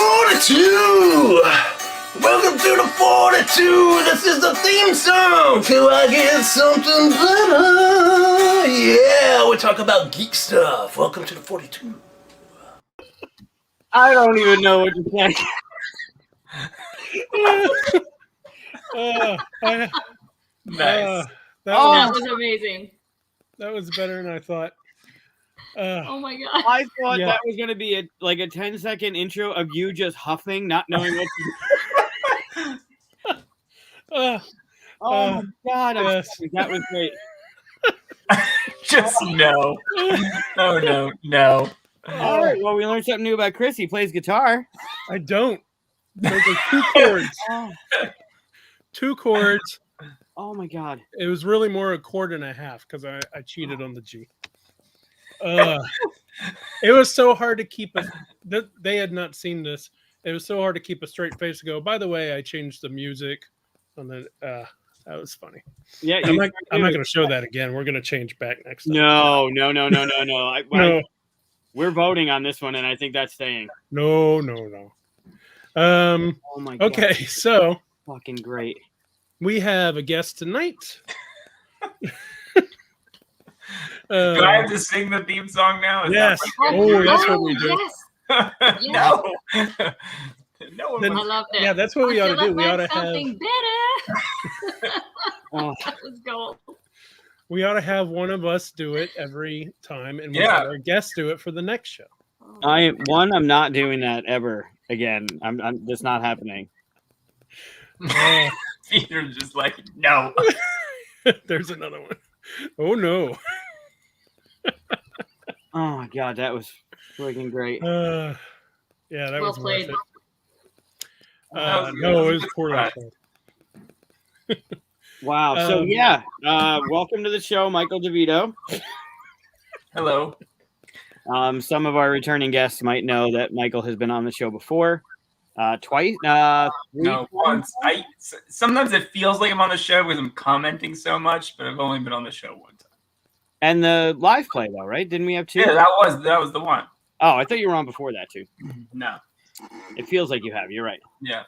42! Welcome to the 42! This is the theme song till I get something better! Yeah, we talk about geek stuff. Welcome to the 42. I don't even know what to say. Nice. That was amazing. That was better than I thought. Oh my god! I thought that was going to be a 10-second intro of you just huffing, not knowing what to do. Oh my god! That was great. Just no. Oh no. All right. Well, we learned something new about Chris. He plays guitar. I don't. Those are 2 chords. 2 chords. Oh my god! It was really more a chord and a half because I cheated on the G. It was so hard to keep they had not seen this. It was so hard to keep a straight face to go, by the way, I changed the music on the that was funny. Yeah, I'm not going to show that again. We're going to change back next time. No. We're voting on this one, and I think that's staying. No. Oh my god. Okay, so Fucking great. we have a guest tonight. Do I have to sing the theme song now? Yes. That's what we do. Yes. No. No one Then- I love it. Yeah, that's what we ought to feel do. We ought to have something better. Oh. That was gold. we ought to have one of us do it every time, and we Yeah. have our guests do it for the next show. I'm not doing that ever again. I'm that's not happening. Peter's just like, no. There's another one. Oh no. Oh my god, that was freaking great. Yeah, that Well was played. worth it. That was good. No, it was poorly played. Wow. So welcome to the show, Michael DeVito. Hello. Some of our returning guests might know that Michael has been on the show before, twice. No, once. Sometimes it feels like I'm on the show because I'm commenting so much, but I've only been on the show one time. And the live play though, right? Didn't we have 2? Yeah, that was the one. Oh, I thought you were on before that too. No. It feels like you have. You're right. Yeah.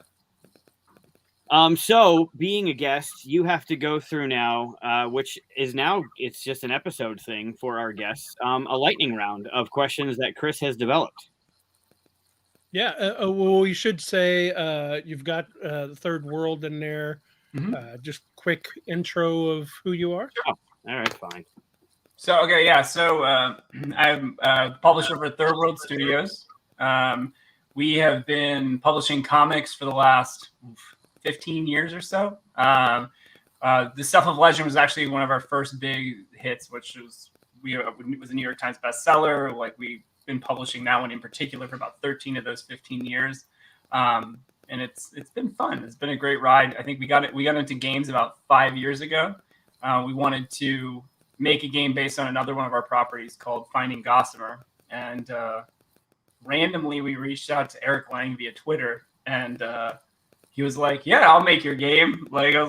So being a guest, you have to go through now, which is now it's just an episode thing for our guests, a lightning round of questions that Chris has developed. Yeah, well, you should say you've got the Third World in there. Mhm. Just quick intro of who you are. Oh, all right, fine. So, okay, yeah. So I'm a publisher for Third World Studios. We have been publishing comics for the last 15 years or so. The Stuff of Legend was actually one of our first big hits, which was a New York Times bestseller. Like, we've been publishing that one in particular for about 13 of those 15 years. And it's been fun. It's been a great ride. I think we got into games about 5 years ago. We wanted to make a game based on another one of our properties called Finding Gossamer. And randomly we reached out to Eric Lang via Twitter, and he was like, "Yeah, I'll make your game." Like I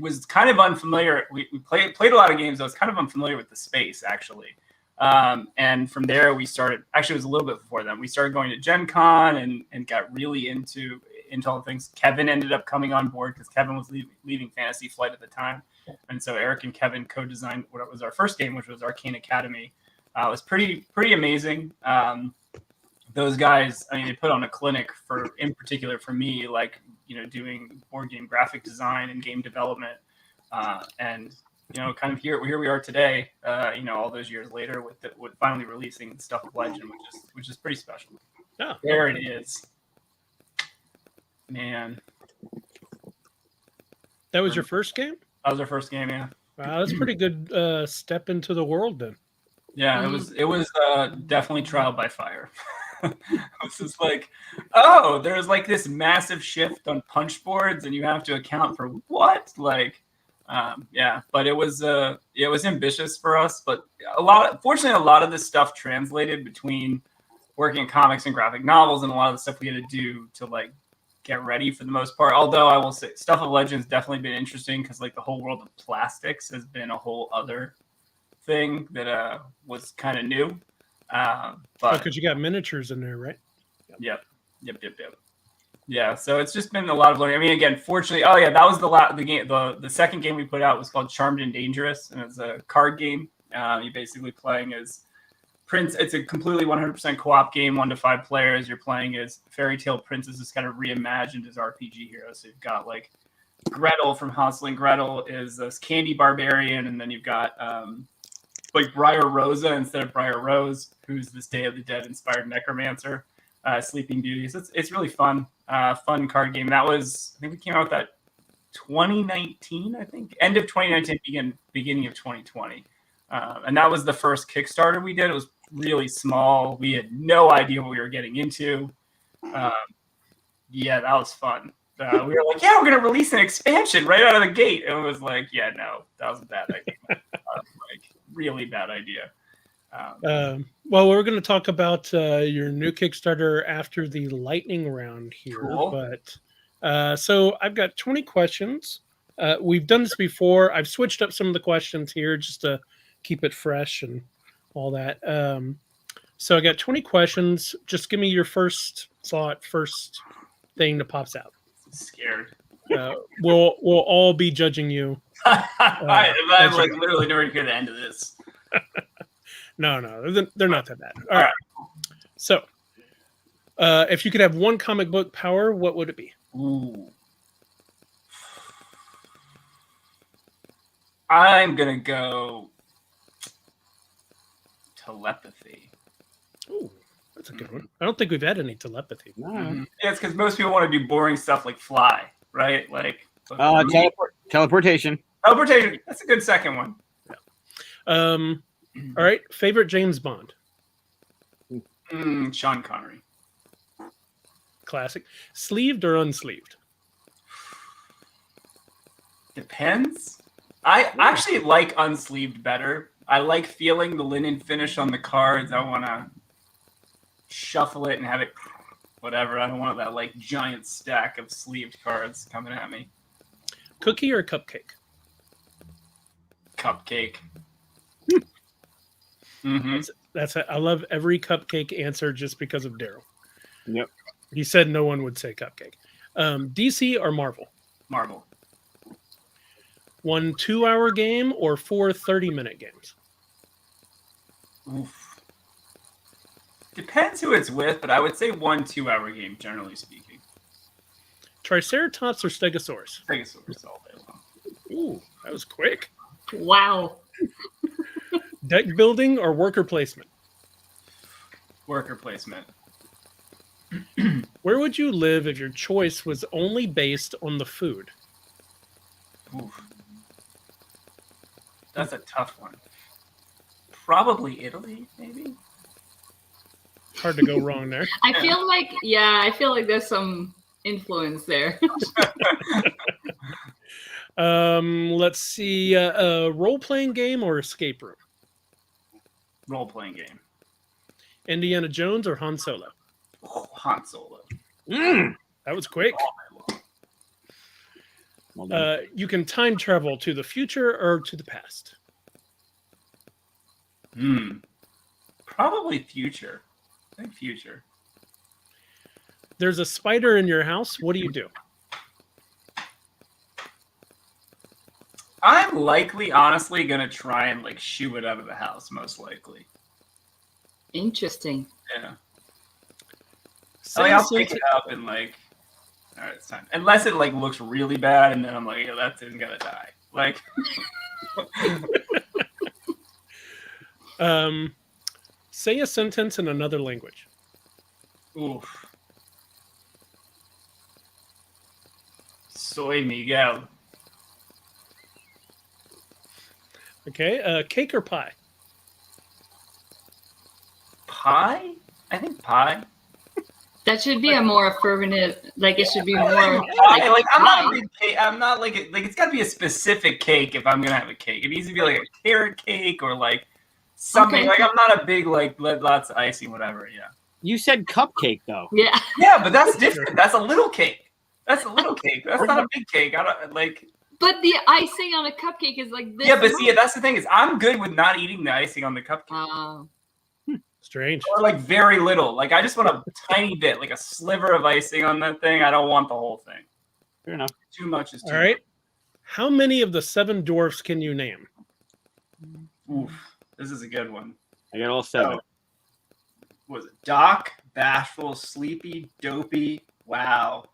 was kind of unfamiliar. We played a lot of games. I was kind of unfamiliar with the space actually. And from there we started. Actually, it was a little bit before then. We started going to Gen Con and got really into all the things. Kevin ended up coming on board because Kevin was leaving Fantasy Flight at the time, and so Eric and Kevin co-designed what was our first game, which was Arcane Academy. It was pretty amazing. Those guys, I mean, they put on a clinic in particular for me, like, doing board game graphic design and game development. And, kind of here we are today, all those years later with finally releasing Stuff of Legend, which is pretty special. Yeah. There it is. Man. That was your first game? That was our first game, yeah. Wow, that's a pretty good step into the world then. Yeah, it was definitely trial by fire. It was just like, oh, there's like this massive shift on punch boards, and you have to account for what? Like, but it was ambitious for us. But fortunately, a lot of this stuff translated between working in comics and graphic novels, and a lot of the stuff we had to do to like get ready for the most part. Although I will say, Stuff of Legend's definitely been interesting because like the whole world of plastics has been a whole other thing that was kind of new. But because you got miniatures in there, right? Yep. Yeah, so it's just been a lot of learning. I mean, again, fortunately, oh yeah, that was the game. The second game we put out was called Charmed and Dangerous, and it's a card game. You're basically playing as Prince. It's a completely 100% co-op game, 1 to 5 players. You're playing as fairy tale princesses, kind of reimagined as RPG heroes. So you've got like Gretel from Hansel and Gretel is this candy barbarian, and then you've got like Briar Rosa instead of Briar Rose, who's this Day of the Dead inspired necromancer. Sleeping Beauty. So it's really fun. Fun card game. That was, I think we came out with that 2019, I think. End of 2019, beginning of 2020. And that was the first Kickstarter we did. It was really small. We had no idea what we were getting into. Yeah, that was fun. We were like, yeah, we're going to release an expansion right out of the gate. And it was like, yeah, no, that was a bad idea. Like, really bad idea. Well, we're going to talk about your new Kickstarter after the lightning round here. Cool. But so I've got 20 questions. We've done this before. I've switched up some of the questions here just to keep it fresh and all that. So I got 20 questions. Just give me your first thought, first thing that pops out. I'm scared. We'll all be judging you. I'm like literally never hear the end of this. No, they're not that bad. All right. So, if you could have one comic book power, what would it be? Ooh. I'm going to go telepathy. Ooh, that's a good one. I don't think we've had any telepathy. Yeah, it's because most people want to do boring stuff like fly, right? Like Teleportation. Teleportation. That's a good second one. Yeah. All right. Favorite James Bond? Sean Connery. Classic. Sleeved or unsleeved? Depends. I actually like unsleeved better. I like feeling the linen finish on the cards. I want to shuffle it and have it whatever. I don't want that like giant stack of sleeved cards coming at me. Cookie or cupcake? Cupcake. I love every cupcake answer just because of Daryl. Yep. He said no one would say cupcake. DC or Marvel? Marvel. 1 2-hour game or 4 30-minute games? Oof. Depends who it's with, but I would say 1 2-hour game, generally speaking. Triceratops or Stegosaurus? Stegosaurus all day long. Ooh, that was quick. Wow. Deck building or worker placement? Worker placement. Where would you live if your choice was only based on the food? Oof. That's a tough one. Probably Italy, maybe. Hard to go wrong there. I feel like there's some influence there. Let's see. A role-playing game or escape room? Role-playing game. Indiana Jones or Han Solo? Oh, Han Solo. That was quick. Well done. You can time travel to the future or to the past? Probably future. I think future. There's a spider in your house. What do you do? I'm likely, honestly, gonna try and like shoo it out of the house. Most likely. Interesting. Yeah. Say I'll something- pick it up and like, all right, it's time. Unless it like looks really bad, and then I'm like, yeah, that thing's gonna die. Like. Say a sentence in another language. Oof. Soy Miguel. Okay. Cake or pie? Pie? I think pie. That should be a more affirmative. Like it should be more. Pie. Like I'm not a pie. big cake. I'm not like it's got to be a specific cake if I'm gonna have a cake. It needs to be like a carrot cake or like something. Okay. Like I'm not a big like lots of icing, whatever. Yeah. You said cupcake though. Yeah. Yeah, but that's different. That's a little cake. That's a little cake. That's not a big cake. I don't like. But the icing on a cupcake is like this. Yeah, but see, that's the thing is I'm good with not eating the icing on the cupcake. Strange. Or like very little. Like I just want a tiny bit, like a sliver of icing on that thing. I don't want the whole thing. Fair enough. Too much is too All right. How many of the 7 dwarfs can you name? much. Oof. This is a good one. I got all 7. So, what was it? Doc, Bashful, Sleepy, Dopey, Wow.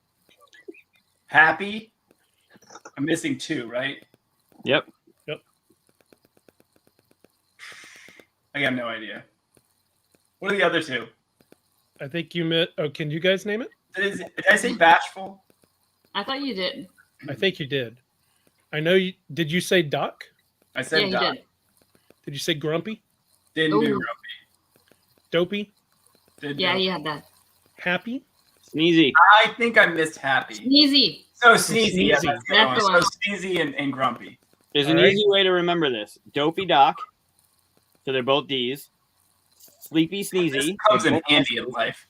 Happy. I'm missing 2, right? Yep. I got no idea. What are the other 2? I think you met. Oh, can you guys name it? Did I say Bashful? I thought you did. I think you did. I know you. Did you say Doc? I said Yeah, you Doc. did. Did you say Grumpy? Didn't do Ooh. Grumpy. Dopey? Didn't Yeah, do. you had that. Happy? Sneezy. I think I missed Happy. Sneezy. So Sneezy. Yeah, Sneezy. that's the That's one. the So one. Sneezy and Grumpy. There's an All right. easy way to remember this. Dopey Doc. So they're both D's. Sleepy This Sneezy. comes they're in both handy in S's. life.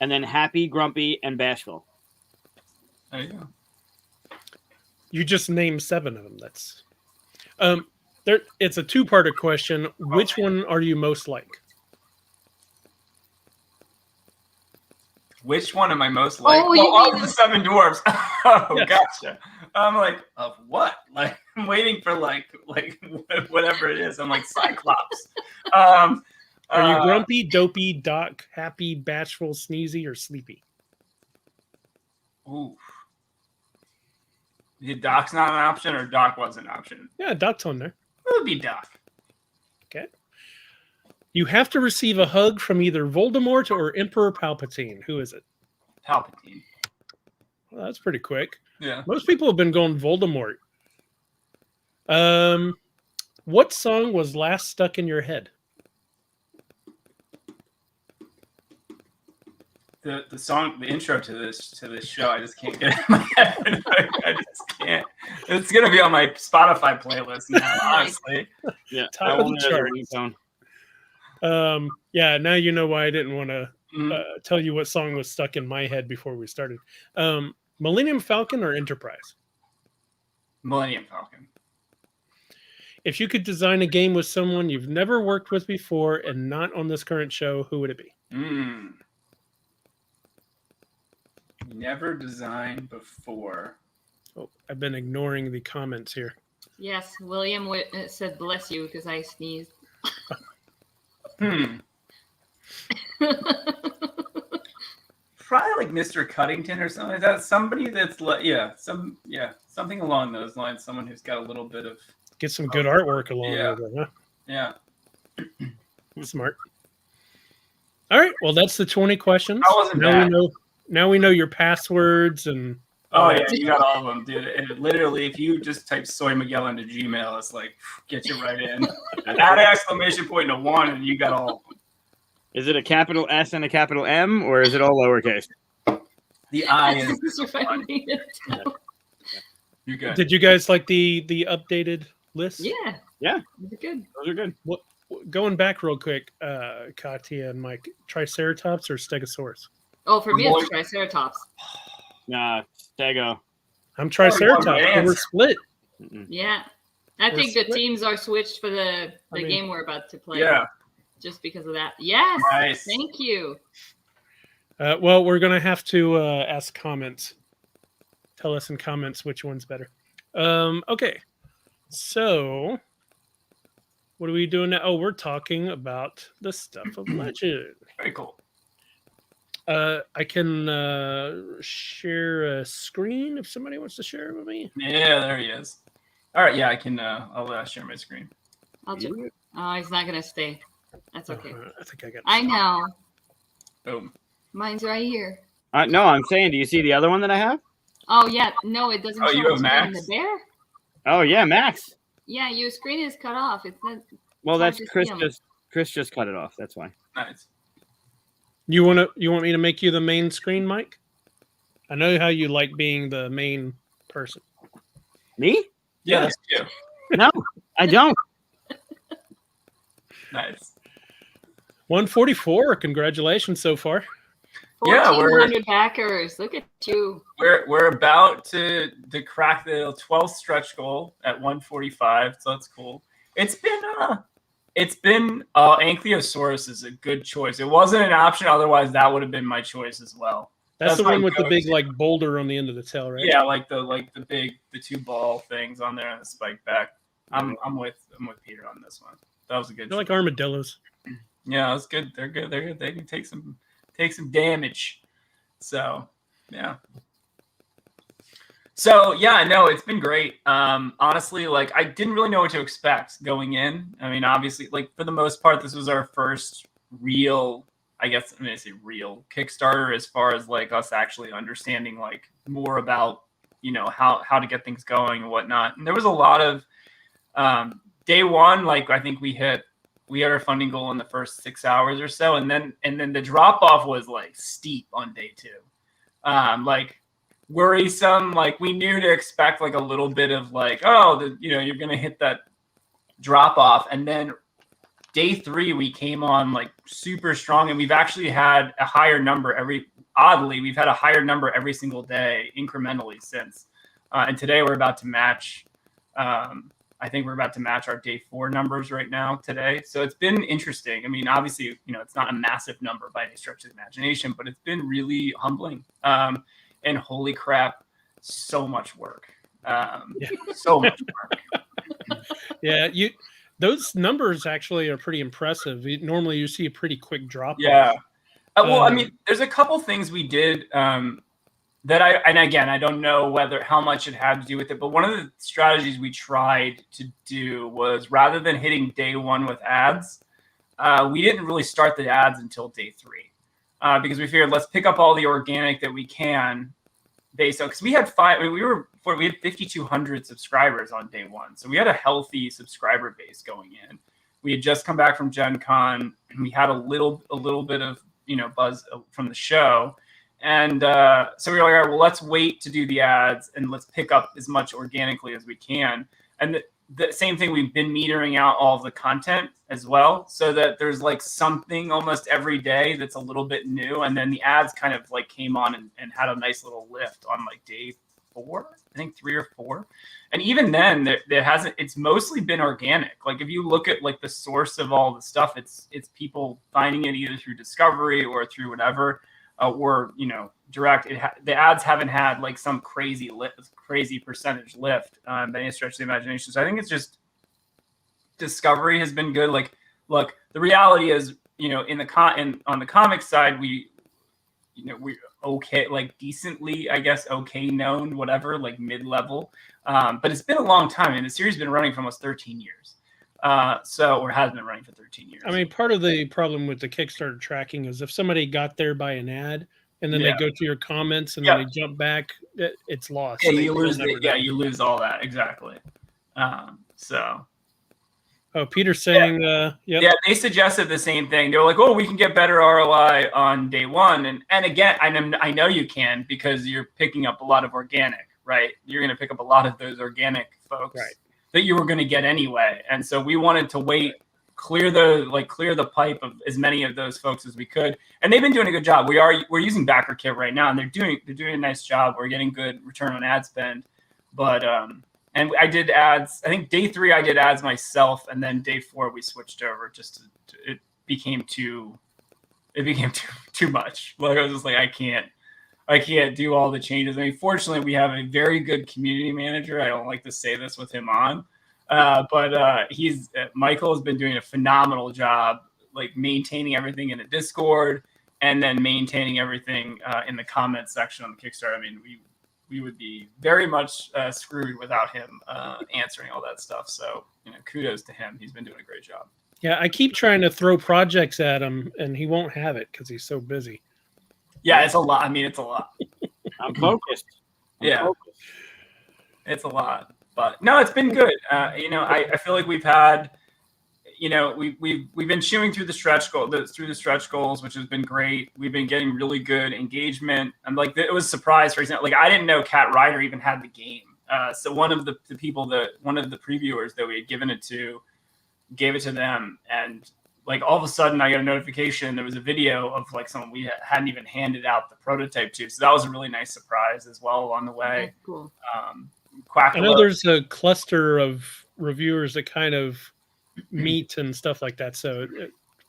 And then Happy, Grumpy, and Bashful. There you go. You just named 7 of them. That's there. It's a 2-parter question. Which one are you most like? Which one am I most like? Oh, you all mean- the 7 dwarves. Oh, Yeah. gotcha. I'm like, of what? Like, I'm waiting for like whatever it is. I'm like Cyclops. Are you uh, Grumpy, Dopey, Doc, Happy, Bashful, Sneezy, or Sleepy? Ooh. The Doc's not an option, or Doc was an option. Yeah, Doc's on there. It would be Doc. Okay. You have to receive a hug from either Voldemort or Emperor Palpatine. Who is it? Palpatine. Well, that's pretty quick. Yeah. Most people have been going Voldemort. What song was last stuck in your head? The song, the intro to this show, I just can't get it in my head. I just can't. It's gonna be on my Spotify playlist now, honestly. Yeah. Top I of the want it as a charts. ringtone. Yeah, now you know why I didn't want to Mhm. tell you what song was stuck in my head before we started. Millennium Falcon or Enterprise? Millennium Falcon. If you could design a game with someone you've never worked with before and not on this current show, who would it be? Never designed before. Oh, I've been ignoring the comments here. Yes, William said bless you because I sneezed. Probably like Mr. Cuddington or something like that. Somebody that's like, something along those lines. Someone who's got a little bit of, Get some good artwork along Yeah. with it, huh? yeah. Smart. All right. Well, that's the 20 questions. That wasn't bad. Now we know your passwords and Oh yeah, you got all of them, dude. And literally, if you just type Soy Miguel into Gmail, it's like get you right in. Add an exclamation point and a 1, and you got all of them. Is it a capital S and a capital M, or is it all lowercase? The I is You're finding it out. you good. Did you guys like the updated list? Yeah. Yeah. It's good. Those are good. Going back real quick, Katia and Mike, Triceratops or Stegosaurus? Oh, for me, it's Triceratops. Nah, Stego. I'm Triceratops. Oh, and we're answer. split. Mm-mm. Yeah. I We're think the split. teams are switched for the I mean- game we're about to play. Yeah, Just because of that. Yes. nice. Thank you. Well, we're gonna have to ask comments. Tell us in comments which one's better. Okay. So, what are we doing now? Oh, we're talking about the Stuff of Legend. Very cool. I can share a screen if somebody wants to share it with me. Yeah, there he is. All right, yeah, I can. I'll share my screen. I'll just. Oh, he's not gonna stay. That's okay. I think I got. I know. Boom. Mine's right here. No, I'm saying, do you see the other one that I have? Oh yeah. No, it doesn't Oh, show you have us Max? the bear. Oh yeah, Max. Yeah, your screen is cut off. It's not. Well, hard that's to see Chris. 'em. Chris just cut it off. That's why. Nice. You want me to make you the main screen, Mike? I know how you like being the main person. Me? Yeah, that's you. No, I don't. Nice. 144. Congratulations so far. Yeah, we're- 1,400 backers. Look at you. We're about to crack the 12th stretch goal at 145, so that's cool. It's been It's been Ankylosaurus is a good choice. It wasn't an option, otherwise that would have been my choice as well. That's the my one with the big go-to. like boulder on the end of the tail, right? Yeah, like the big the 2 ball things on there and the spike back. I'm with Peter on this one. That was a good They're choice. like armadillos. Yeah, that's good. They're good. They're good. They can take some damage. So yeah. So yeah, no, it's been great. Honestly, like I didn't really know what to expect going in. I mean, obviously, like for the most part, this was our first real, I guess I'm gonna say real Kickstarter as far as like us actually understanding like more about, you know, how to get things going and whatnot. And there was a lot of day one, like I think we had our funding goal in the first 6 hours or so, and then the drop off was like steep on day 2. Like worrisome, like we knew to expect like a little bit of like, oh, you know, you're gonna hit that drop off, and then day 3 we came on like super strong, and we've actually had a higher number we've had a higher number every single day incrementally since, and today we're about to match. I think we're about to match our day 4 numbers right now today. So it's been interesting. I mean, obviously, you know, it's not a massive number by any stretch of the imagination, but it's been really humbling. And holy crap, so much work. So much work. Yeah, those numbers actually are pretty impressive. Normally, you see a pretty quick drop. Yeah. Well, I mean, there's a couple things we did and again, I don't know how much it had to do with it, but one of the strategies we tried to do was rather than hitting day 1 with ads, we didn't really start the ads until day 3 because we figured let's pick up all the organic that we can based on, because we had we had 5,200 subscribers on day 1, so we had a healthy subscriber base going in. We had just come back from Gen Con, and we had a little bit of, you know, buzz from the show. And so we were like, all right, well, let's wait to do the ads and let's pick up as much organically as we can. And the same thing, we've been metering out all of the content as well, so that there's like something almost every day that's a little bit new. And then the ads kind of like came on and had a nice little lift on like day 4, I think 3 or 4. And even then it's mostly been organic. Like if you look at like the source of all the stuff, it's people finding it either through discovery or through whatever. Or, you know, direct. The ads haven't had like some crazy percentage lift by any stretch of the imagination. So I think it's just discovery has been good. Like, look, the reality is, you know, on the comic side, we're okay, like decently, I guess, okay known, whatever, like mid-level. But it's been a long time, and the series has been running for almost 13 years. Or has been running for 13 years. I mean, part of the problem with the Kickstarter tracking is if somebody got there by an ad and then they go to your comments and then they jump back, it's lost. Yeah, you lose all that. Exactly. Oh, Peter's saying, Yeah, they suggested the same thing. They were like, oh, we can get better ROI on day 1. And again, I know you can, because you're picking up a lot of organic, right? You're going to pick up a lot of those organic folks. Right. That you were going to get anyway. And so we wanted to wait, clear the pipe of as many of those folks as we could. And they've been doing a good job. We're using Backer Kit right now, and they're doing a nice job. We're getting good return on ad spend. But and I did ads. I think day 3 I did ads myself, and then day 4 we switched over just it became too much. Like I was just like, I can't do all the changes. I mean, fortunately, we have a very good community manager. I don't like to say this with him on, but Michael has been doing a phenomenal job, like maintaining everything in the Discord and then maintaining everything in the comments section on the Kickstarter. I mean, we would be very much screwed without him answering all that stuff. So, you know, kudos to him. He's been doing a great job. Yeah, I keep trying to throw projects at him, and he won't have it because he's so busy. Yeah, it's a lot. I mean, it's a lot. I'm focused. It's a lot. But no, it's been good. You know, I feel like we've had, you know, we've been chewing through the stretch goals, which has been great. We've been getting really good engagement. I'm like, it was a surprise, for example. Like, I didn't know Cat Rider even had the game. So one of the previewers that we had given it to, gave it to them, and like all of a sudden I got a notification. There was a video of like someone we hadn't even handed out the prototype to. So that was a really nice surprise as well along the way. That's cool. I know there's a cluster of reviewers that kind of meat and stuff like that. So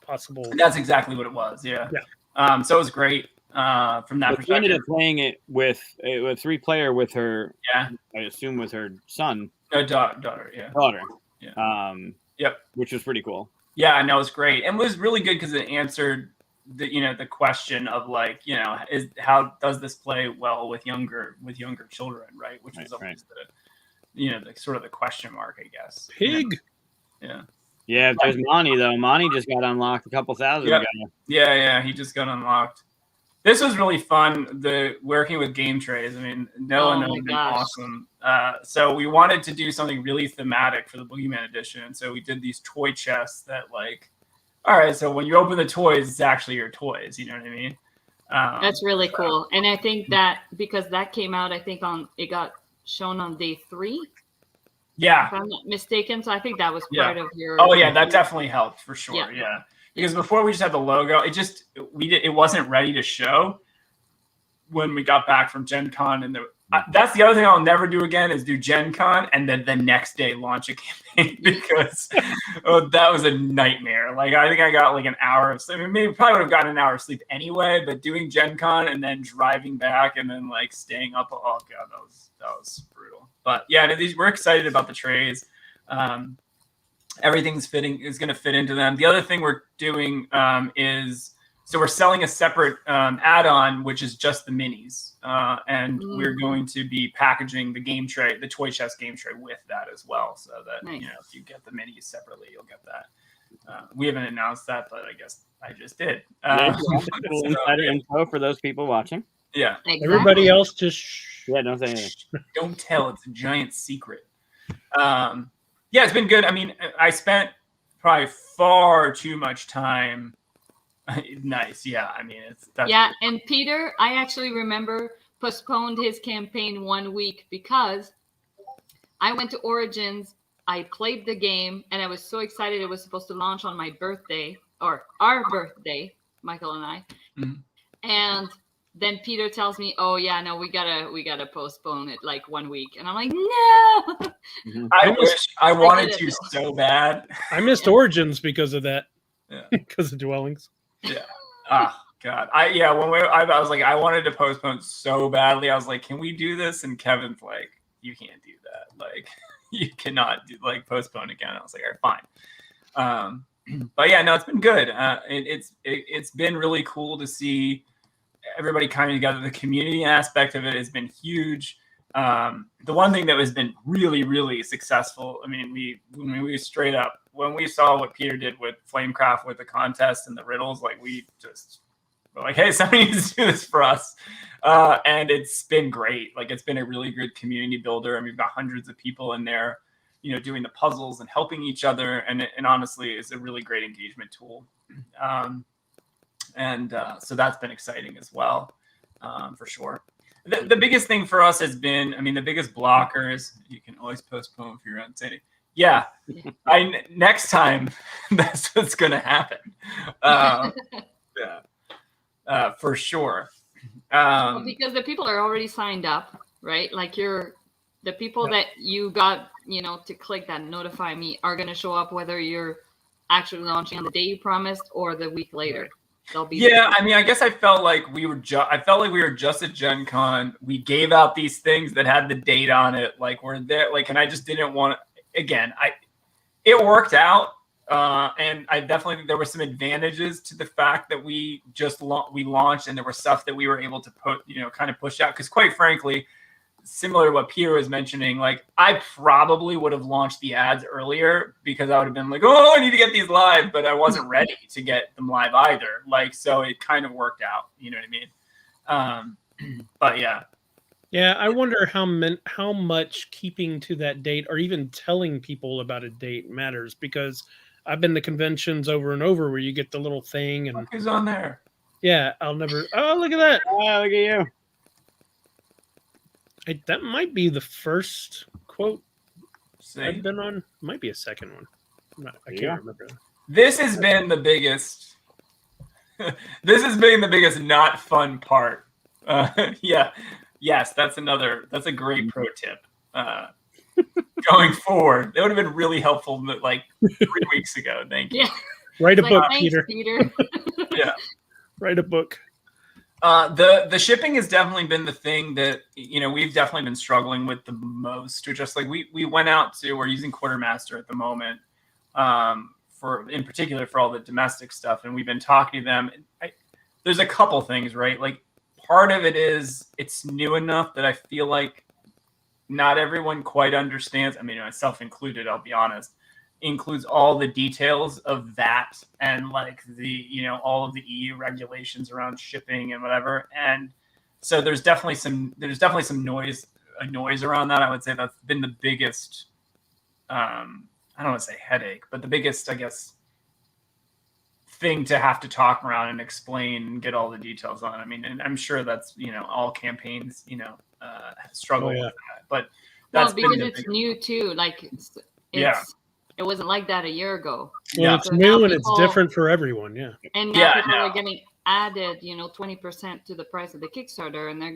possible. That's exactly what it was. Yeah. Yeah. So it was great from that But she ended perspective. up playing it with a 3-player with her. Yeah. I assume with her son. No, daughter. Yeah. Daughter. Yeah. Yep. Which was pretty cool. Yeah, I know, it was great, and it was really good because it answered the question of like, is how does this play well with younger children, right? Which was always the sort of the question mark, I guess. Pig. Yeah. Yeah, there's Monty though. Monty just got unlocked a couple thousand ago. Yeah, he just got unlocked. This was really fun. The working with game trays. I mean, Noah and been awesome. So we wanted to do something really thematic for the Boogeyman edition. So we did these toy chests that like, all right, so when you open the toys, it's actually your toys. You know what I mean? That's really cool. And I think that because that came out, I think it got shown on day 3. Yeah. If I'm not mistaken. So I think that was part of your. Oh yeah, that definitely helped for sure. Yeah. Yeah. Because before we just had the logo, it wasn't ready to show when we got back from Gen Con, and that's the other thing I'll never do again is do Gen Con and then the next day launch a campaign because that was a nightmare. Like I think I got like an hour of sleep. I mean, maybe probably would have gotten an hour of sleep anyway, but doing Gen Con and then driving back and then like staying up, oh god, that was brutal. But yeah, we're excited about the trays. Everything's is going to fit into them. The other thing we're doing is we're selling a separate add-on, which is just the minis, and we're going to be packaging the game tray, the toy chest game tray, with that as well, so that if you get the minis separately, you'll get that. We haven't announced that, but I guess I just did. Insider info for those people watching. Yeah, exactly. Everybody else just don't say anything. Don't tell. It's a giant secret. Yeah, it's been good. I mean, I spent probably far too much time. Nice. Yeah. I mean, and Peter, I actually remember postponed his campaign 1 week because I went to Origins. I played the game and I was so excited. It was supposed to launch on my birthday or our birthday, Michael and I. Mm-hmm. And then Peter tells me, "Oh yeah, no, we gotta postpone it like 1 week," and I'm like, "No." Mm-hmm. I wanted to so bad. I missed Origins because of that. Yeah, because of dwellings. Yeah. Oh god. I was like, I wanted to postpone so badly. I was like, "Can we do this?" And Kevin's like, "You can't do that. Like, you cannot postpone again." I was like, "All right, fine." But yeah, no, it's been good. It's been really cool to see everybody coming together. The community aspect of it has been huge. The one thing that has been really, really successful, I mean, we straight up, when we saw what Peter did with Flamecraft with the contest and the riddles, like we just were like, hey, somebody needs to do this for us. And it's been great. Like it's been a really good community builder. And we've got hundreds of people in there, doing the puzzles and helping each other. And honestly, it's a really great engagement tool. So that's been exciting as well, for sure. The biggest thing for us has been, I mean, the biggest blockers, you can always postpone for your own safety. Yeah, next time, that's what's going to happen. For sure. Because the people are already signed up, right? Like the people that you got, to click that notify me are going to show up whether you're actually launching on the day you promised or the week later. They'll be there. I mean, I guess I felt like we were just at Gen Con. We gave out these things that had the date on it. Like we're there. Like, and I just didn't want to, again, it worked out. And I definitely think there were some advantages to the fact that we launched and there was stuff that we were able to put, kind of push out. Cause quite frankly, similar to what Peter was mentioning, like I probably would have launched the ads earlier because I would have been like, oh, I need to get these live, but I wasn't ready to get them live either. Like, so it kind of worked out, you know what I mean? But yeah. Yeah, I wonder how much keeping to that date or even telling people about a date matters, because I've been to conventions over and over where you get the little thing and who's on there. Yeah, I'll never. Oh, look at that! Oh, look at you. That might be the first quote I've been on. Might be a second one. I can't remember. This has been the biggest. This has been the biggest not fun part. Yeah. Yes, that's a great pro tip. going forward. That would have been really helpful like 3 weeks ago. Thank you. Yeah. Write a It's book, thanks, Peter. Peter. Yeah. Write a book. The shipping has definitely been the thing that we've definitely been struggling with the most. Or just like we went out to, we're using Quartermaster at the moment, in particular for all the domestic stuff, and we've been talking to them. There's a couple things, right? Like part of it is it's new enough that I feel like not everyone quite understands. I mean, myself included, I'll be honest, includes all the details of that and like the, all of the EU regulations around shipping and whatever. And so there's definitely some noise around that. I would say that's been the biggest, I don't want to say headache, but the biggest, I guess, thing to have to talk around and explain and get all the details on. I mean, and I'm sure that's, all campaigns, struggle with that, but that's because it's new too. Like it wasn't like that a year ago. Well, it's So new now and it's different for everyone. Yeah. And now people are getting added, 20% to the price of the Kickstarter, and they're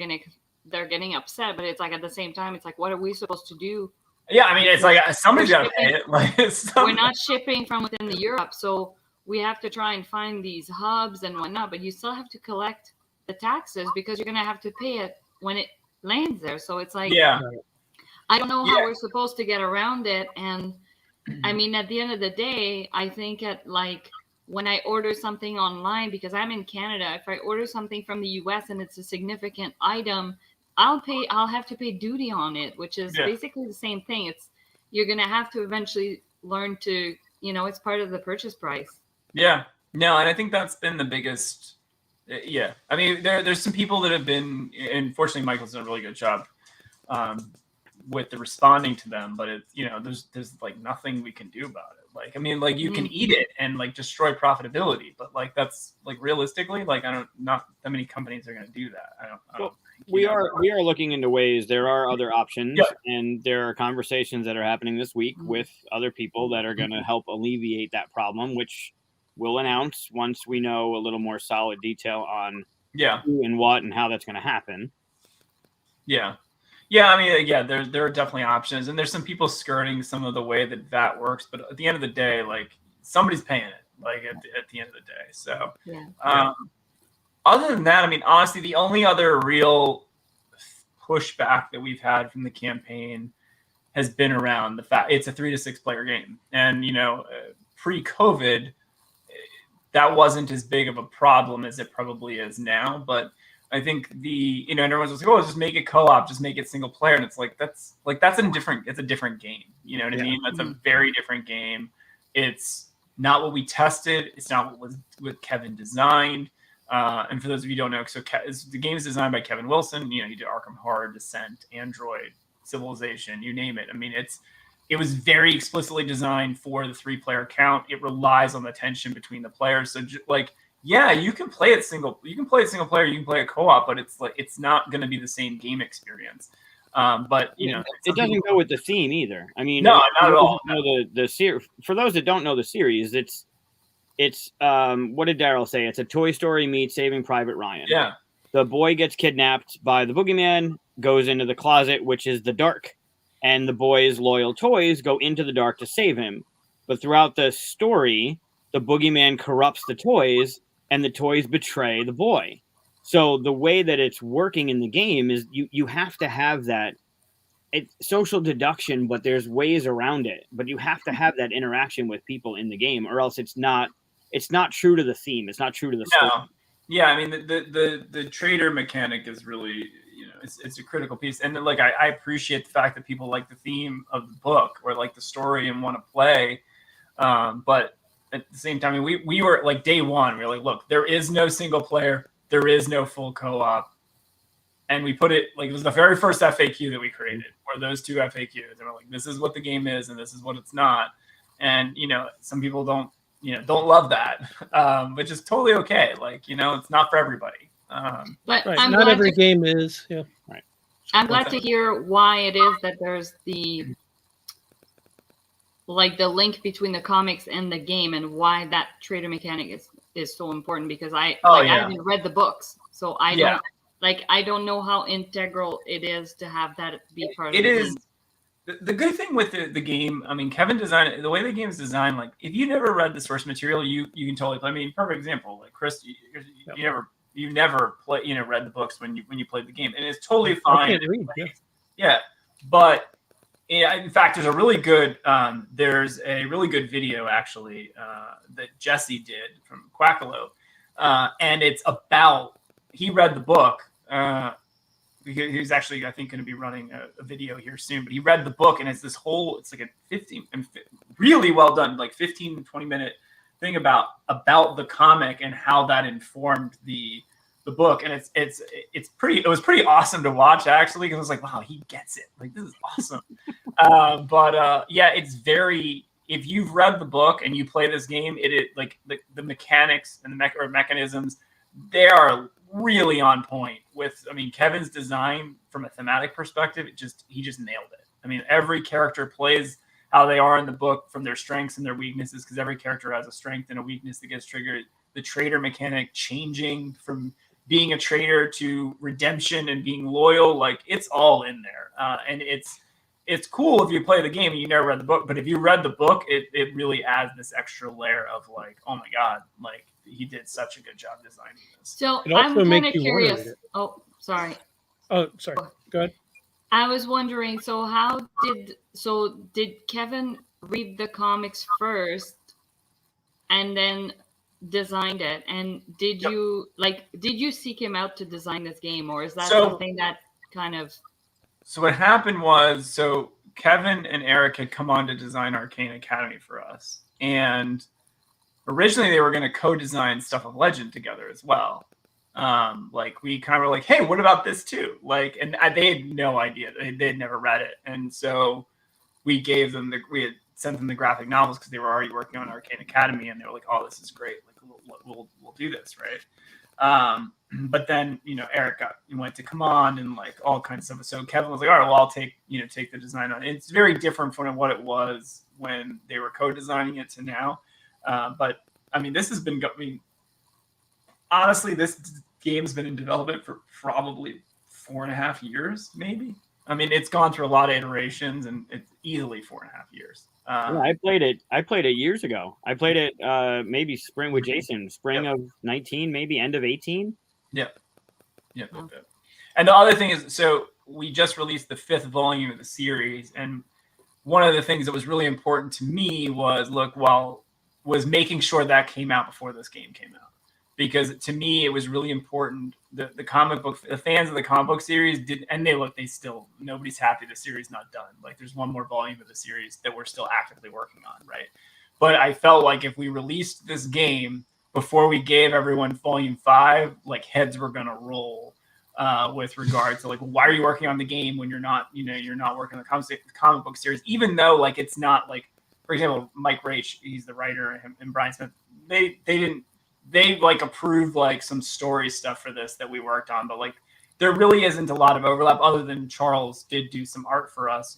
getting upset. But it's like at the same time, it's like, what are we supposed to do? Yeah, I mean, it's like somebody's got to pay it. Like we're not shipping from within the Europe, so we have to try and find these hubs and whatnot. But you still have to collect the taxes because you're going to have to pay it when it lands there. So it's like, I don't know how we're supposed to get around it. And I mean, at the end of the day, I think when I order something online, because I'm in Canada, if I order something from the US and it's a significant item, I'll have to pay duty on it, which is basically the same thing. You're going to have to eventually learn to, it's part of the purchase price. Yeah, no. And I think that's been the biggest. Yeah. I mean, there's some people that have been, unfortunately, Michael's done a really good job with the responding to them, but it's, there's like nothing we can do about it. Like, I mean, like you can eat it and like destroy profitability, but like, that's like realistically, like, not that many companies are going to do that. I don't think, we are looking into ways. There are other options, and there are conversations that are happening this week with other people that are going to help alleviate that problem, which we'll announce once we know a little more solid detail on who and what and how that's going to happen. Yeah, I mean, there are definitely options, and there's some people skirting some of the way that works. But at the end of the day, like somebody's paying it, like at the end of the day. So, other than that, I mean, honestly, the only other real pushback that we've had from the campaign has been around the fact it's a 3 to 6 player game, and pre-COVID, that wasn't as big of a problem as it probably is now, but I think everyone's just like, oh, just make it co-op, just make it single player. And it's like, it's a different game. You know what I mean? That's a very different game. It's not what we tested. It's not what Kevin designed. And for those of you who don't know, so the game is designed by Kevin Wilson. He did Arkham Horror, Descent, Android, Civilization, you name it. I mean, it was very explicitly designed for the 3-player count. It relies on the tension between the players. So you can play it single. You can play it single player. You can play it co-op, but it's not going to be the same game experience. But it doesn't go with the theme either. I mean, no, not at all. For those that don't know the series, it's what did Daryl say? It's a Toy Story meets Saving Private Ryan. Yeah, the boy gets kidnapped by the boogeyman, goes into the closet, which is the dark, and the boy's loyal toys go into the dark to save him. But throughout the story, the boogeyman corrupts the toys, and the toys betray the boy. So the way that it's working in the game is you have to have that social deduction, but there's ways around it. But you have to have that interaction with people in the game, or else it's not true to the theme. It's not true to the story. Yeah, I mean the trader mechanic is really it's a critical piece, and like I appreciate the fact that people like the theme of the book or like the story and want to play, but at the same time, I mean, we were like day one, we were like, look, there is no single player, there is no full co-op. And we put it like it was the very first FAQ that we created, or those 2 FAQs. And we're like, this is what the game is, and this is what it's not. And some people don't love that, which is totally okay. Like, it's not for everybody. But right. Not every game is, right. I'm glad to hear why it is that there's the link between the comics and the game, and why that trader mechanic is so important, because I haven't read the books, so I don't know how integral it is to have that be part of the game. The good thing with the game, I mean, Kevin designed the way the game is designed. Like, if you never read the source material, you can totally play. I mean, perfect example. Like Chris, you never read the books when you played the game, and it's totally fine. I can't read. Yeah, but yeah, in fact, there's a really good video actually that Jesse did from Quackalope, and it's about he read the book. He's actually, I think, going to be running a video here soon. But he read the book, and it's like a 15 and really well done, like 15 to 20 minute thing about the comic and how that informed the book. And it was pretty awesome to watch actually, because I was like, wow, he gets it. Like, this is awesome. Yeah, it's very. If you've read the book and you play this game, it like the mechanics and the mechanisms, they are really on point with, I mean, Kevin's design from a thematic perspective, he just nailed it. I mean, every character plays how they are in the book from their strengths and their weaknesses, because every character has a strength and a weakness that gets triggered. The traitor mechanic changing from being a traitor to redemption and being loyal, like, it's all in there. And it's cool if you play the game and you never read the book, but if you read the book, it really adds this extra layer of like, oh my God, like, he did such a good job designing this. So I'm kind of curious. Oh, sorry. Oh, sorry. Go ahead. I was wondering, so did Kevin read the comics first and then designed it? And did you seek him out to design this game, or is that something that kind of... So what happened was, Kevin and Eric had come on to design Arcane Academy for us. And originally they were going to co-design Stuff of Legend together as well. Like, we kind of were like, hey, what about this too? Like, and they had no idea. They had never read it. And so we had sent them the graphic novels because they were already working on Arcane Academy, and they were like, oh, this is great. Like, we'll do this, right? But then, Eric went to come on and like all kinds of stuff. So Kevin was like, all right, well, I'll take the design on. It's very different from what it was when they were co-designing it to now. But I mean, honestly, this game's been in development for probably 4.5 years, maybe. I mean, it's gone through a lot of iterations, and it's easily 4.5 years. Yeah, I played it years ago. I played it maybe spring with Jason, spring of 19, maybe end of 18. Yep. And the other thing is, so we just released the 5th volume of the series, and one of the things that was really important to me was making sure that came out before this game came out. Because to me, it was really important. The comic book, the fans of the comic book series nobody's happy the series not done. Like, there's one more volume of the series that we're still actively working on, right? But I felt like if we released this game before we gave everyone volume 5, like, heads were gonna roll with regard to like, why are you working on the game when you're not working on the comic book series? Even though, like, it's not like, for example, Mike Raich, he's the writer, and Brian Smith, they like approved like some story stuff for this that we worked on, but like there really isn't a lot of overlap, other than Charles did do some art for us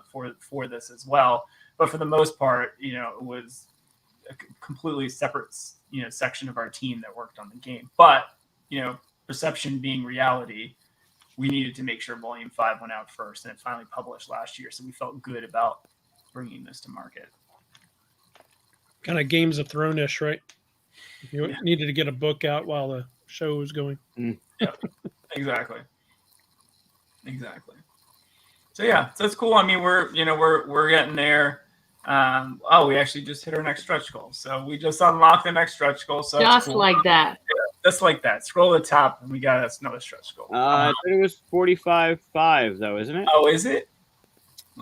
for this as well. But for the most part, it was a completely separate section of our team that worked on the game. But perception being reality, we needed to make sure volume 5 went out first, and it finally published last year, so we felt good about bringing this to market. Kind of Games of Thrones-ish, right? You needed to get a book out while the show was going. Yeah, exactly. So yeah, so it's cool. I mean, we're getting there. We actually just hit our next stretch goal. So we just unlocked the next stretch goal. So just cool. Like that. Yeah, just like that. Scroll to the top, and we got us another stretch goal. I thought it was 45.5 though, isn't it? Oh, is it?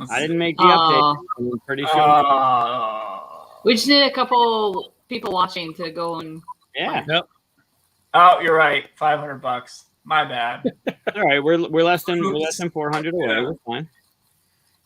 I didn't make the update. I'm pretty sure. We just need a couple people watching to go and... Yeah. Yep. Oh, you're right. $500. My bad. All right, we're less than 400 away. Yeah. We're fine.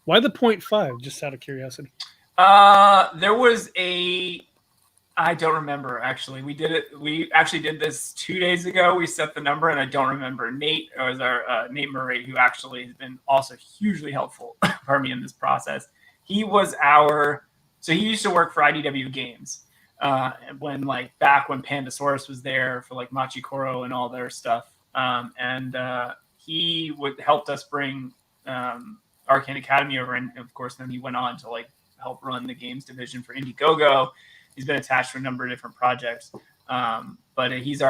Why the 0.5? Just out of curiosity. There was I don't remember actually. We actually did this 2 days ago. We set the number, and I don't remember. Nate was our Nate Murray, who actually has been also hugely helpful, in this process. He was so he used to work for IDW Games. Back when Pandasaurus was there for like Machikoro and all their stuff. He helped us bring Arcane Academy over, and of course, then he went on to like help run the games division for Indiegogo. He's been attached to a number of different projects, but he's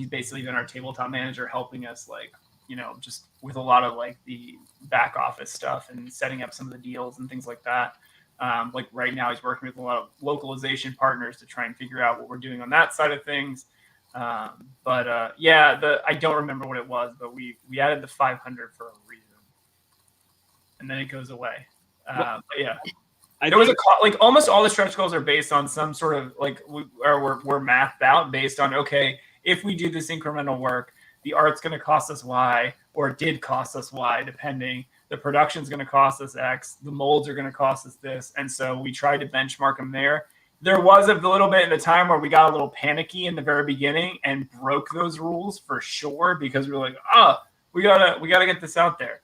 basically been our tabletop manager, helping us like, you know, just with a lot of like the back office stuff and setting up some of the deals and things like that. Like right now, he's working with a lot of localization partners to try and figure out what we're doing on that side of things. I don't remember what it was, but we added the 500 for a reason, and then it goes away. But yeah, there was like almost all the stretch goals are based on some sort of like we're mathed out based on, okay, if we do this incremental work, the art's going to cost us Y, or it did cost us Y, depending. The production's going to cost us X. The molds are going to cost us this. And so we tried to benchmark them there. There was a little bit in the time where we got a little panicky in the very beginning and broke those rules for sure, because we were like, we gotta get this out there.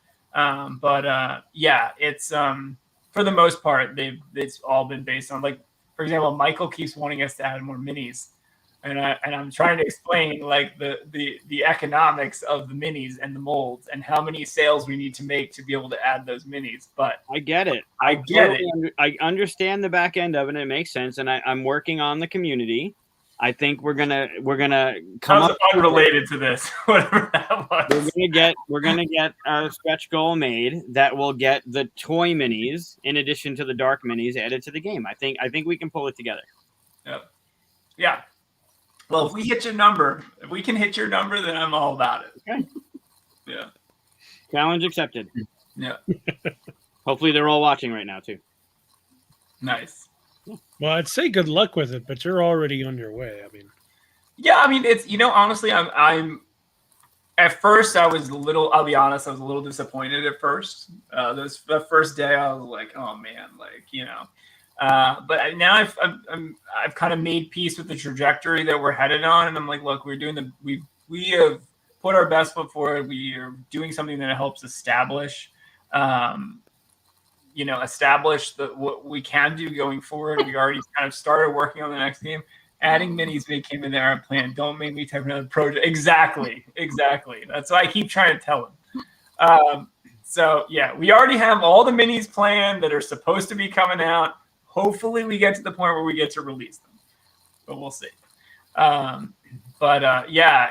It's for the most part, it's all been based on, like, for example, Michael keeps wanting us to add more minis. And I'm trying to explain like the economics of the minis and the molds and how many sales we need to make to be able to add those minis. But I get it. I understand the back end of it. It makes sense, and I'm working on the community. I think we're gonna come up unrelated to this, whatever that was. We're gonna get a stretch goal made that will get the toy minis in addition to the dark minis added to the game. I think we can pull it together. Yep. Yeah. Well, if we can hit your number, then I'm all about it. Okay. Yeah. Challenge accepted. Yeah. Hopefully they're all watching right now too. Nice. Well, I'd say good luck with it, but you're already on your way. I mean, yeah, I mean, it's, you know, honestly, I'm at first I was a little disappointed at first. The first day I was like, oh man, like, you know. But now I've kind of made peace with the trajectory that we're headed on, and I'm like, look, we have put our best foot forward. We are doing something that helps establish what we can do going forward. We already kind of started working on the next game. Adding minis came in there our plan. Don't make me type another project. Exactly. That's what I keep trying to tell him. So yeah, we already have all the minis planned that are supposed to be coming out. Hopefully we get to the point where we get to release them, but we'll see.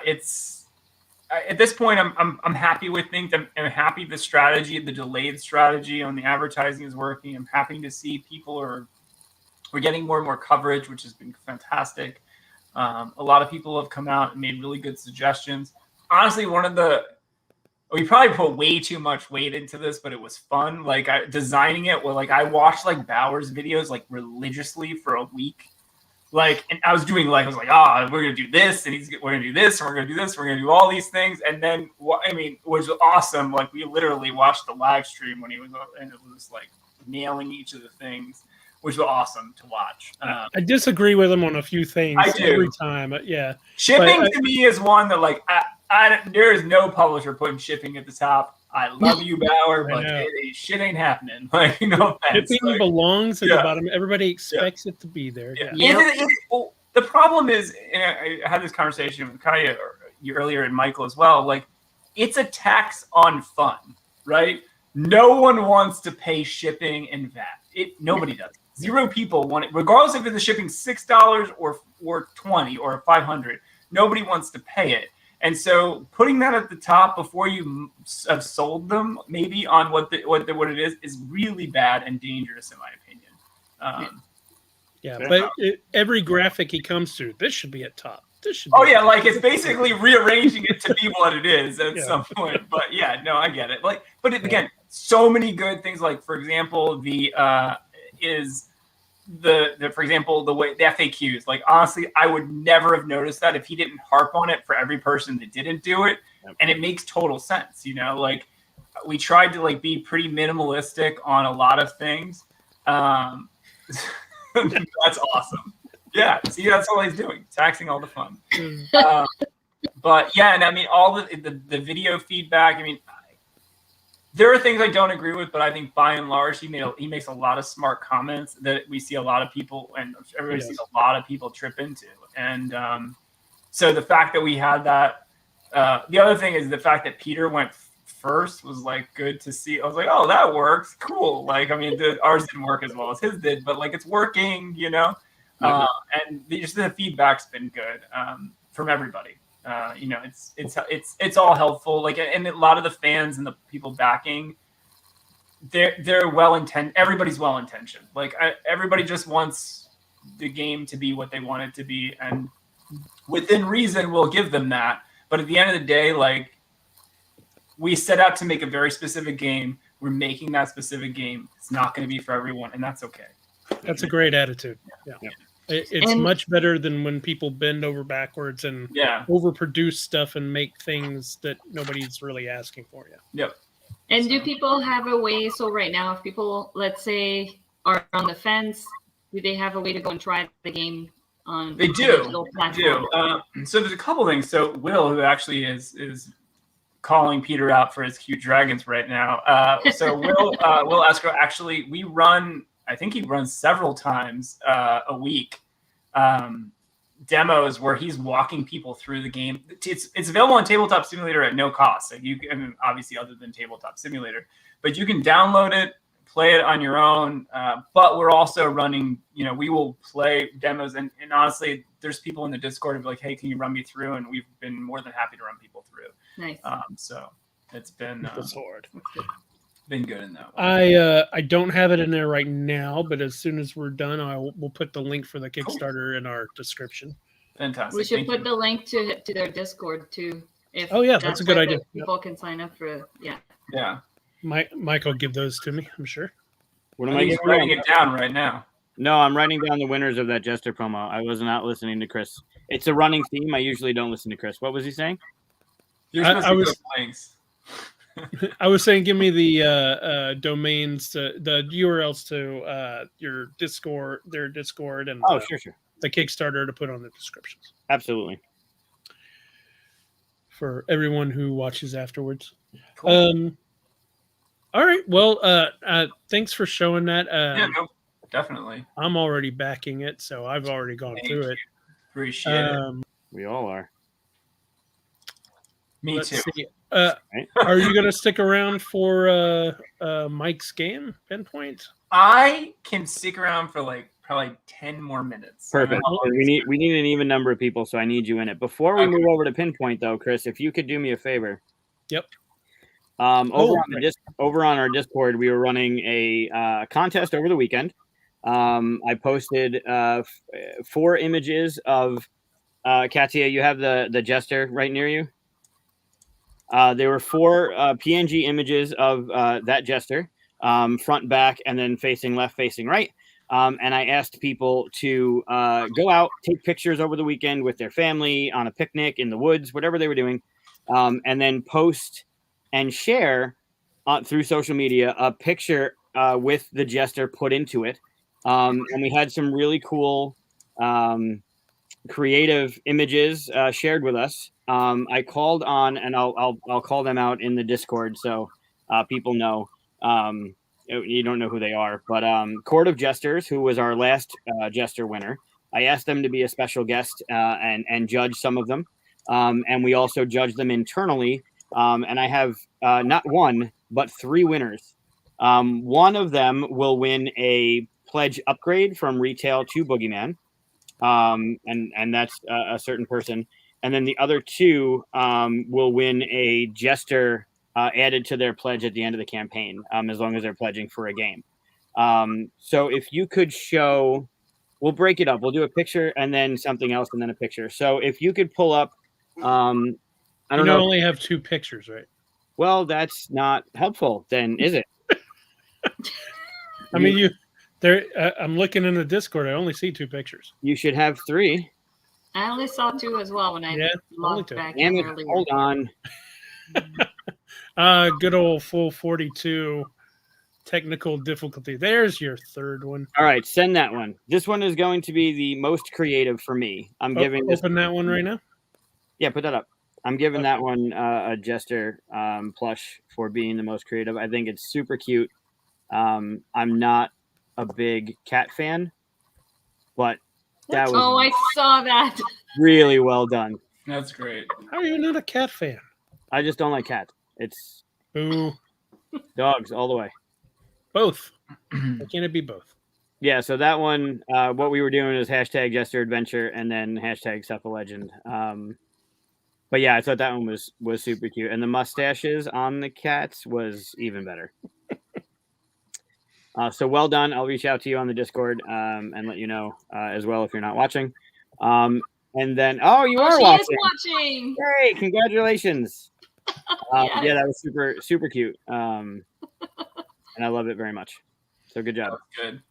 It's at this point I'm happy with things. I'm happy the strategy, the delayed strategy on the advertising is working. I'm happy to see we're getting more and more coverage, which has been fantastic. A lot of people have come out and made really good suggestions. Honestly, we probably put way too much weight into this, but it was fun. Like designing it, I watched like Bauer's videos like religiously for a week. Like, and I was like, we're gonna do this, and we're gonna do this, and we're gonna do this, we're gonna do all these things, and then it was awesome. Like we literally watched the live stream when he was, and it was like nailing each of the things, which was awesome to watch. I disagree with him on a few things every time. Yeah, shipping to me is one that like there is no publisher putting shipping at the top. I love you, Bauer, but shit ain't happening. Like, no offense. Shipping belongs at the bottom. Everybody expects it to be there. Yeah. The problem is, and I had this conversation with Katia earlier and Michael as well. Like, it's a tax on fun, right? No one wants to pay shipping and VAT. Nobody does. Zero people want it, regardless if it's shipping $6 or $20 or $500. Nobody wants to pay it. And so putting that at the top before you have sold them, maybe on what it is really bad and dangerous in my opinion. But every graphic he comes to, this should be at top. This should. Like it's basically rearranging it to be what it is at some point. But yeah, no, I get it. Like, but again, so many good things. Like for example, for example, the way the FAQs, like honestly, I would never have noticed that if he didn't harp on it for every person that didn't do it. And it makes total sense, you know, like we tried to like be pretty minimalistic on a lot of things. That's awesome. Yeah. See, that's all he's doing. Taxing all the fun. But yeah. And I mean, all the video feedback, I mean, there are things I don't agree with, but I think by and large, he makes a lot of smart comments that we see a lot of people, and everybody sees a lot of people trip into. And so the fact that we had that, the other thing is the fact that Peter went first was like good to see. I was like, oh, that works, cool. Like, I mean, ours didn't work as well as his did, but like it's working, you know. And just the feedback's been good from everybody. You know, it's all helpful. Like, and a lot of the fans and the people backing, they're well intentioned. Everybody's well intentioned. Like, everybody just wants the game to be what they want it to be, and within reason, we'll give them that. But at the end of the day, like, we set out to make a very specific game. We're making that specific game. It's not going to be for everyone, and that's okay. That's a great attitude. Yeah. It's much better than when people bend over backwards and overproduce stuff and make things that nobody's really asking for you. Yep. And do people have a way? So right now, if people, let's say, are on the fence, do they have a way to go and try the game on? They do. So there's a couple things. So Will, who actually is calling Peter out for his cute dragons right now. So Will Escrow, actually, we run. I think he runs several times a week demos where he's walking people through the game. It's available on Tabletop Simulator at no cost. Like, I mean, obviously other than Tabletop Simulator, but you can download it, play it on your own. But we're also running, you know, we will play demos. And honestly, there's people in the Discord who are like, hey, can you run me through? And we've been more than happy to run people through. Nice. So it's been hard. Been good in that one. I don't have it in there right now, but as soon as we're done, we'll put the link for the Kickstarter in our description. Fantastic. We should put the link to their Discord too. That's a good idea. People can sign up for Yeah. Mike will give those to me, I'm sure. What am I writing it down right now? No, I'm writing down the winners of that Jester promo. I was not listening to Chris. It's a running theme. I usually don't listen to Chris. What was he saying? You're supposed to go links. I was saying, give me the domains, the URLs to your Discord, their Discord, and sure, the Kickstarter to put on the descriptions. Absolutely. For everyone who watches afterwards. Cool. All right. Well, thanks for showing that. Definitely. I'm already backing it, so I've already gone through it. Appreciate it. We all are. Me too. See. Are you going to stick around for Mike's game, Pinpoint? I can stick around for like probably 10 more minutes. Perfect. We need an even number of people, so I need you in it. Before we move over to Pinpoint, though, Chris, if you could do me a favor. Yep. Over on our Discord, we were running a contest over the weekend. I posted 4 images of Katia. You have the Jester right near you. There were 4 PNG images of that Jester, front, back, and then facing left, facing right. And I asked people to go out, take pictures over the weekend with their family on a picnic in the woods, whatever they were doing, and then post and share through social media a picture with the Jester put into it. And we had some really cool creative images shared with us. I called on, and I'll call them out in the Discord so people know. You don't know who they are, but Court of Jesters, who was our last Jester winner, I asked them to be a special guest and judge some of them, and we also judged them internally. And I have not 1 but 3 winners. One of them will win a pledge upgrade from retail to Boogeyman, and that's a certain person. And then the other 2 will win a Jester added to their pledge at the end of the campaign, as long as they're pledging for a game. So if you could show, we'll break it up. We'll do a picture and then something else and then a picture. So if you could pull up, I don't know. You only have 2 pictures, right? Well, that's not helpful then, is it? I mean, I'm looking in the Discord. I only see 2 pictures. You should have 3. I only saw 2 as well when I logged back Damn in it, earlier. hold on. Good old full 42 technical difficulty. There's your 3rd one. All right, send that one. This one is going to be the most creative for me. Open that one right now. Yeah, put that up. I'm giving that one a Jester plush for being the most creative. I think it's super cute. I'm not a big cat fan, but that was I saw that. really well done. That's great. How are you not a cat fan? I just don't like cats. It's Boo. Dogs all the way. Both. Why can't it be both? Yeah, so that one, what we were doing was hashtag Jester Adventure and then hashtag Stuff of Legend. But yeah, I thought that one was super cute, and the mustaches on the cats was even better. So well done. I'll reach out to you on the Discord and let you know as well if you're not watching. And then, you are She watching. is watching. Hey, congratulations. Yes. Yeah, that was super, super cute. And I love it very much. So good job. Good.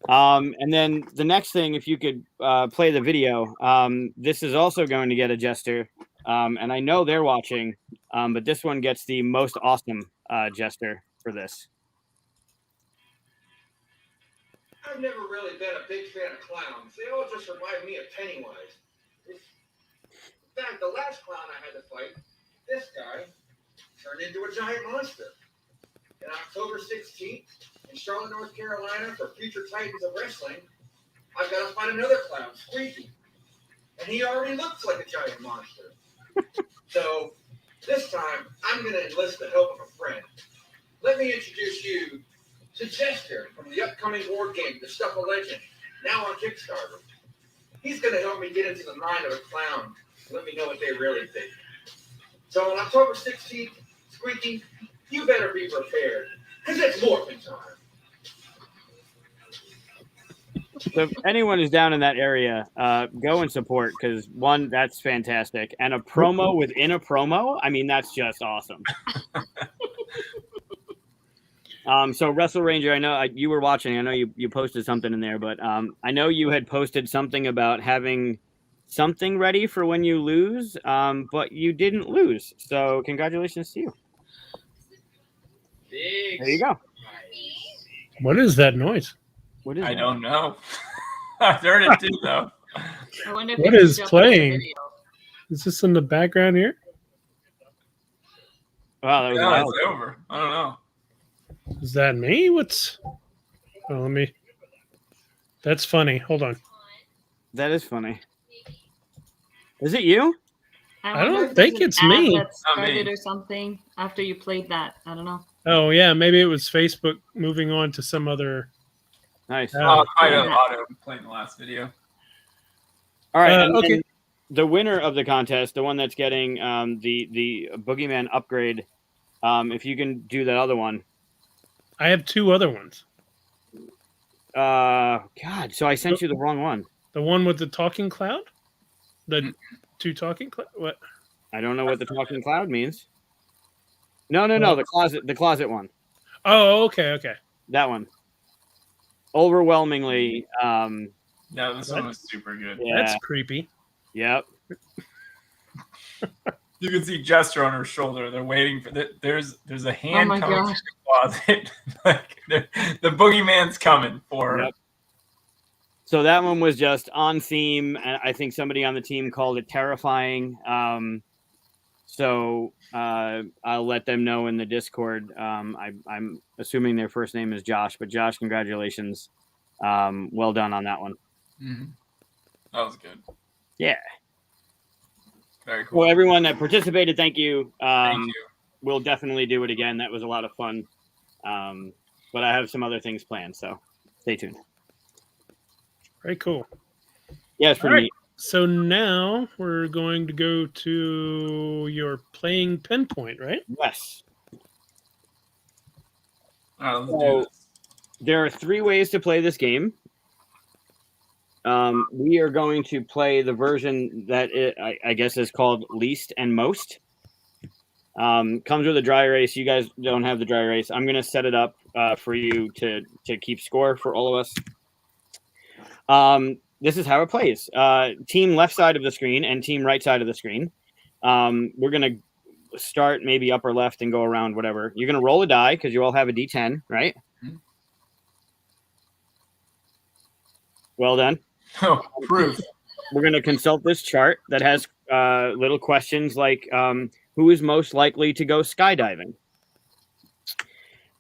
And then the next thing, if you could play the video, this is also going to get a Jester. And I know they're watching, but this one gets the most awesome Jester for this. I've never really been a big fan of clowns. They all just remind me of Pennywise. In fact, the last clown I had to fight, this guy, turned into a giant monster. And October 16th, in Charlotte, North Carolina, for Future Titans of Wrestling, I've got to fight another clown, Squeaky. And he already looks like a giant monster. So, this time, I'm going to enlist the help of a friend. Let me introduce you to Jester from the upcoming board game, The Stuff of Legend, now on Kickstarter. He's going to help me get into the mind of a clown and let me know what they really think. So on October 16th, Squeaky, you better be prepared, because it's morphin' time. So if anyone is down in that area, go and support, because one, that's fantastic. And a promo within a promo, I mean, that's just awesome. So Wrestle Ranger, I know you were watching. I know you posted something in there, but I know you had posted something about having something ready for when you lose, but you didn't lose. So congratulations to you. There you go. What is that noise? What is I that? don't know. I heard it too, though. I wonder if What it is comes up in the playing? video. Is this in the background here? Wow, that was No, wild. it's over. I don't know. Is that me? What's? Oh, let me. That's funny. Hold on. That is funny. Is it you? I wonder don't if there's think an it's ad me. that Not me. started or something after you played that. I don't know. Oh yeah, maybe it was Facebook moving on to some other. Nice. Oh, I yeah. don't auto playing the last video. All right. And okay. then the winner of the contest, the one that's getting the Boogeyman upgrade, if you can do that other one. I have two other ones. God, so I sent you the wrong one. The one with the talking cloud. The two talking cloud. What? I don't know what the talking cloud means. No, the closet one. Oh, okay. That one. Overwhelmingly, Yeah, this one was super good. yeah. That's creepy. Yep. You can see Jester on her shoulder. They're waiting for there's a hand my coming gosh. through the closet. Like the boogeyman's coming for her. Yep. So that one was just on theme, and I think somebody on the team called it terrifying. So I'll let them know in the Discord. I'm assuming their first name is Josh, but Josh, congratulations. Well done on that one. Mm-hmm. That was good. Yeah. Very cool. Well, everyone that participated, thank you. Thank you. We'll definitely do it again. That was a lot of fun. But I have some other things planned, so stay tuned. Very cool. Yeah, it's pretty All right. neat. So now we're going to go to your playing Pinpoint, right? Yes. All right, let's do So this. there are 3 ways to play this game. We are going to play the version that I guess is called Least and Most. Comes with a dry erase. You guys don't have the dry erase. I'm going to set it up for you to keep score for all of us. This is how it plays. Team left side of the screen and team right side of the screen. We're going to start maybe upper left and go around, whatever. You're going to roll a die because you all have a D10, right? Mm-hmm. Well done. Oh, proof. We're going to consult this chart that has little questions like who is most likely to go skydiving?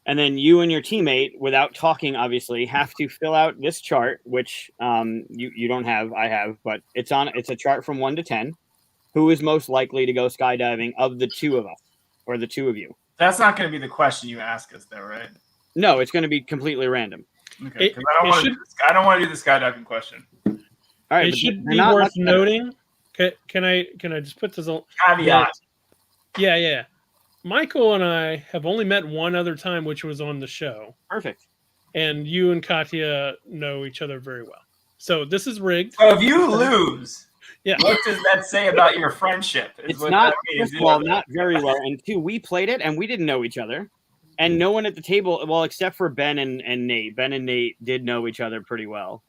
And then you and your teammate, without talking, obviously, have to fill out this chart, which you don't have, I have, but it's a chart from 1 to 10. Who is most likely to go skydiving of the 2 of us, or the 2 of you? That's not going to be the question you ask us, though, right? No, it's going to be completely random. Okay, because I don't want to do the skydiving question. All right, It should be worth noting. Can I just put this on Caveat. Yeah. Michael and I have only met one other time, which was on the show. Perfect. And you and Katia know each other very well. So this is rigged. So if you lose, yeah. What does that say about your friendship? It's not, first of all, not very well. And two, we played it and we didn't know each other. And no one at the table, well, except for Ben and Nate. Ben and Nate did know each other pretty well.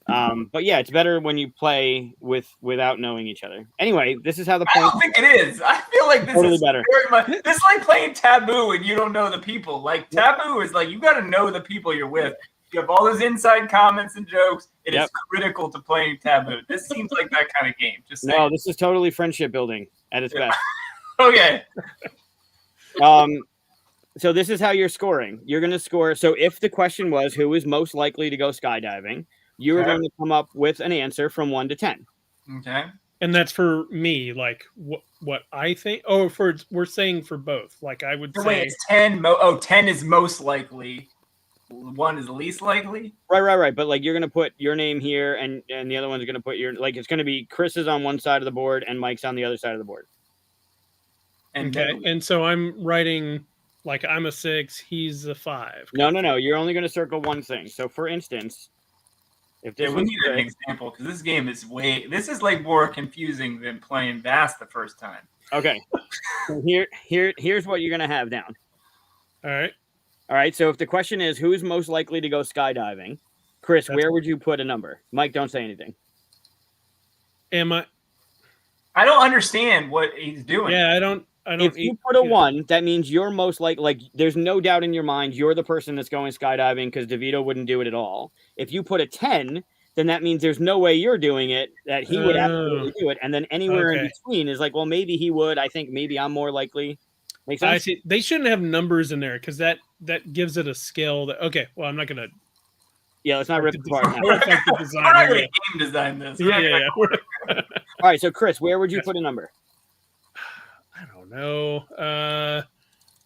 But yeah, it's better when you play without knowing each other. Anyway, this is how the point. I don't think it is. I feel like this totally is better. Very much. This is like playing Taboo and you don't know the people. Like Taboo is like you got to know the people you're with. You have all those inside comments and jokes. It is critical to playing Taboo. This seems like that kind of game. Just saying. No, this is totally friendship building at its best. Okay. So this is how you're scoring. You're going to score. So if the question was who is most likely to go skydiving, you were going to come up with an answer from 1 to 10. Okay. And that's for me, like what I think. Oh, we're saying for both. Like I would say. Wait, it's 10. 10 is most likely. 1 is least likely. Right. But like you're going to put your name here, and the other one's going to put your like it's going to be Chris is on one side of the board and Mike's on the other side of the board. Okay. And so I'm writing. Like I'm a 6, he's a 5. No. You're only going to circle one thing. So, for instance, if this we need an example because this game is this is like more confusing than playing Vast the first time. Okay. So here's what you're going to have down. All right. So if the question is who's most likely to go skydiving, Chris, where would you put a number? Mike, don't say anything. I don't understand what he's doing. Yeah, I don't. If you put a 1, that means you're most like there's no doubt in your mind you're the person that's going skydiving because DeVito wouldn't do it at all. If you put a 10, then that means there's no way you're doing it, that he would absolutely do it. And then anywhere in between is like, well, maybe he would. I think maybe I'm more likely. Make sense? I see. They shouldn't have numbers in there because that gives it a scale that, okay, well, I'm not going to. Yeah, let's not rip it apart. We're not going to game design this. Yeah. All right, so Chris, where would you put a number? I don't know.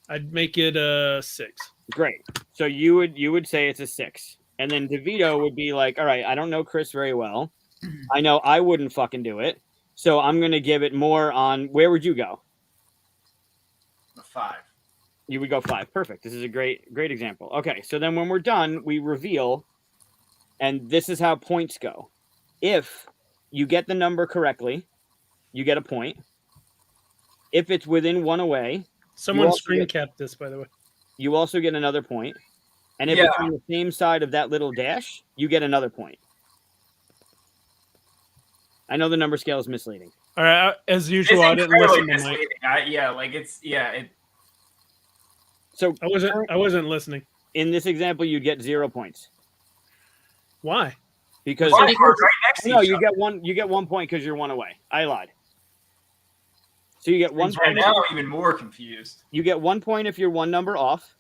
I'd make it a 6. Great. So you would say it's a 6. And then DeVito would be like, all right, I don't know Chris very well. I know I wouldn't fucking do it. So I'm going to give it more on, where would you go? A 5. You would go 5. Perfect. This is a great example. Okay, so then when we're done, we reveal, and this is how points go. If you get the number correctly, you get a point. If it's within 1 away, someone screen capped this, by the way. You also get another point. And if it's on the same side of that little dash, you get another point. I know the number scale is misleading. All right, as usual, I didn't listen to Mike. So I wasn't listening. In this example, you get 0 points. Why? Because right next to you get 1 point because you're 1 away. I lied. So you get 1 point. Right now, I'm even more confused. You get 1 point if you're 1 number off.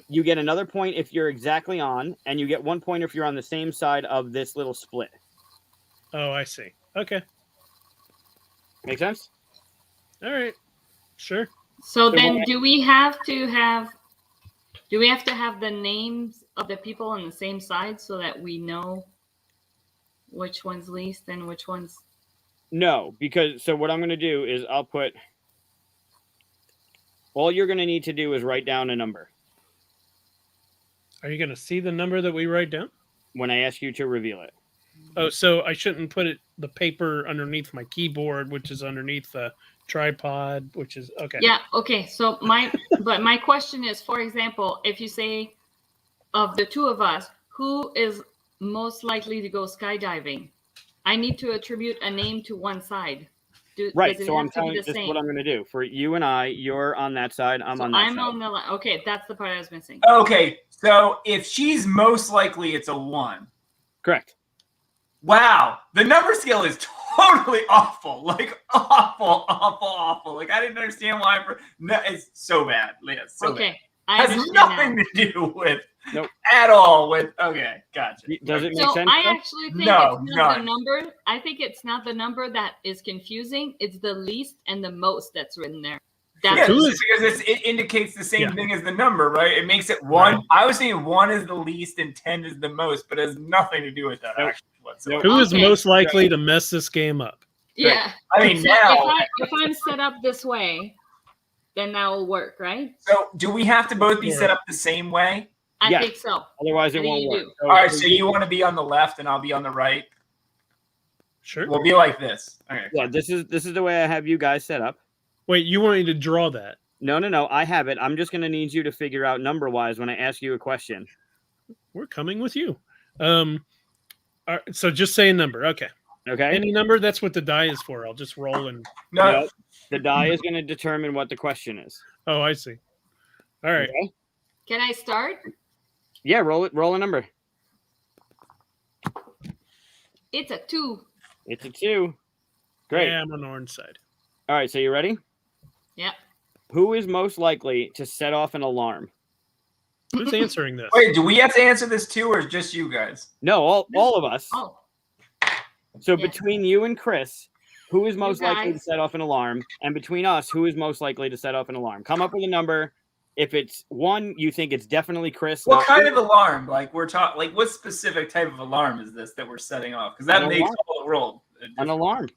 You get another point if you're exactly on, and you get 1 point if you're on the same side of this little split. Oh, I see. Okay. Make sense? All right. Sure. So then do we have to have the names of the people on the same side so that we know which one's least and which one's... No, because so what I'm going to do is I'll put... All you're going to need to do is write down a number. Are you going to see the number that we write down? When I ask you to reveal it. Oh, so I shouldn't put the paper underneath my keyboard, which is underneath the tripod, which is okay. Yeah, okay. So my question is, for example, if you say of the two of us, who is most likely to go skydiving? I need to attribute a name to one side. Right. So I'm telling you this is what I'm going to do. For you and I, you're on that side. I'm on that side. I'm on the line. Okay, that's the part I was missing. Okay, so if she's most likely, it's a 1. Correct. Wow, the number scale is totally awful. Like awful. Like I didn't understand why. No, it's so bad. Yeah, it's so bad. I has nothing to do with at all with. Okay, gotcha. Does it make sense? I actually think it's not the number. I think it's not the number that is confusing. It's the least and the most that's written there. That's because it indicates the same thing as the number, right? It makes it 1. Right. I was thinking 1 is the least and 10 is the most, but it has nothing to do with that actually whatsoever. Who is most likely to mess this game up? Yeah. I mean, so now if I'm set up this way, then that will work, right? So do we have to both be set up the same way? I think so. Otherwise, it won't work. All right, so you want to be on the left and I'll be on the right? Sure. We'll be like this. Okay. Yeah, this is the way I have you guys set up. Wait, you want me to draw that? No. I have it. I'm just going to need you to figure out number-wise when I ask you a question. We're coming with you. So just say a number. Okay. Okay. Any number, that's what the die is for. I'll just roll and... No. The die is going to determine what the question is. Oh, I see. All right. Okay. Can I start? Yeah, roll a number. It's a 2. It's a 2. Great. Yeah, I'm on the orange side. All right, so you ready? Yeah. Who is most likely to set off an alarm? Who's answering this? Wait, do we have to answer this too, or just you guys? No, all of us. Oh. So between you and Chris, who is most likely to set off an alarm? And between us, who is most likely to set off an alarm? Come up with a number. If it's 1, you think it's definitely Chris. What kind of alarm? Like we're talking, like what specific type of alarm is this that we're setting off? Because that makes all the world. An alarm.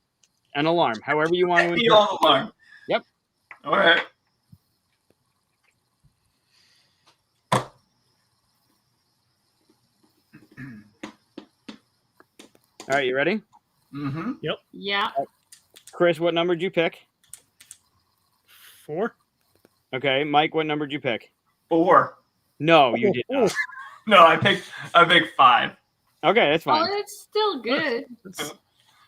An alarm. However you want to. An alarm. Yep. All right. All right, you ready? Mm-hmm. Yep. Yeah. Chris, what number did you pick? 4. Okay, Mike, what number did you pick? 4. No, you did not. No, I picked 5. Okay, that's fine. Oh, it's still good.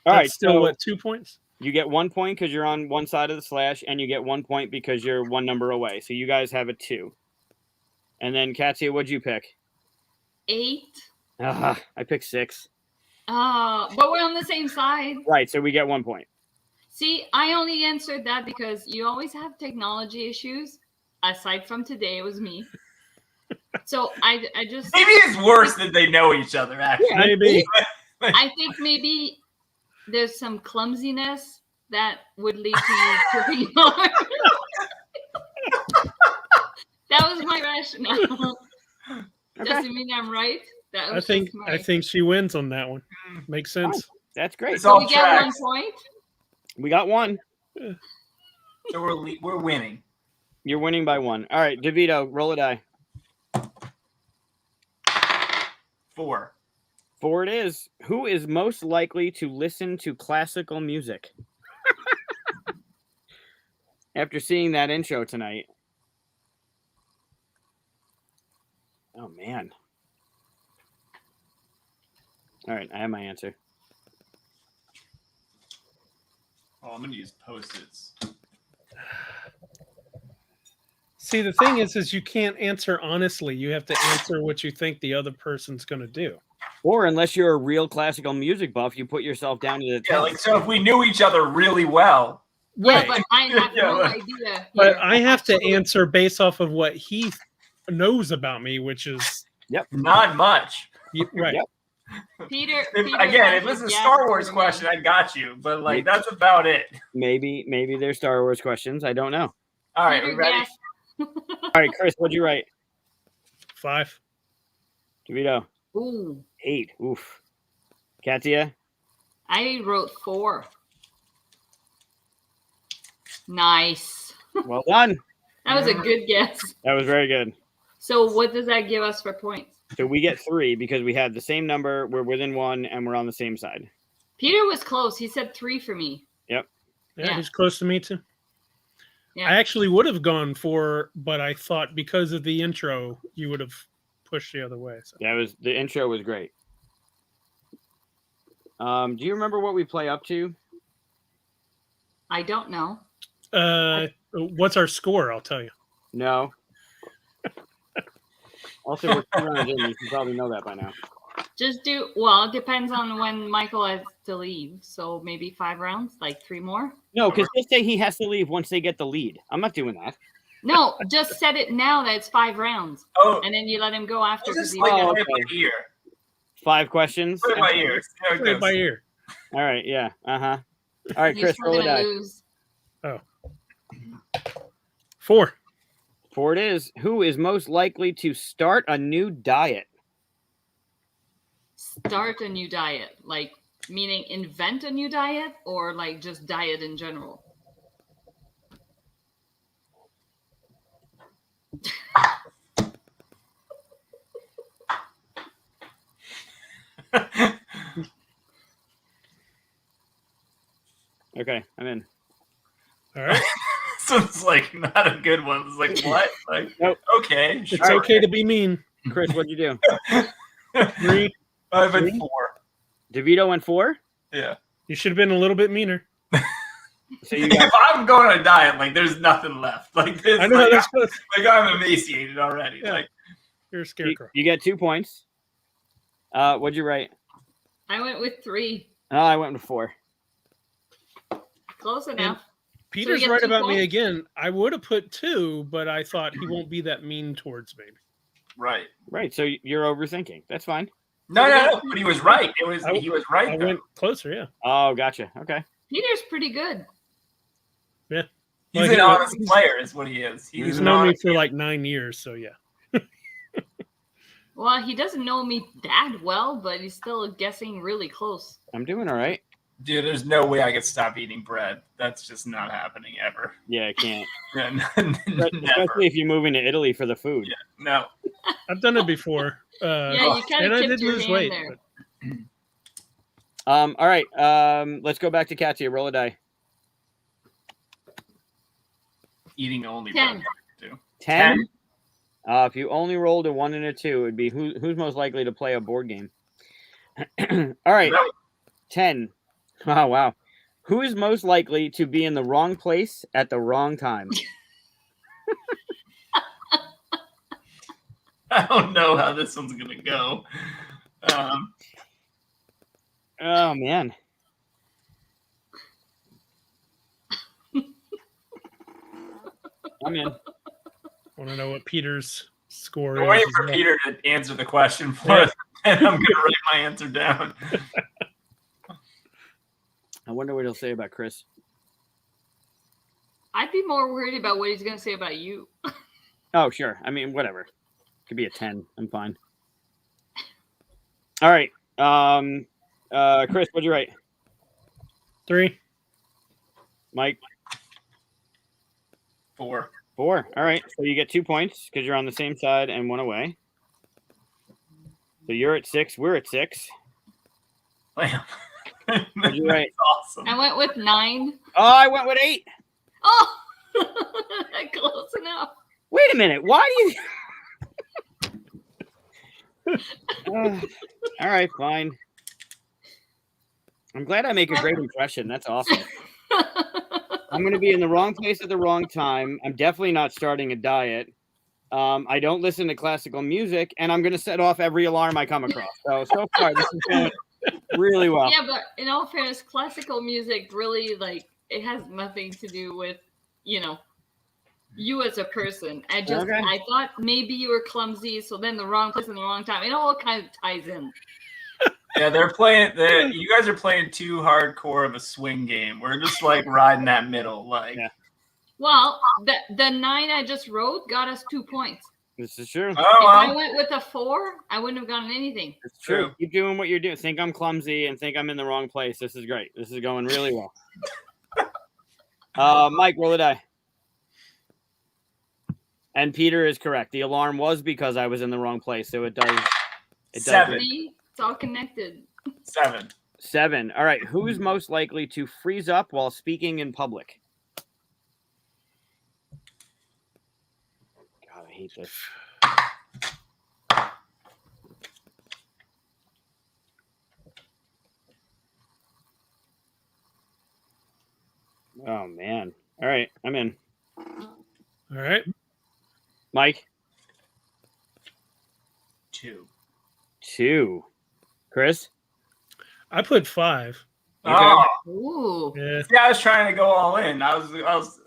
All right, still so what, 2 points? You get 1 point because you're on one side of the slash, and you get 1 point because you're one number away. So you guys have a 2. And then Katia, what'd you pick? 8. I picked 6. But we're on the same side. Right, so we get 1 point. See, I only answered that because you always have technology issues. Aside from today, it was me. So I just... Maybe it's worse that they know each other, actually. Yeah, maybe. I think maybe there's some clumsiness that would lead to you tripping on. That was my rationale. Doesn't mean I'm right. That was I think she wins on that one. Makes sense. Oh, that's great. So we get 1 point. We got 1. So we're winning. You're winning by 1. All right, DeVito, roll a die. 4. 4 it is. Who is most likely to listen to classical music? After seeing that intro tonight. Oh, man. All right, I have my answer. Oh, I'm going to use Post-its. See, the thing is you can't answer honestly. You have to answer what you think the other person's going to do. Or unless you're a real classical music buff, you put yourself down to the like so if we knew each other really well. Yeah, but I have no idea. But I have to answer based off of what he knows about me, which is not much. Right. Yep. Peter, again, if it's a Star Wars question, I got you. But like that's about it. Maybe they're Star Wars questions. I don't know. All right, we ready? All right, Chris, what'd you write? 5. DeVito. Ooh. 8. Oof. Katia? I wrote 4. Nice. Well done. That was a good guess. That was very good. So what does that give us for points? So we get 3 because we had the same number, we're within 1, and we're on the same side. Peter was close. He said 3 for me. Yep. Yeah, he's close to me too. Yeah. I actually would have gone 4, but I thought because of the intro, you would have pushed the other way. So. The intro was great. Do you remember what we play up to? I don't know. What's our score? I'll tell you. No. Also, we're 2 rounds in. You should probably know that by now. Just it depends on when Michael has to leave. So maybe 5 rounds, like 3 more. No, because just say he has to leave once they get the lead. I'm not doing that. No, just set it now that it's 5 rounds. Oh, and then you let him go after. Just like it by ear. 5 questions. Put it by ear. Put it by ear. All right. Yeah. All right, Chris, roll it out. Oh. 4. 4 it is. Who is most likely to start a new diet? Start a new diet, like meaning invent a new diet, or like just diet in general? Okay, I'm in. All right. So it's like not a good one. It's like what? Like Nope. okay, It's okay to be mean. Chris, what'd you do? 3. I went 3? 4. DeVito went 4. Yeah. You should have been a little bit meaner. So you got If I'm going on a diet, like there's nothing left. Like this, I know like, that's close. I'm emaciated already. Yeah. Like You're a scarecrow. you get 2 points. What'd you write? I went with 3. Oh, I went with 4. Close enough. Peter's get right 2 about me points? again. I would have put 2, but I thought he won't be that mean towards me. right. Right, so you're overthinking. That's fine. No. But he was right. He was I right. Though. went closer, yeah. Oh, gotcha. Okay. Peter's pretty good. Yeah. He's Well, an he- honest he's- player, is what he is. He's an known me honest for like 9 years, so yeah. Well, he doesn't know me that well, but he's still guessing really close. I'm doing all right. dude. There's no way I could stop eating bread. That's just not happening ever. Yeah, I can't. Yeah, Never. never. Especially if you're moving to Italy for the food. Yeah, no. I've done it before. Yeah, you kind and of I tipped did your lose hand weight. there. But All right. Let's go back to Katia. Roll a die. Eating only 10. bread. Too. 10. If you only rolled a 1 and a 2, it'd be who's most likely to play a board game. All right. Really? 10. Oh, wow. Who is most likely to be in the wrong place at the wrong time? I don't know how this one's gonna go. Oh, man. I'm in. I want to know what Peter's score I'm is. waiting as for well. Peter to answer the question for Yeah. us, and I'm gonna write my answer down. I wonder what he'll say about Chris. I'd be more worried about what he's going to say about you. Oh, sure. I mean, whatever. Could be a 10. I'm fine. All right. Chris, what'd you write? 3. Mike? 4. 4. All right. So you get 2 points because you're on the same side and 1 away. So you're at 6. We're at 6. Wow. What'd you write? Awesome. I went with 9. Oh, I went with 8. Oh, close enough. Wait a minute. Why do you? All right, fine. I'm glad I make a great impression. That's awesome. I'm going to be in the wrong place at the wrong time. I'm definitely not starting a diet. I don't listen to classical music, and I'm going to set off every alarm I come across. So far, this is going really well. Yeah, but in all fairness, classical music really, like, it has nothing to do with, you as a person. I thought maybe you were clumsy, so then the wrong place in the wrong time. It all kind of ties in. Yeah, you guys are playing too hardcore of a swing game. We're just like riding that middle, like. Yeah. Well, the 9 I just wrote got us 2 points. This is true. Oh, If I well. went with a 4, I wouldn't have gotten anything. It's true. True. Keep doing what you're doing. Think I'm clumsy and think I'm in the wrong place. This is great. This is going really well. Mike, roll a die. And Peter is correct. The alarm was because I was in the wrong place, so it does. It 7. does. See? It's all connected. 7. 7. All right. Who's most likely to freeze up while speaking in public? God, I hate this. Oh man. All right, I'm in. All right. Mike? 2. 2. Chris? I put 5. Okay. Oh, Ooh. Yeah. yeah, I was trying to go all in. I was.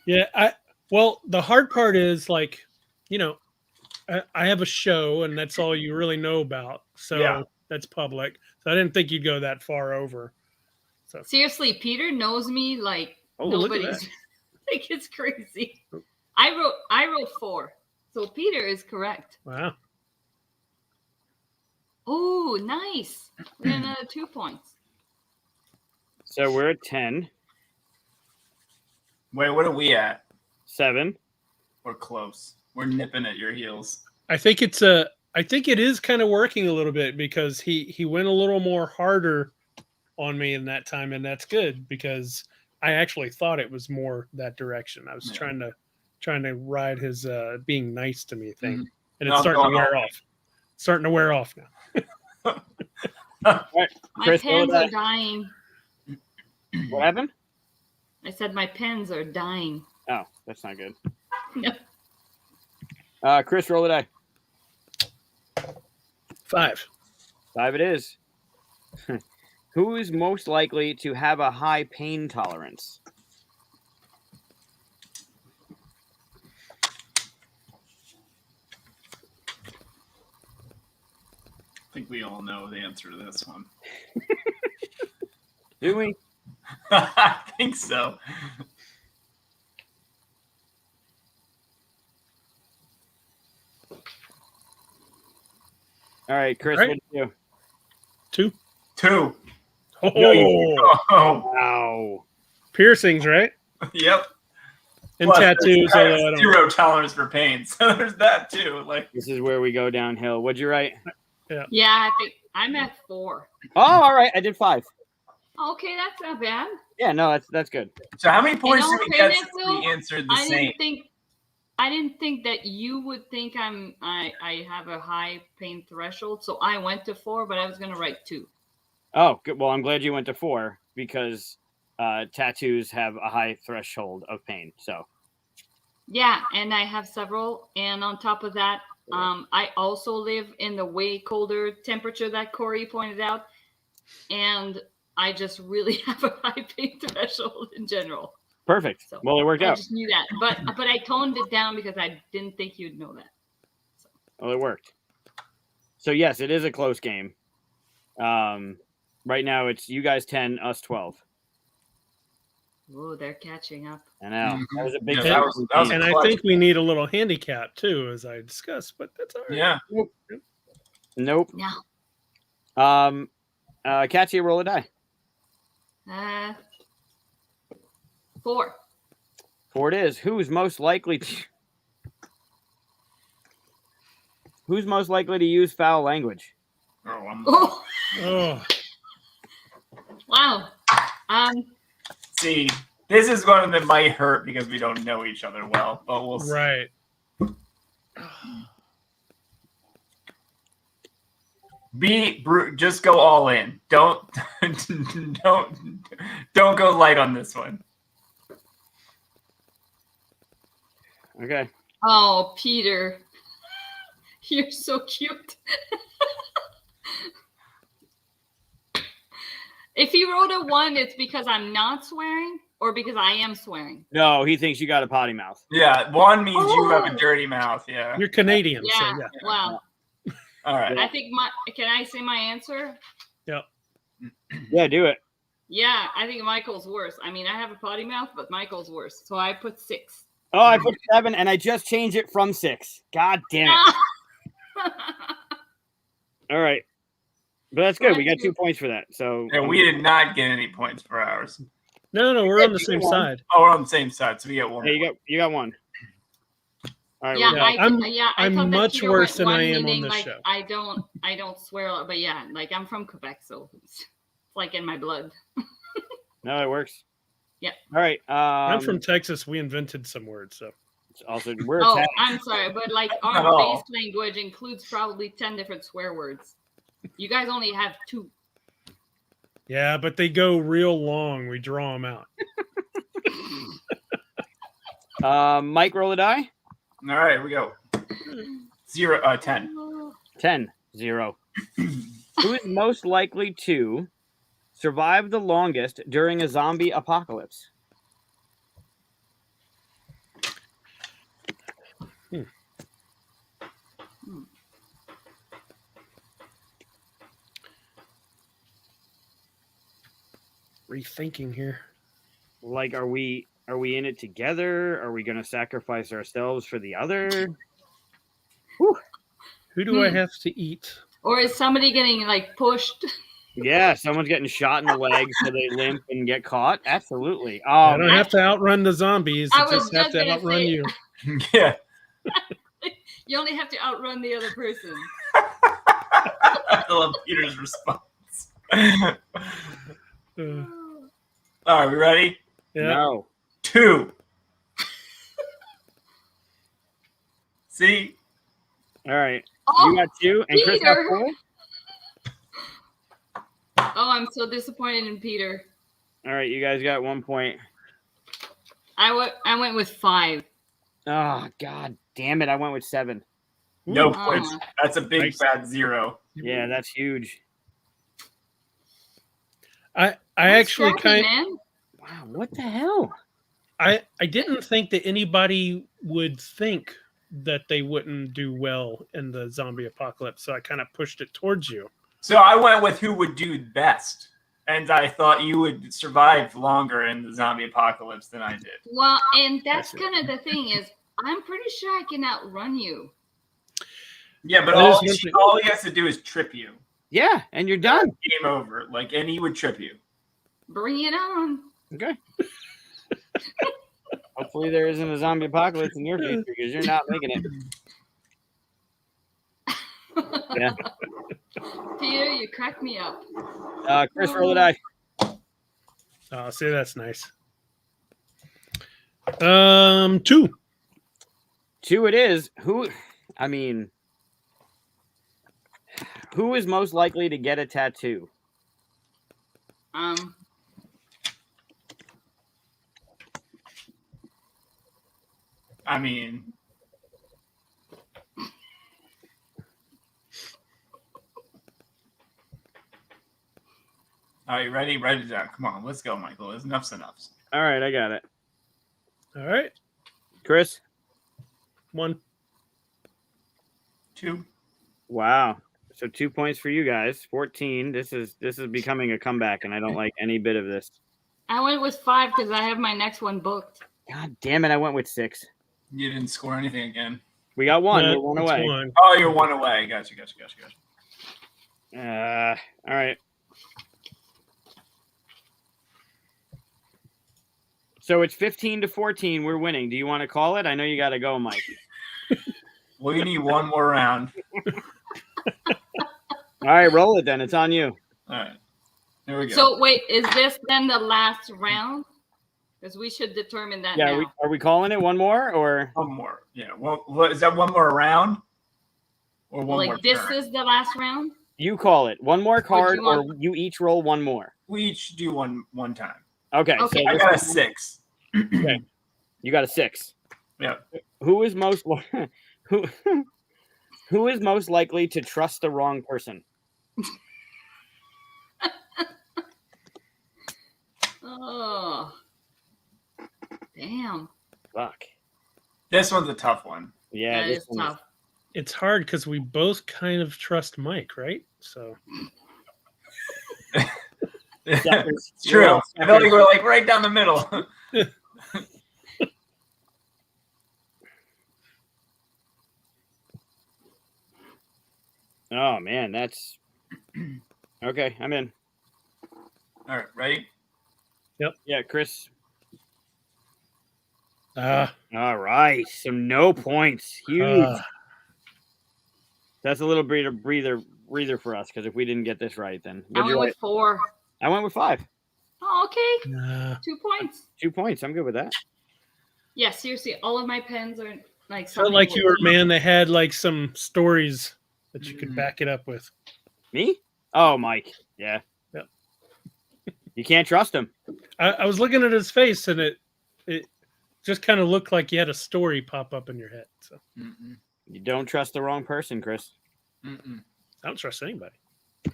Yeah. Well, the hard part is like, I have a show and that's all you really know about. So Yeah. that's public. So I didn't think you'd go that far over. So Seriously, Peter knows me like look at nobody's. think it's crazy. I wrote 4. So Peter is correct. Wow. Oh, nice. We got another 2 points. So we're at 10, Wait, what are we at? 7. We're close. We're nipping at your heels. I think it is kind of working a little bit because he went a little more harder on me in that time, and that's good because I actually thought it was more that direction. I was trying to ride his being nice to me thing, and it's starting to wear off. Starting to wear off now. All right, My Chris, pens are dying. what happened? I said my pens are dying. Oh, that's not good. No. Chris, roll a die. 5. 5 it is. Who is most likely to have a high pain tolerance? I think we all know the answer to this one. Do we? I think so. All right, Chris, All right. what do you do? 2. 2. Oh, Oh, Wow. piercings, right? yep. And Plus, tattoos. there's Although I don't. 0 tolerance for pain, so there's that too. Like, This is where we go downhill. What'd you write? Yeah, I think I'm at 4. Oh, all right. I did 5. Okay, that's not bad. Yeah, no, that's good. so how many points In did all we get fairness, since we though, answered the same? I didn't think that you would think I have a high pain threshold, so I went to 4, but I was gonna write 2. Oh, good. Well, I'm glad you went to 4 because tattoos have a high threshold of pain. So Yeah, and I have several, and on top of that, I also live in the way colder temperature that Corey pointed out, and I just really have a high pain threshold in general. perfect. So Well, it worked I out. just knew that, but I toned it down because I didn't think you'd know that. Well, it worked. So yes, it is a close game. Right now it's you guys 10, us 12. Oh, they're catching up. I know. That was a big Yeah, game. that was And I clutch. think we need a little handicap too, as I discussed. But that's all right. Yeah. Nope. Yeah. Katia, roll a die. 4. 4 it is. Who's most likely to use foul language? Oh, Oh, Oh, wow. see, this is one that might hurt because we don't know each other well, but we'll see. right. Just go all in. Don't go light on this one. Okay. Oh, Peter. You're so cute. If he wrote a 1, it's because I'm not swearing or because I am swearing. No, he thinks you got a potty mouth. Yeah, 1 means you have a dirty mouth. Yeah. You're Canadian, Yeah. so yeah. Wow. All right. I think can I say my answer? Yeah, do it. Yeah, I think Michael's worse. I mean, I have a potty mouth, but Michael's worse. So I put 6. Oh, I put 7 and I just changed it from 6. God damn it. All right. But that's good. We got 2 points for that. So And we did not get any points for ours. No, we're on the same side. Oh, we're on the same side, so we get 1. Hey, you got 1. All right. Yeah, we're I'm- I I'm thought that much Peter worse went than one, I am on meaning, this like, show. I don't swear a lot, but yeah, like I'm from Quebec, so it's like in my blood. No, it works. Yeah. All right. I'm from Texas. We invented some words, so It's also we're Oh, Italian. I'm sorry, but like Not our all. base language includes probably 10 different swear words. You guys only have 2. yeah, but they go real long. We draw them out. Mike, roll a die. All right, here we go. 10. 10, 0. Who is most likely to survive the longest during a zombie apocalypse? Rethinking here. Like, are we Are we in it together? Are we going to sacrifice ourselves for the other? Who do I have to eat? Or is somebody getting like pushed? Yeah, someone's getting shot in the leg so they limp and get caught. Absolutely. I don't have to outrun the zombies. I I was just have just to gonna outrun say- you. Yeah. You only have to outrun the other person. I love Peter's response. Uh, All right, we ready? yeah. No. 2. See? All right. Oh, You got 2 and Chris got Peter. 4? oh, I'm so disappointed in Peter. All right, you guys got 1 point. I went with 5. Oh, God damn it. I went with 7. No Ooh. points. That's a big Nice. fat 0. Yeah, that's huge. I I'm actually scrappy, kind man. Wow, what the hell? I didn't think that anybody would think that they wouldn't do well in the zombie apocalypse, so I kind of pushed it towards you. So I went with who would do best. And I thought you would survive longer in the zombie apocalypse than I did. Well, and that's kind of the thing is, I'm pretty sure I can outrun you. Yeah, but That all is he, one all he has to do is trip you. Yeah, and you're done. Game over. Like, and he would trip you. Bring it on. Okay. Hopefully there isn't a zombie apocalypse in your future because you're not making it. Yeah. Peter, you crack me up. Chris, roll the die. Oh, see, that's nice. 2. 2 it is. Who is most likely to get a tattoo? I mean, are you ready? Write it down. Come on, let's go, Michael. Enough's enough. All right, I got it. All right. Chris? 1. 2. Wow. So 2 points for you guys. 14. This is becoming a comeback, and I don't like any bit of this. I went with 5 because I have my next one booked. God damn it! I went with 6. You didn't score anything again. We got 1. No, We're 1 it's away. 1. Oh, you're 1 away. Gotcha. All right. So it's 15-14. We're winning. Do you want to call it? I know you got to go, Mike. We need one more round. All right, roll it then. It's on you. All right. There we go. So wait, is this then the last round? Because we should determine that Yeah, now. are we calling it one more or? one more. Yeah. Well, what, is that one more round? Or one more Like this turn? is the last round? You call it. One more card, you or want? you each roll one more. We each do one time. Okay. Okay. I So got a 6. you got a 6. Yeah. Who is most who is most likely to trust the wrong person? Oh, damn. Fuck. This one's a tough one. Yeah, That this is one tough. It's hard because we both kind of trust Mike, right? So Suckers. It's true. You're all I feel like suckers. we're like right down the middle. Oh man, that's okay. I'm in. All right, ready? Yeah, Chris. ah, All right, so no points. Huge. That's a little breather for us because if we didn't get this right, then I what'd you went write? with 4. I went with 5. Oh, okay. 2 points. 2 points. I'm good with that. Yeah, seriously, all of my pens are like felt something like you were a with- man that had like some stories that you could back it up with. Me? Oh, Mike. Yeah. Yep. You can't trust him. I was looking at his face and it just kind of looked like you had a story pop up in your head. So Mm-mm. You don't trust the wrong person, Chris. Mm-mm. I don't trust anybody. All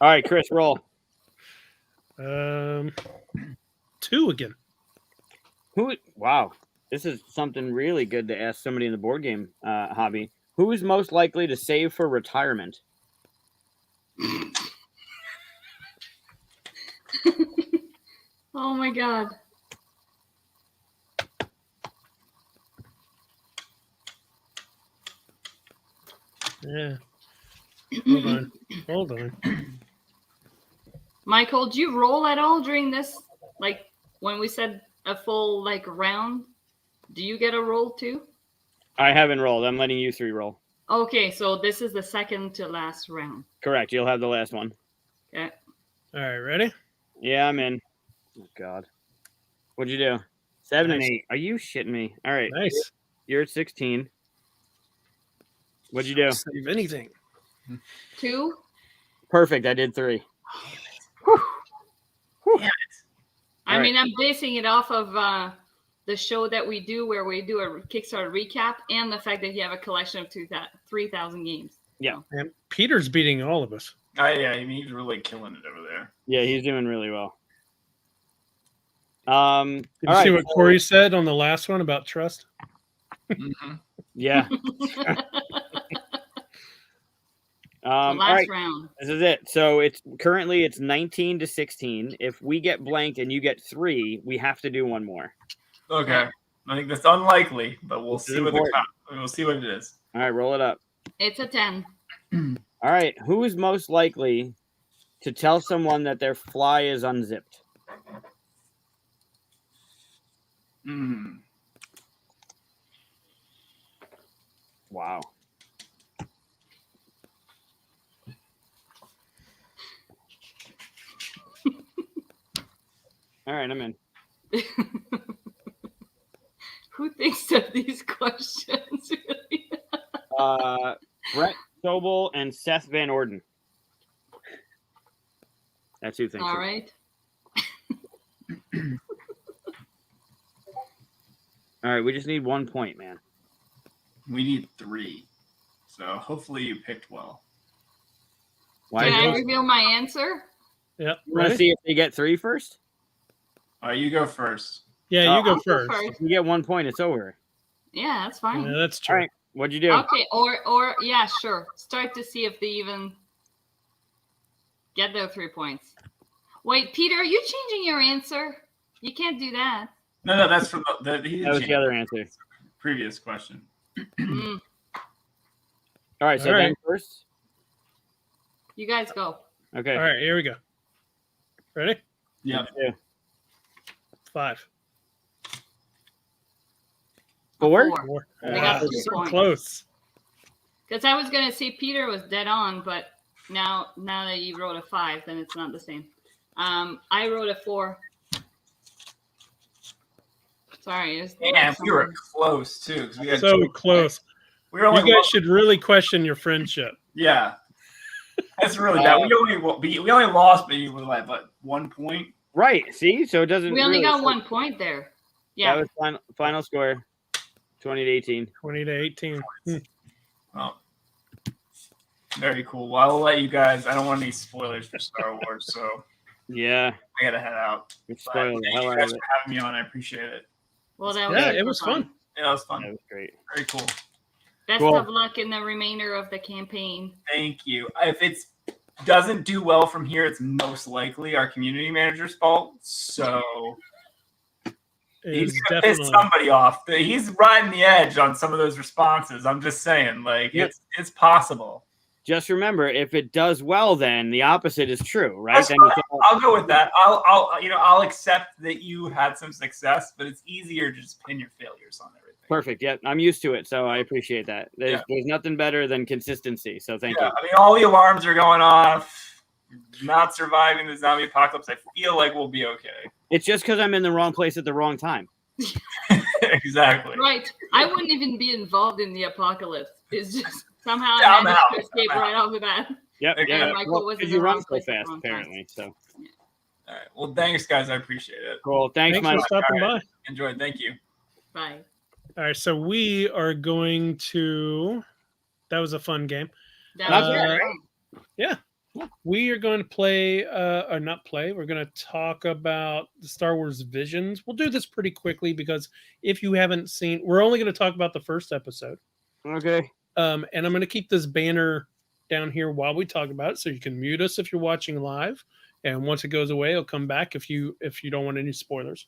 right, Chris, roll. 2 again. Wow. This is something really good to ask somebody in the board game hobby. Who is most likely to save for retirement? Oh my god. Yeah. Hold on. Michael, do you roll at all during this? Like when we said a full round, do you get a roll too? I haven't rolled. I'm letting you three roll. Okay, so this is the second to last round. Correct. You'll have the last one. Okay. All right, ready? Yeah, I'm in. Oh, God. What'd you do? 7 and Nice. 8. Are you shitting me? All right. Nice. You're at 16. What'd you do? Save anything. 2. Perfect. I did 3. I All mean, I'm basing it off of the show that we do where we do a Kickstarter recap and the fact that you have a collection of 3,000 games. Yeah. And Peter's beating all of us. Yeah, I mean, he's really killing it over there. Yeah, he's doing really well. Did you all see right, what Corey said on the last one about trust? Yeah. All Last right. round. This is it. So it's 19 to 16. If we get blank and you get 3, we have to do one more. Okay. I think that's unlikely, but we'll This is see what important. we'll see what it is. All right, roll it up. It's a 10. All right, who is most likely to tell someone that their fly is unzipped? Wow. All right, I'm in. Who thinks of these questions? Really? Brett Sobel and Seth Van Orden. That's who thinks. All it. right. All right, we just need 1 point, man. We need 3. So hopefully you picked well. Why? Can I You reveal my answer? Yep. want to see if they get 3 first? All right, you go first. Yeah, Oh, you go I'll first. If you get 1 point, it's over. Yeah, that's fine. Yeah, that's true. All right, what'd you do? Okay, or yeah, sure. Start to see if they even get their 3 points. Wait, Peter, are you changing your answer? You can't do that. No, that's from he That didn't was change the other answer. previous question. Mm, All right, so All then right. first. you guys go. Okay. All right, here we go. Ready? Yeah. 5. 4? 4. 4. They got Wow, 2 so points. close. Because I was gonna say Peter was dead on, but now that you wrote a 5, then it's not the same. I wrote a 4. Sorry, it's And we were close too. 'Cause we had So 2 close. We were only You guys should really question your friendship. Yeah. That's really bad. We only lost maybe with but 1 point. Right. See, so it doesn't. We only really got 1 point there. Yeah. That was final score, 20 to 18. 20 to 18. Oh. Very cool. Well, I'll let you guys. I don't want any spoilers for Star Wars, so Yeah, I gotta head out. it But spoiled the thank hell you out guys of for it. having me on. I appreciate it. Well, that was Yeah, super it was fun. Yeah, that was fun. That was great. Very cool. Best Cool. of luck in the remainder of the campaign. Thank you. If it doesn't do well from here, it's most likely our community manager's fault. So he's It's gonna piss definitely. somebody off. He's riding the edge on some of those responses. I'm just saying, like Yep. it's possible. Just remember, if it does well, then the opposite is true, right? That's Then fine. it's all- I'll go with that. I'll accept that you had some success, but it's easier to just pin your failures on everything. perfect. Yeah, I'm used to it, so I appreciate that. There's nothing better than consistency. So thank you. I mean, all the alarms are going off. Not surviving the zombie apocalypse. I feel like we'll be okay. It's just because I'm in the wrong place at the wrong time. Exactly. Right. I wouldn't even be involved in the apocalypse. It's just somehow Yeah, I I'm managed out. to escape I'm out. right off the bat. Yep. Okay. Yeah. Michael Well, was in 'cause the you wrong run so place at the fast, wrong time. apparently. So All right. Well, thanks, guys. I appreciate it. cool. Thanks, Thanks Mike. for stopping by. Enjoy. Thank you. Bye. All right, so we are going to. That was a fun game. That Not was bad, really right? fun. We are going to play, or not play. We're going to talk about the Star Wars Visions. We'll do this pretty quickly because if you haven't seen, we're only going to talk about the first episode. Okay. And I'm going to keep this banner down here while we talk about it, so you can mute us if you're watching live. And once it goes away, it'll come back if you don't want any spoilers.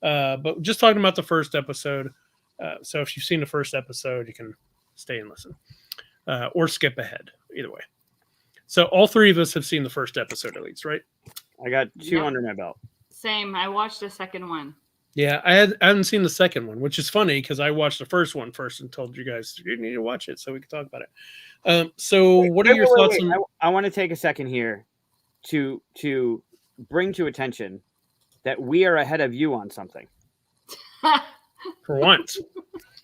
But just talking about the first episode. So if you've seen the first episode, you can stay and listen. or skip ahead. Either way. So all three of us have seen the first episode at least, right? I got two Yep. under my belt. Same. I watched the second one. Yeah, I hadn't seen the second one, which is funny because I watched the first one first and told you guys you need to watch it so we can talk about it. So what are your thoughts on? I want to take a second here to bring to attention that we are ahead of you on something. For once.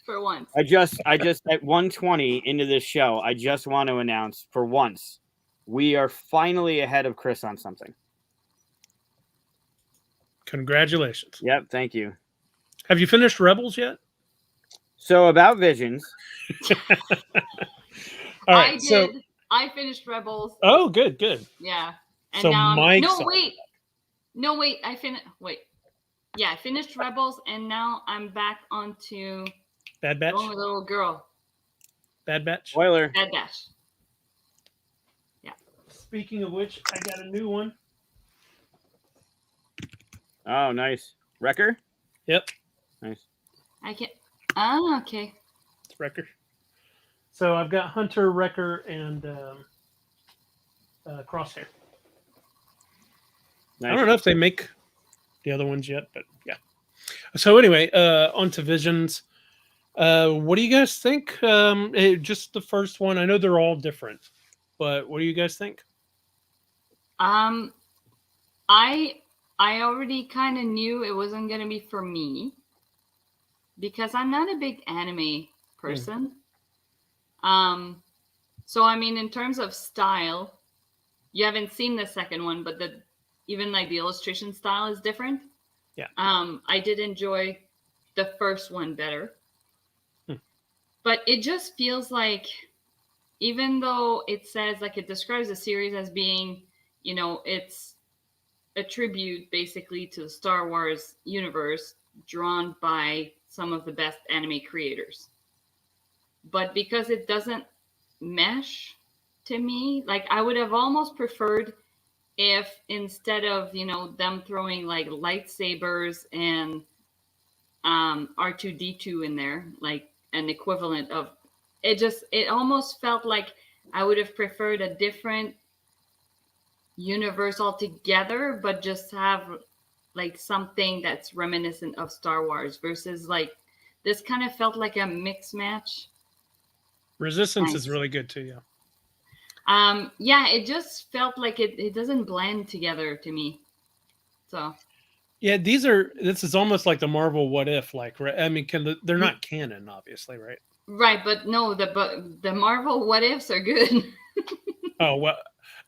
For once. I just at 120 into this show, I just want to announce for once we are finally ahead of Chris on something. Congratulations. Yep, thank you. Have you finished Rebels yet? So about Visions. All right, I did. so I finished Rebels. oh, good. Yeah. And So now Mike's no on. wait. No wait. I finished. Wait. Yeah, I finished Rebels, and now I'm back onto Bad Batch. going with a little girl. Bad Batch. Spoiler. Bad Dash. Speaking of which, I got a new one. Oh, nice. Wrecker? Yep, Nice. I can't. Ah, okay. it's Wrecker. So I've got Hunter, Wrecker, and Crosshair. Nice. I don't know if they make the other ones yet, but yeah. So anyway, on to Visions. What do you guys think? Just the first one. I know they're all different, but what do you guys think? I already kind of knew it wasn't gonna be for me because I'm not a big anime person. So I mean, in terms of style, you haven't seen the second one, but even like the illustration style is different. Yeah. I did enjoy the first one better, but it just feels like, even though it says, like, it describes the series as being, you know, it's a tribute basically to the Star Wars universe drawn by some of the best anime creators. But because it doesn't mesh to me, like, I would have almost preferred if instead of, you know, them throwing like lightsabers and R2D2 in there, like an equivalent of it almost felt like I would have preferred a different universe altogether, but just have like something that's reminiscent of Star Wars versus like this kind of felt like a mix match. Resistance Nice. is really good too, yeah. Yeah, it just felt like it doesn't blend together to me. So Yeah, this is almost like the Marvel What If, like, right? I mean, they're not canon, obviously, right? right, but no, the Marvel what ifs are good. Oh, well,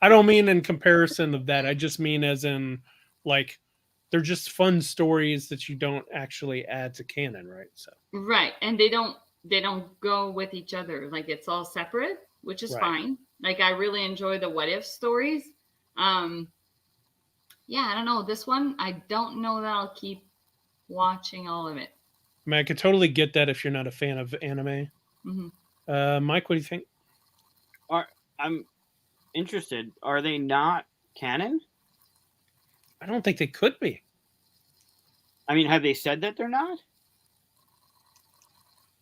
I don't mean in comparison of that. I just mean as in, like, they're just fun stories that you don't actually add to canon, right? So Right, and they don't go with each other. Like, it's all separate, which is Right. fine. Like, I really enjoy the what if stories. Yeah, I don't know, this one I don't know that I'll keep watching all of it. I mean, I could totally get that if you're not a fan of anime. Mike, what do you think? I'm interested. Are they not canon? I don't think they could be. I mean, have they said that they're not?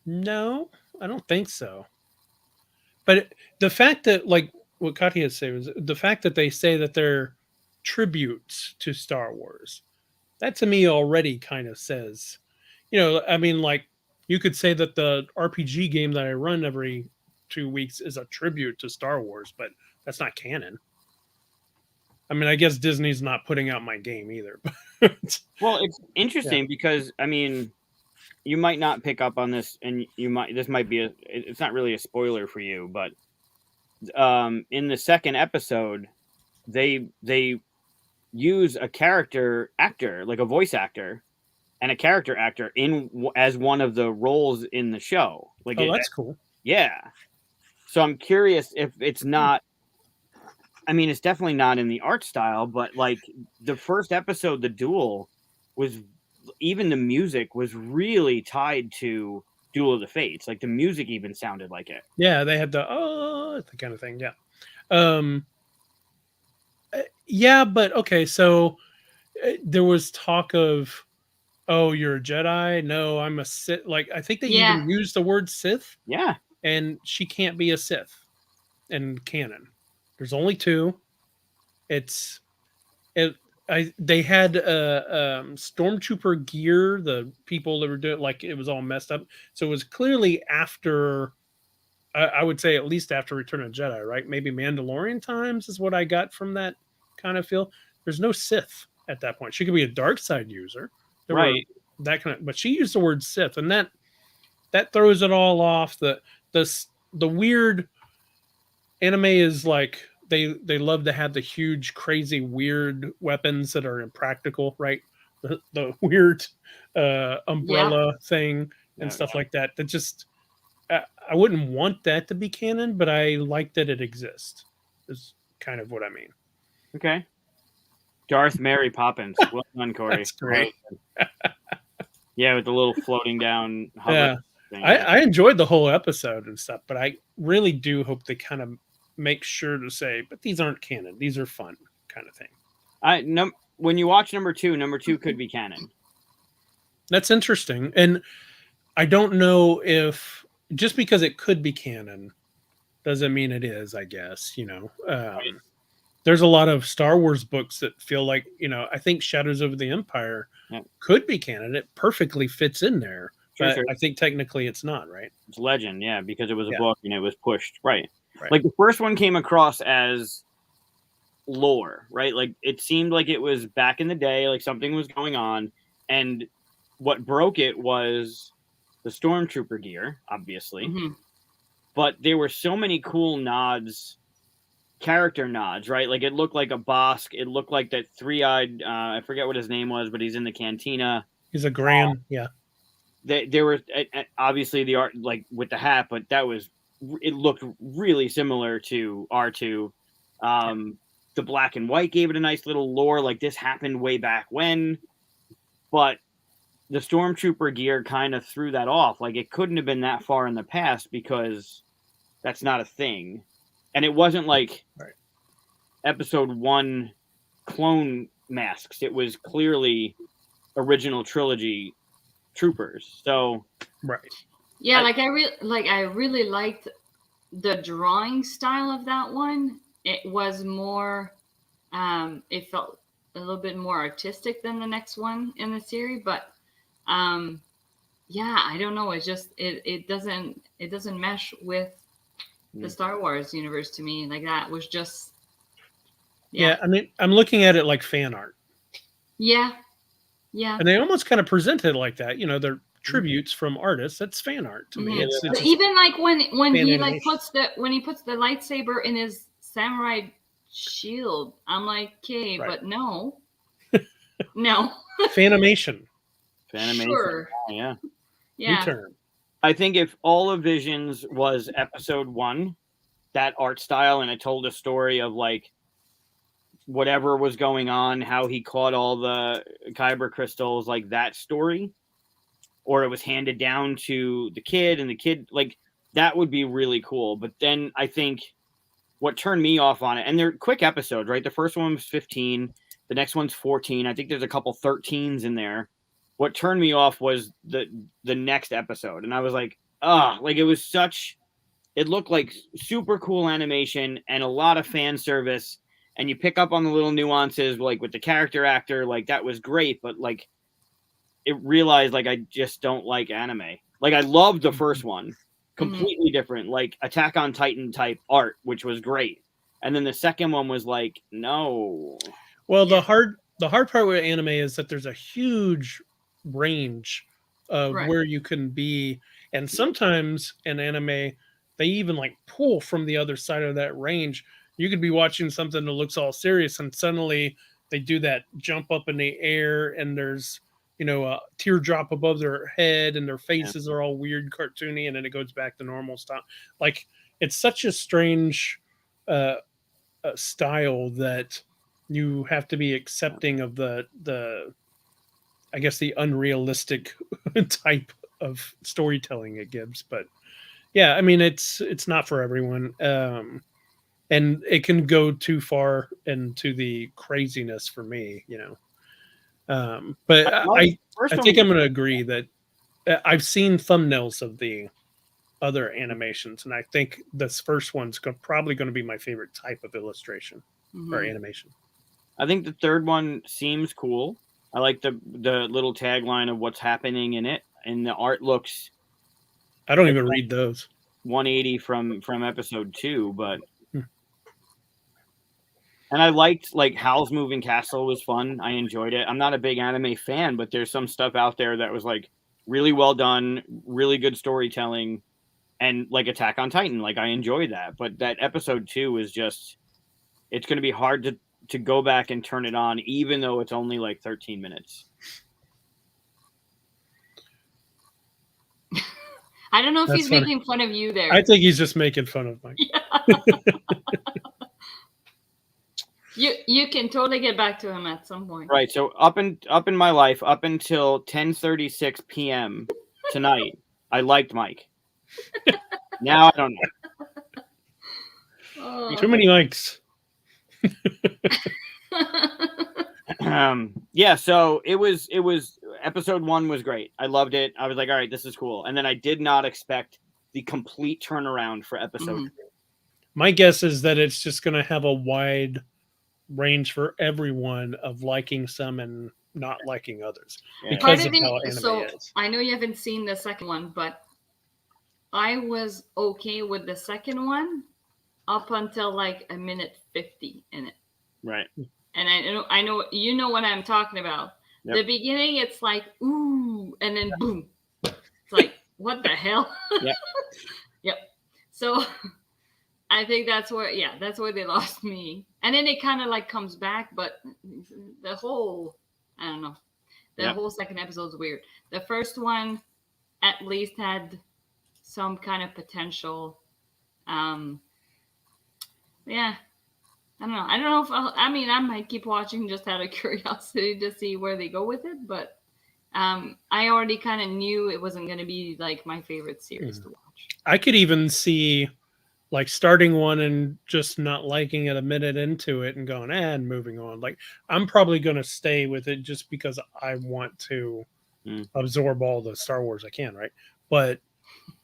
No, I don't think so. But the fact that, like what Katia said, was the fact that they say that they're tributes to Star Wars. That to me already kind of says, you know, I mean, like, you could say that the RPG game that I run every 2 weeks is a tribute to Star Wars, but that's not canon. I mean, I guess Disney's not putting out my game either. But Well, it's interesting because, I mean, you might not pick up on this, and this might be it's not really a spoiler for you, but in the second episode, they use a character actor, like a voice actor, and a character actor as one of the roles in the show. Like, oh, that's cool. Yeah. So I'm curious if it's not. I mean, it's definitely not in the art style, but like the first episode, the duel was, even the music was really tied to Duel of the Fates. Like, the music even sounded like it. Yeah, they had the kind of thing. Yeah. Yeah, but okay. So there was talk of, oh, you're a Jedi. No, I'm a Sith. Like, I think they Yeah. even used the word Sith. Yeah. and she can't be a Sith in canon. There's only two. It's it. They had stormtrooper gear. The people that were doing like it was all messed up. So it was clearly after. I would say at least after Return of the Jedi, right? Maybe Mandalorian times is what I got from that kind of feel. There's no Sith at that point. She could be a dark side user, Right? that kind of, but she used the word Sith, and that throws it all off. The weird anime is like they love to have the huge, crazy, weird weapons that are impractical, right? The weird umbrella thing and stuff like that. That just I wouldn't want that to be canon, but I like that it exists. Is kind of what I mean. Okay. Darth, Mary, Poppins. Well done, Corey. That's great. Yeah, with the little floating down. Yeah. Thing. I enjoyed the whole episode and stuff, but I really do hope they kind of make sure to say, but these aren't canon. These are fun, kind of thing. When you watch number two could be canon. That's interesting. And I don't know if just because it could be canon doesn't mean it is, I guess, Right. There's a lot of Star Wars books that feel like, I think Shadows of the Empire could be canon. It perfectly fits in there. But I think technically it's not, right? It's legend, yeah, because it was a book and it was pushed. Right. Right. Like the first one came across as lore, right? Like it seemed like it was back in the day, like something was going on. And what broke it was the stormtrooper gear, obviously. Mm-hmm. But there were so many cool nods, character nods, right? Like it looked like a Bosk. It looked like that three-eyed, I forget what his name was, but he's in the cantina. He's a Gran, yeah. There were obviously the art, like with the hat, but it looked really similar to R2. The black and white gave it a nice little lore, like this happened way back when. But the stormtrooper gear kind of threw that off. Like it couldn't have been that far in the past because that's not a thing. And it wasn't like episode 1 clone masks. It was clearly original trilogy troopers. So yeah, I really liked the drawing style of that one. It was more it felt a little bit more artistic than the next one in the series, but I don't know, it just it doesn't mesh with the Star Wars universe to me. Like that was just I mean, I'm looking at it like fan art. Yeah. And they almost kind of present it like that. They're tributes from artists. That's fan art to me. It's even like when he animation. like puts the lightsaber in his samurai shield, I'm like, okay, but no. Fanimation. Sure. Yeah. New term. I think if all of Visions was episode 1, that art style, and it told a story of like whatever was going on, how he caught all the kyber crystals, like that story, or it was handed down to the kid, and the kid, like that would be really cool. But then I think what turned me off on it, and they're quick episodes, right? The first one was 15, the next one's 14. I think there's a couple 13s in there. What turned me off was the next episode, and I was like, like it looked like super cool animation and a lot of fan service. And you pick up on the little nuances, like with the character actor, like that was great. But like, it realized like I just don't like anime. Like I loved the first one, completely different, like Attack on Titan type art, which was great. And then the second one was like, no. Well, the hard part with anime is that there's a huge range of where you can be, and sometimes in anime they even like pull from the other side of that range. You could be watching something that looks all serious, and suddenly they do that jump up in the air, and there's a teardrop above their head, and their faces are all weird, cartoony, and then it goes back to normal stuff. Like it's such a strange style that you have to be accepting of the I guess the unrealistic type of storytelling it gives. But yeah, I mean it's not for everyone. And it can go too far into the craziness for me, But I think I'm going to agree that I've seen thumbnails of the other animations, and I think this first one's probably going to be my favorite type of illustration or animation. I think the third one seems cool. I like the little tagline of what's happening in it, and the art looks. I don't even read those. 180 from episode 2, but and I liked like Howl's Moving Castle was fun. I enjoyed it. I'm not a big anime fan, but there's some stuff out there that was like really well done, really good storytelling, and like Attack on Titan. Like I enjoyed that, but that episode 2 is just it's going to be hard to go back and turn it on, even though it's only like 13 minutes. I don't know if That's he's funny. making fun of you there. I think he's just making fun of Mike. You can totally get back to him at some point. Right. So up in my life, up until 10:36 p.m. tonight, I liked Mike. Now I don't know. Oh. Too many likes. Yeah, so it was episode 1 was great. I loved it. I was like, all right, this is cool. And then I did not expect the complete turnaround for episode 2. My guess is that it's just going to have a wide range for everyone of liking some and not liking others because of how anime is. I know you haven't seen the second one, but I was okay with the second one up until like a minute 50 in it. Right. And I know you know what I'm talking about. Yep. The beginning, it's like ooh, and then boom. It's like what the hell? Yep. Yep. So I think that's where they lost me. And then it kind of like comes back, but the whole I don't know. The whole second episode is weird. The first one at least had some kind of potential. Yeah. I don't know. I don't know if I might keep watching just out of curiosity to see where they go with it, but I already kind of knew it wasn't going to be like my favorite series to watch. I could even see like starting one and just not liking it a minute into it and going and moving on. Like I'm probably going to stay with it just because I want to absorb all the Star Wars I can, right? But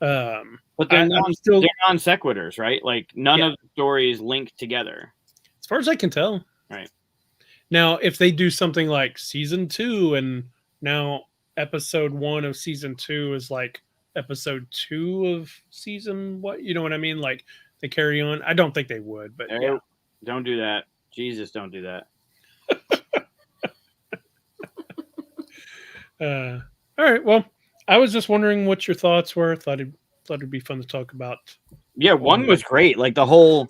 they're non sequiturs, right? Like none of the stories link together. As far as I can tell. Right. Now, if they do something like season 2 and now episode 1 of season 2 is like episode 2 of season what? You know what I mean? Like they carry on. I don't think they would, but yeah. Don't do that. Jesus, don't do that. All right. Well, I was just wondering what your thoughts were. Thought it'd be fun to talk about. Yeah, 1 was great. Like the whole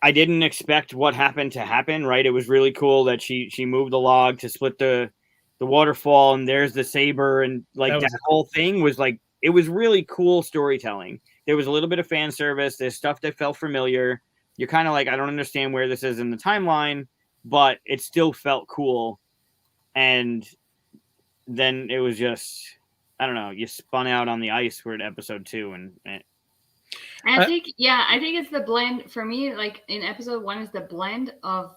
I didn't expect what happened to happen, right? It was really cool that she moved the log to split the waterfall, and there's the saber, and like that whole thing was like it was really cool storytelling. There was a little bit of fan service. There's stuff that felt familiar. You're kind of like, I don't understand where this is in the timeline, but it still felt cool. And then it was just, I don't know, you spun out on the ice for episode 2, and I think it's the blend for me. Like in episode 1 is the blend of,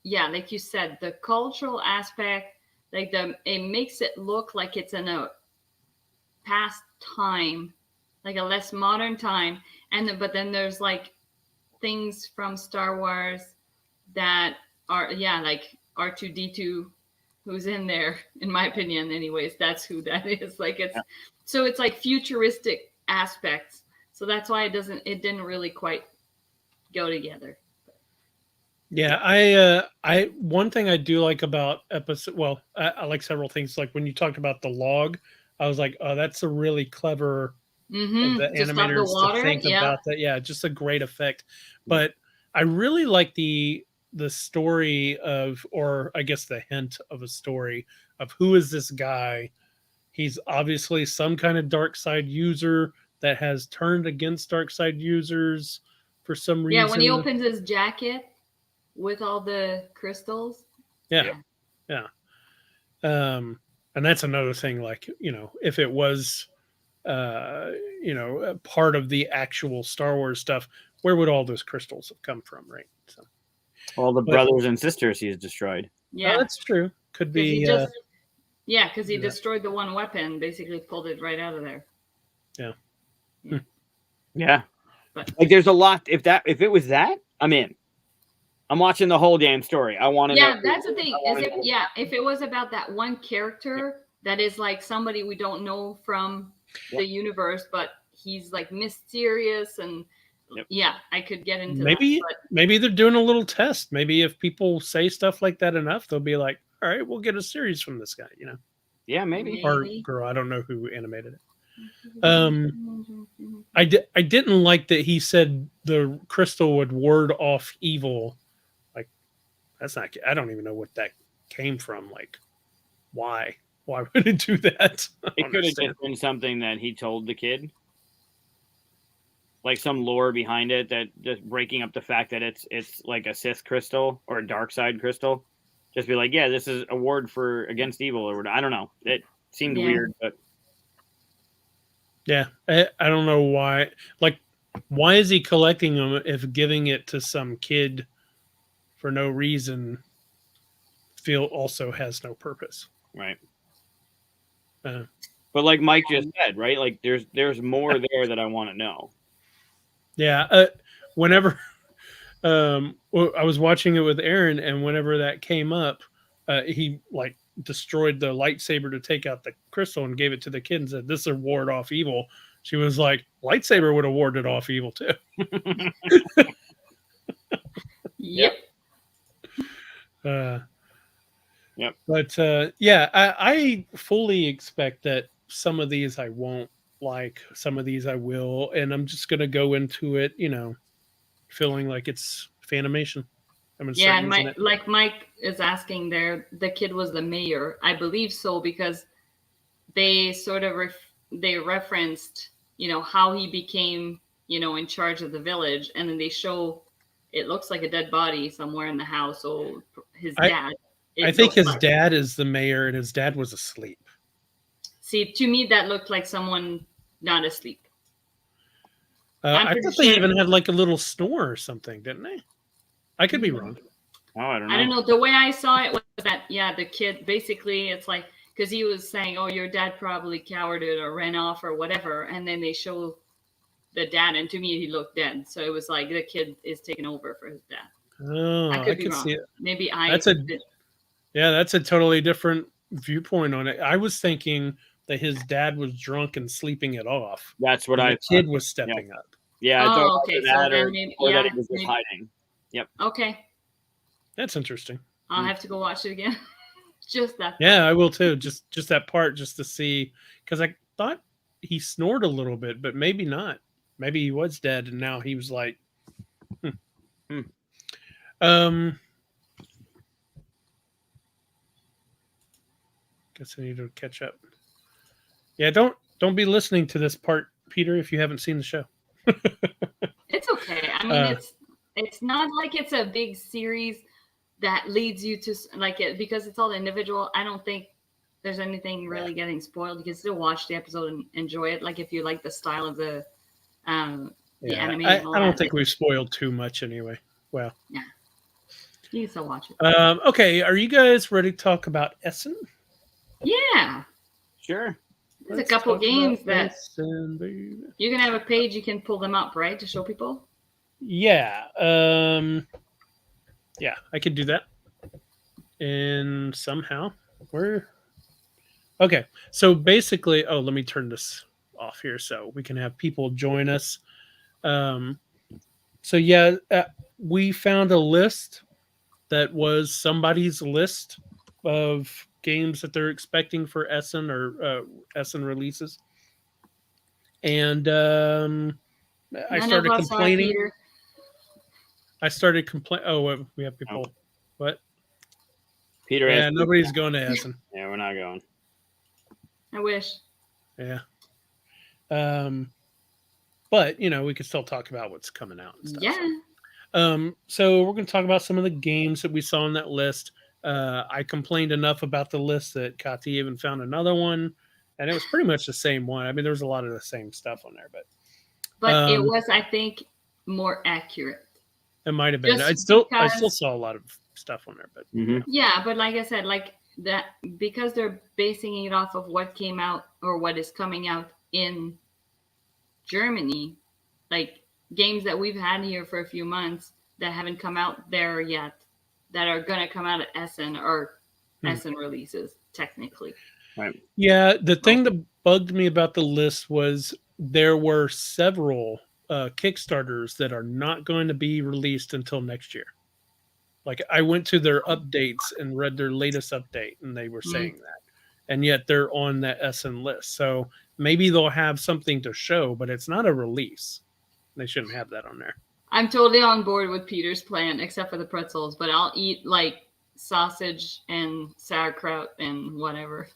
like you said, the cultural aspect. Like it makes it look like it's in a past time, like a less modern time, but then there's like things from Star Wars that are like R2-D2, who's in there. In my opinion, anyways, that's who that is. Like so it's like futuristic aspects. So that's why it didn't really quite go together. Yeah, I one thing I do like about episode. Well, I like several things. Like when you talked about the log, I was like, oh, that's a really clever. The animators to think about that. Yeah, just a great effect. But I really like the story of, or I guess the hint of a story of who is this guy. He's obviously some kind of dark side user that has turned against dark side users for some reason. Yeah, when he opens his jacket with all the crystals. Yeah. And that's another thing, like, if it was, part of the actual Star Wars stuff, where would all those crystals have come from, right? So, all the brothers and sisters he's destroyed. Yeah, that's true. Could be. Because he destroyed the one weapon, basically pulled it right out of there. Yeah. Yeah. But Like there's a lot. If it was that, I'm in. I'm watching the whole damn story. I want to know. yeah, that's the thing. Is if it was about that one character that is like somebody we don't know from the universe, but he's like mysterious and yeah, I could get into maybe that. maybe they're doing a little test. Maybe if people say stuff like that enough, they'll be like, all right, we'll get a series from this guy, you know. Yeah, maybe. Or girl, I don't know who animated it. I didn't like that he said the crystal would ward off evil. Like, that's not. I don't even know what that came from. Like, why? Why would it do that? It could have just been something that he told the kid, like some lore behind it that just breaking up the fact that it's like a Sith crystal or a dark side crystal. Just be like, yeah, this is a ward for against evil or whatever. I don't know. It seemed weird, but. Yeah, I don't know why. Like, why is he collecting them if giving it to some kid for no reason also has no purpose? Right. But like Mike just said, right? Like there's more there that I want to know. Yeah. Whenever I was watching it with Aaron, and whenever that came up, he like destroyed the lightsaber to take out the crystal and gave it to the kid and said, "This will ward off evil." She was like, "Lightsaber would have warded off evil too." Yep. Yep. But yeah, I fully expect that some of these I won't like, some of these I will, and I'm just gonna go into it, you know, feeling like it's Fanimation. Yeah, and like Mike is asking there, the kid was the mayor. I believe so, because they sort of they referenced, you know, how he became, you know, in charge of the village, and then they show it looks like a dead body somewhere in the house. So his dad. I think his dad is the mayor, and his dad was asleep. See, to me, that looked like someone not asleep. I thought they even had like a little snore or something, didn't they? I could be wrong. Oh, I don't know. I don't know. The way I saw it was that, yeah, the kid, basically, it's like, because he was saying, oh, your dad probably cowarded or ran off or whatever. And then they show the dad, and to me, he looked dead. So it was like the kid is taking over for his dad. Oh, I could see it. Maybe that's a totally different viewpoint on it. I was thinking that his dad was drunk and sleeping it off. That's what the kid was stepping up. Yeah, I thought okay. that, So or maybe, that he was just hiding. Yep. Okay. That's interesting. I'll have to go watch it again. Just that. Yeah, I will too. Just that part, just to see, because I thought he snored a little bit, but maybe not. Maybe he was dead, and now he was like, Guess I need to catch up. Yeah, don't be listening to this part, Peter, if you haven't seen the show. It's okay. I mean, it's not like it's a big series that leads you to like it, because it's all individual. I don't think there's anything really getting spoiled. You can still watch the episode and enjoy it. Like if you like the style of the anime. I don't think we've spoiled too much anyway. Well, yeah, you can still watch it. Okay, are you guys ready to talk about Essen? Yeah, sure. There's a couple games that you can have a page. You can pull them up, right, to show people. Yeah. Yeah, I could do that. And somehow okay. So basically, let me turn this off here so we can have people join us. So yeah, we found a list that was somebody's list of games that they're expecting for Essen or Essen releases. And I started complaining. Oh, we have people. Oh. What? Peter. Yeah, nobody's going to Essen. Yeah, we're not going. I wish. Yeah. But we could still talk about what's coming out and stuff. Yeah. So we're going to talk about some of the games that we saw on that list. I complained enough about the list that Katia even found another one, and it was pretty much the same one. I mean, there was a lot of the same stuff on there, but it was, I think, more accurate. It might have been. I still saw a lot of stuff on there, but yeah. But like I said, like that, because they're basing it off of what came out or what is coming out in Germany, like games that we've had here for a few months that haven't come out there yet, that are going to come out at Essen or Essen releases, technically. Right. Yeah, the thing that bugged me about the list was there were several Kickstarters that are not going to be released until next year. Like I went to their updates and read their latest update, and they were saying that, and yet they're on that Essen list. So maybe they'll have something to show, but it's not a release. They shouldn't have that on there. I'm totally on board with Peter's plan, except for the pretzels, but I'll eat like sausage and sauerkraut and whatever.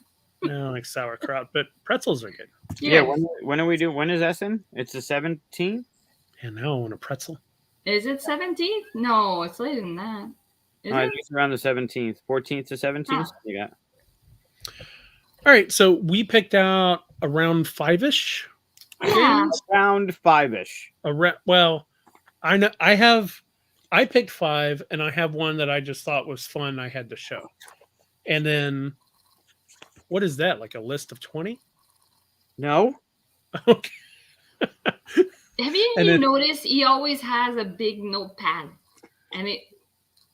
I don't like sauerkraut, but pretzels are good. Yeah. When are we doing? When is Essen? It's the 17th. And now I want a pretzel. Is it 17th? No, it's later than that. Is I it? think it's around the 17th, 14th to 17th. Huh. You got. All right, so we picked out around 5-ish. Yeah. Around 5-ish. Well, I picked 5, and I have one that I just thought was fun. I had to show, and then what is that? Like a list of 20? No. Okay. Have you noticed he always has a big notepad, and it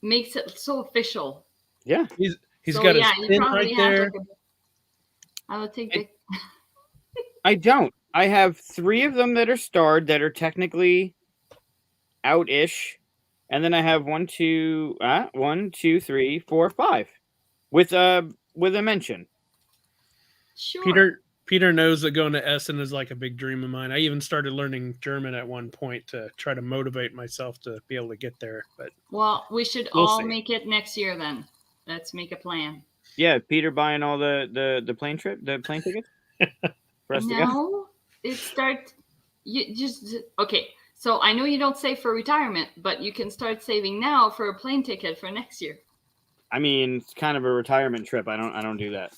makes it so official. Yeah. He's got his you pin probably right have there. I will take the. I don't. I have 3 of them that are starred that are technically out-ish, and then I have 1, 2, 3, 4, 5 with a mention. Sure. Peter knows that going to Essen is like a big dream of mine. I even started learning German at one point to try to motivate myself to be able to get there. But well, we should we'll all see. make it next year then. Let's make a plan. Yeah, Peter buying all the plane tickets for us to go. No, it starts. You just okay. So I know you don't save for retirement, but you can start saving now for a plane ticket for next year. I mean, it's kind of a retirement trip. I don't do that.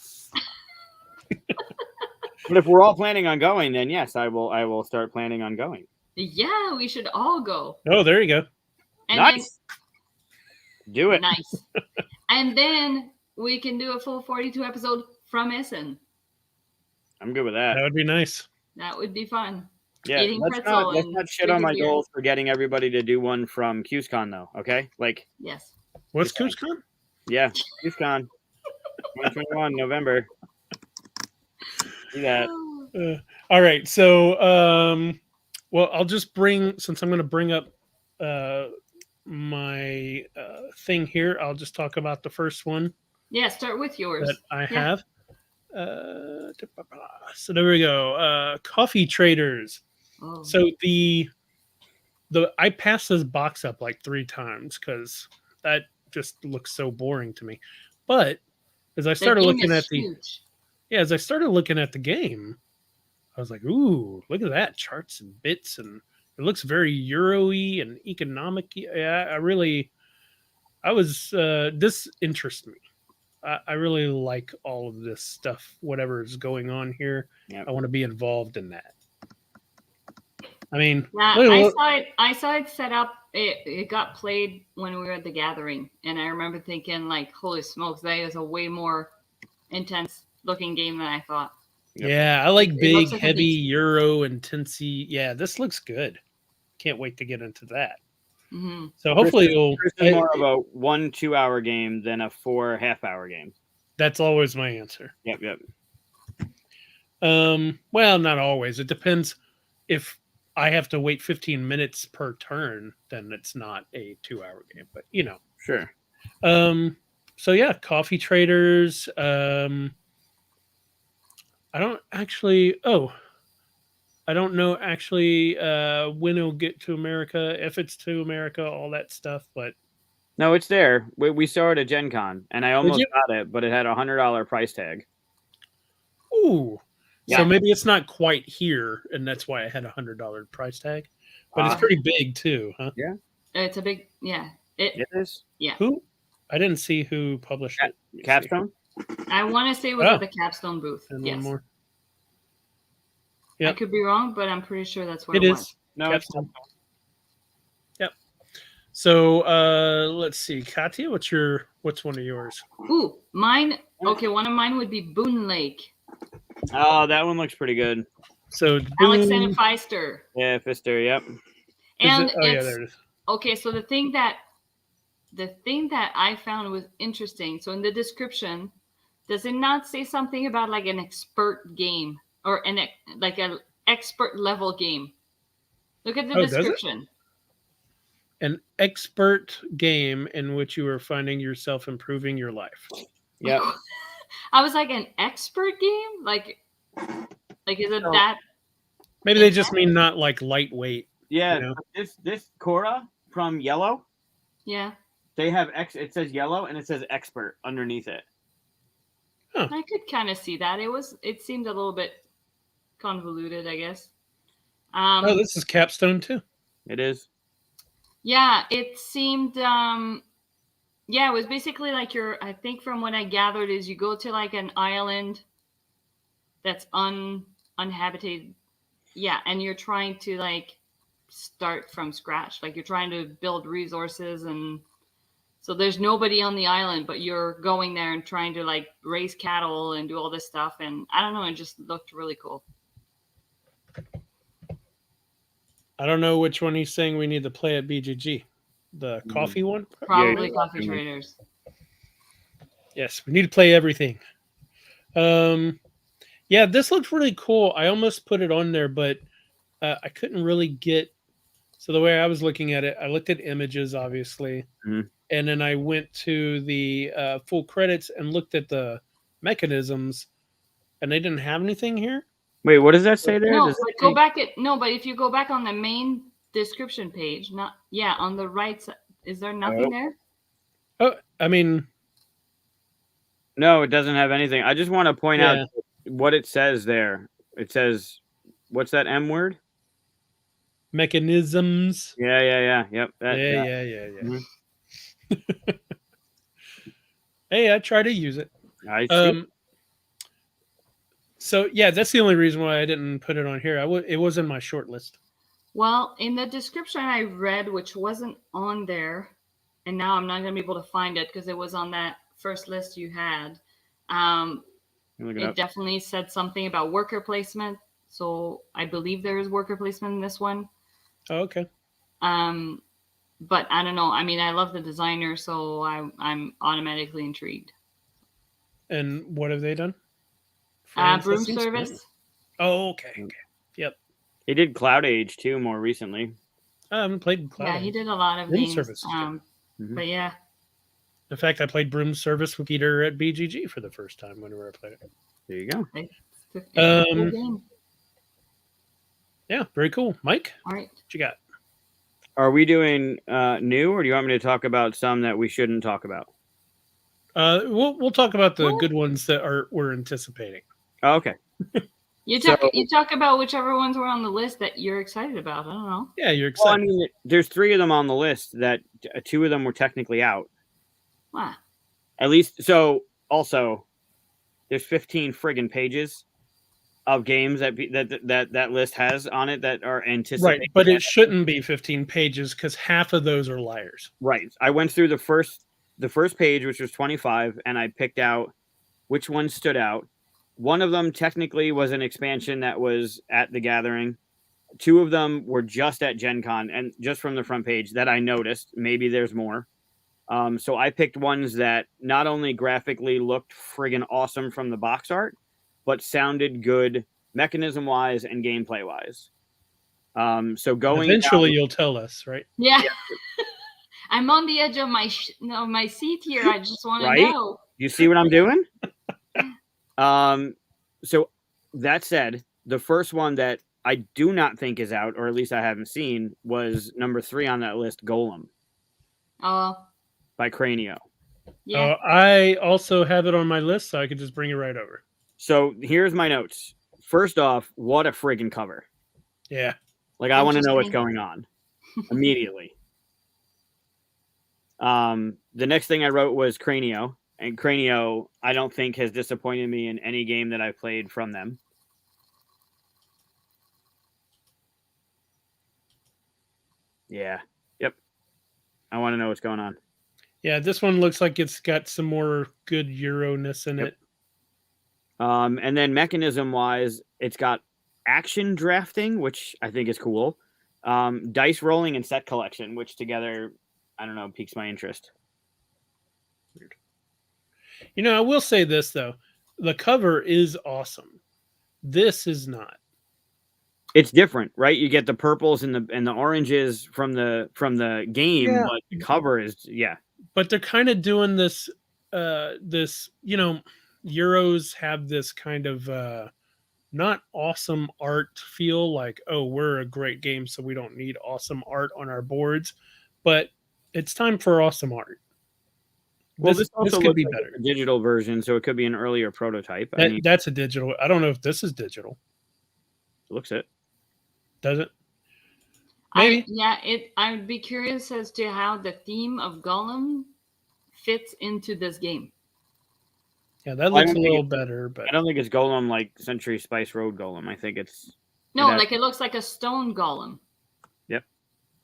But if we're all planning on going, then yes, I will start planning on going. Yeah, we should all go. oh, there you go. And Nice. Do it. Nice. And then we can do a full 42 episode from Essen. I'm good with that. That would be nice. That would be fun. Yeah, Eating let's pretzel not and shit on my drinking goals for getting everybody to do one from QSCon though. Okay, like Yes. What's KuchCon? yeah, QSCon, 2021 November. See that? All right, so well, I'll just since I'm going to bring up my thing here. I'll just talk about the first one Yeah, start with yours. that I have. So there we go. Coffee Traders. Oh. So the I passed this box up like 3 times because that just looks so boring to me. But as I started looking at as I started looking at the game, I was like, ooh, look at that, charts and bits, and it looks very Euro-y and economic-y. Yeah, this interests me. I really like all of this stuff, whatever is going on here. Yep. I want to be involved in that. I mean, yeah, I saw it set up. It got played when we were at the gathering, and I remember thinking, like, holy smokes, that is a way more intense looking game than I thought. Yep. Yeah, I like big, like heavy Euro intensity. Yeah, this looks good. Can't wait to get into that. Mm-hmm. So hopefully It's more of a 1 2-hour game than a 4 half-hour game. That's always my answer. Yep. Well, not always. It depends. If I have to wait 15 minutes per turn, then it's not a 2-hour game. But Sure. So yeah, Coffee Traders. I don't know actually when it'll get to America, if it's to America, all that stuff. But No, it's there. We saw it at Gen Con, and I almost got it, but it had a $100 price tag. ooh, Yeah. so maybe it's not quite here, and that's why it had a $100 price tag. But it's pretty big too, huh? Yeah, It's a big, yeah. it is. Yeah. Who? I didn't see who published it. Let me see. Capstone. I want to say it was at the Capstone booth. And Yes. one more. I Yep. could be wrong, but I'm pretty sure that's where It it is. was. No, it's Capstone. Yep. So let's see, Katia, what's one of yours? Ooh, mine. Okay, one of mine would be Boone Lake. Oh, that one looks pretty good. So Alexander Boom. Feister. Yeah, Fister. Yep. And Oh yeah, it's there it is. okay. So the thing that I found was interesting. So in the description, does it not say something about like an expert game or like an expert level game? Look at the Oh, does it? description. An expert game in which you are finding yourself improving your life. Yep. I was like, an expert game? Like is it that? Maybe they just mean not like lightweight. Yeah. You know? This Cora from Yellow, Yeah. they have it says Yellow and it says expert underneath it. I could kind of see that. It seemed a little bit convoluted, I guess. Oh, this is Capstone too. It is. Yeah, it seemed yeah, it was basically like I think from what I gathered is you go to like an island that's uninhabited. Yeah, and you're trying to like start from scratch. Like you're trying to build resources, and so there's nobody on the island, but you're going there and trying to like raise cattle and do all this stuff. And I don't know, it just looked really cool. I don't know which one he's saying we need to play at BGG. The coffee one? Probably Coffee Traders. Yes, we need to play everything. Yeah, this looked really cool. I almost put it on there, but I couldn't really get. So the way I was looking at it, I looked at images, obviously, and then I went to the full credits and looked at the mechanisms, and they didn't have anything here. Wait, what does that say there? No, but if you go back on the main description page, on the right side, is there nothing there? Oh, I mean, no, it doesn't have anything. I just want to point out what it says there. It says, what's that M word? Mechanisms. Yeah. Yep. Yeah. Hey, I try to use it. I see. So yeah, that's the only reason why I didn't put it on here. It was in my short list. Well, in the description I read, which wasn't on there, and now I'm not going to be able to find it because it was on that first list you had. It definitely said something about worker placement. So I believe there is worker placement in this one. Oh, okay. But I don't know. I mean, I love the designer, so I'm automatically intrigued. And what have they done? Broom service. Oh, okay. Yep. He did Cloud Age too more recently. I haven't played Cloud Age. Yeah, he did a lot of Broom games. service. But yeah. In fact, I played Broom Service with Peter at BGG for the first time whenever I played it. There you go. It's a cool game. Yeah, very cool. Mike, all right, what you got? Are we doing new, or do you want me to talk about some that we shouldn't talk about? We'll talk about the good ones that we're anticipating. Oh, okay. You talk about whichever ones were on the list that you're excited about. I don't know. Yeah, you're excited. Well, I mean, there's 3 of them on the list that 2 of them were technically out. Wow. At least, so also, there's 15 friggin' pages of games that list has on it that are anticipated. Right, but it shouldn't be 15 pages because half of those are liars. Right. I went through the first page, which was 25, and I picked out which ones stood out. One of them technically was an expansion that was at the Gathering. 2 of them were just at Gen Con, and just from the front page that I noticed. Maybe there's more. So I picked ones that not only graphically looked friggin' awesome from the box art, but sounded good mechanism-wise and gameplay-wise. So going eventually you'll tell us, right? Yeah. I'm on the edge of my seat here. I just want to know. You see what I'm doing? So that said, the first one that I do not think is out, or at least I haven't seen, was number 3 on that list, Golem. Oh. By Cranio. Yeah. I also have it on my list, so I could just bring it right over. So here's my notes. First off, what a friggin' cover. Yeah. Like, I want to know what's going on immediately. The next thing I wrote was Cranio. And Cranio, I don't think, has disappointed me in any game that I've played from them. Yeah. Yep. I want to know what's going on. Yeah, this one looks like it's got some more good Euro-ness in it. And then mechanism-wise, it's got action drafting, which I think is cool. Dice rolling and set collection, which together, I don't know, piques my interest. You know, I will say this though. The cover is awesome. This is not. It's different, right? You get the purples and the oranges from the game, Yeah. but the cover is But they're kind of doing this you know, Euros have this kind of not awesome art feel, like, oh, we're a great game, so we don't need awesome art on our boards. But it's time for awesome art. Well, this also could looks be like better. a digital version, so it could be an earlier prototype. That's a digital. I don't know if this is digital. Looks it. Does it? Maybe. I would be curious as to how the theme of Gollum fits into this game. Yeah, that looks a little better, but I don't think it's Golem like Century Spice Road Golem. I think it's like it looks like a stone golem. Yep.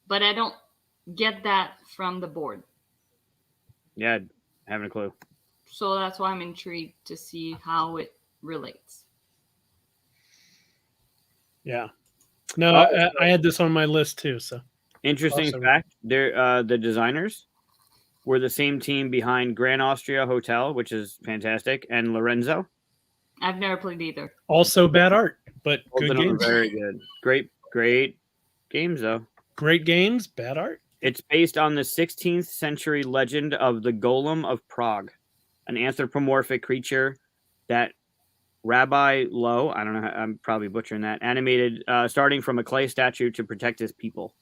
But I don't get that from the board. Yeah, having a clue. So that's why I'm intrigued to see how it relates. Yeah. No, I had this on my list too. So interesting awesome. fact: they're the designers were the same team behind Grand Austria Hotel, which is fantastic, and Lorenzo. I've never played either. Also bad art, but Both good of them games. are very good. Great games though. Great games, bad art. It's based on the 16th century legend of the Golem of Prague, an anthropomorphic creature that Rabbi Lowe, I don't know, I'm probably butchering that, animated starting from a clay statue to protect his people.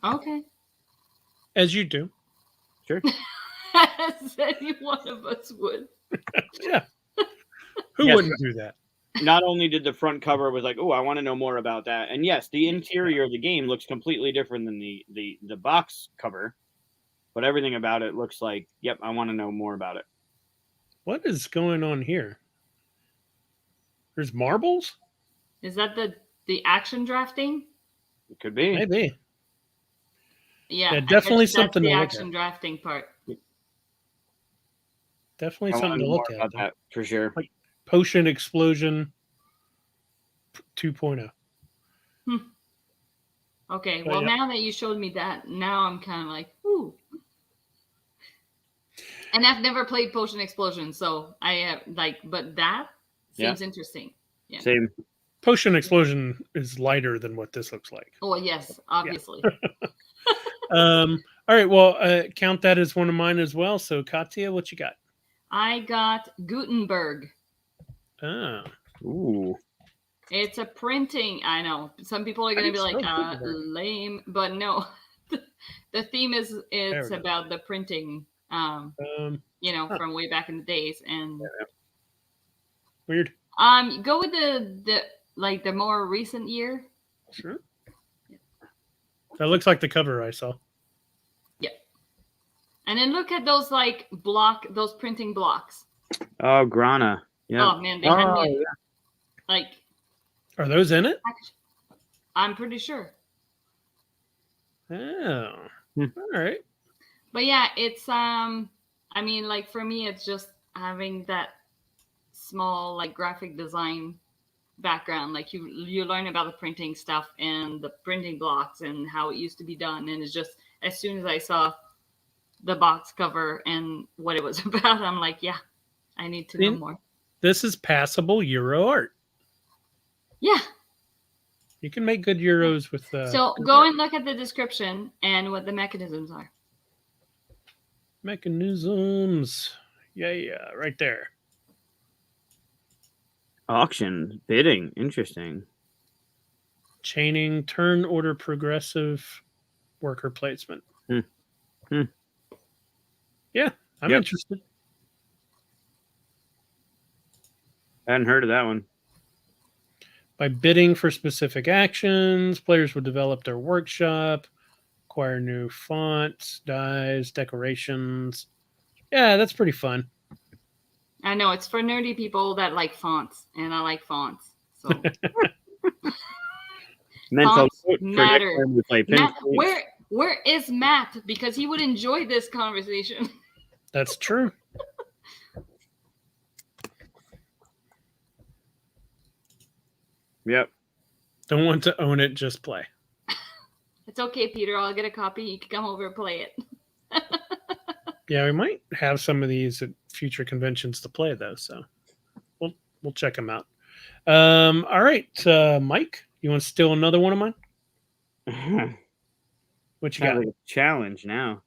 Okay. As you do. Sure. As any one of us would. Yeah. Who Yes. wouldn't do that? Not only did the front cover was like, oh, I want to know more about that. And yes, the interior of the game looks completely different than the box cover, but everything about it looks like, yep, I want to know more about it. What is going on here? There's marbles? Is that the action drafting? It could be. Maybe. Yeah, definitely that's something the to look action at. drafting part. Definitely I something wanna to know look more at. about that for sure. Like Potion Explosion 2.0. Okay, But well, yeah. now that you showed me that, now I'm kind of like, ooh. And I've never played Potion Explosion, so I have but that seems interesting. Yeah. Same. Potion Explosion is lighter than what this looks like. Oh yes, obviously. All right, well, count that as one of mine as well. So, Katia, what you got? I got Gutenberg. Ah, Ooh. It's a printing. I know some people are going to be like, lame, but no. The theme is about the printing. From way back in the days, and weird. Go with the more recent year. Sure. That looks like the cover I saw. Yeah. And then look at those those printing blocks. Oh, Grana. Yeah. Oh man, they had me Are those in it? I'm pretty sure. Oh. All right. But yeah, it's for me it's just having that small graphic design background. Like you learn about the printing stuff and the printing blocks and how it used to be done, and it's just as soon as I saw the box cover and what it was about, I'm like, yeah, I need to know more. This is passable Euro art. Yeah. You can make good Euros with so go and look at the description and what the mechanisms are. Mechanisms. Yeah, right there. Auction, bidding, interesting. Chaining, turn order, progressive, worker placement. Yeah, I'm interested. I hadn't heard of that one. By bidding for specific actions, players will develop their workshop, acquire new fonts, dyes, decorations. Yeah, that's pretty fun. I know it's for nerdy people that like fonts, and I like fonts. So Mental fonts matter. We play Matt, where is Matt? Because he would enjoy this conversation. That's true. Yep. Don't want to own it, just play. It's okay, Peter. I'll get a copy. You can come over and play it. Yeah, we might have some of these at future conventions to play though, so we'll check them out. All right, Mike, you want to steal another one of mine? What you got? Like a challenge now.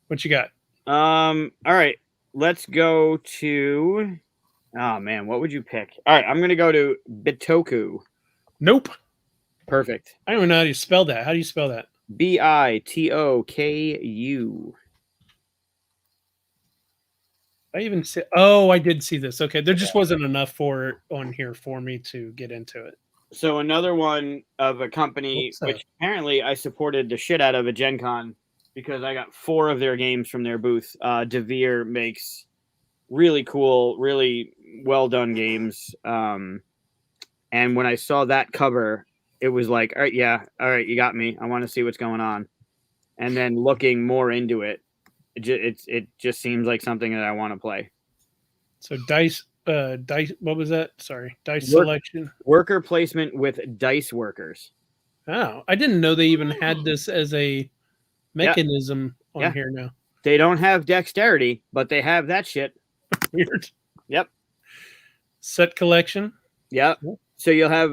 What you got? All right, let's go to. Oh man, what would you pick? All right, I'm gonna go to Batoku. Nope. Perfect. I don't even know how you spell that. How do you spell that? Bitoku. I even see. Oh, I did see this. Okay, there just wasn't enough for it on here for me to get into it. So another one of a company What's that? which apparently I supported the shit out of at Gen Con because I got 4 of their games from their booth. DeVere makes really cool, really well done games. And when I saw that cover, it was like, all right, you got me. I want to see what's going on. And then looking more into it, it just seems like something that I want to play. So dice. What was that? Sorry, dice selection. Worker placement with dice workers. Oh, I didn't know they even had this as a mechanism on here now. They don't have dexterity, but they have that shit. Weird. Yep. Set collection. Yep. So you'll have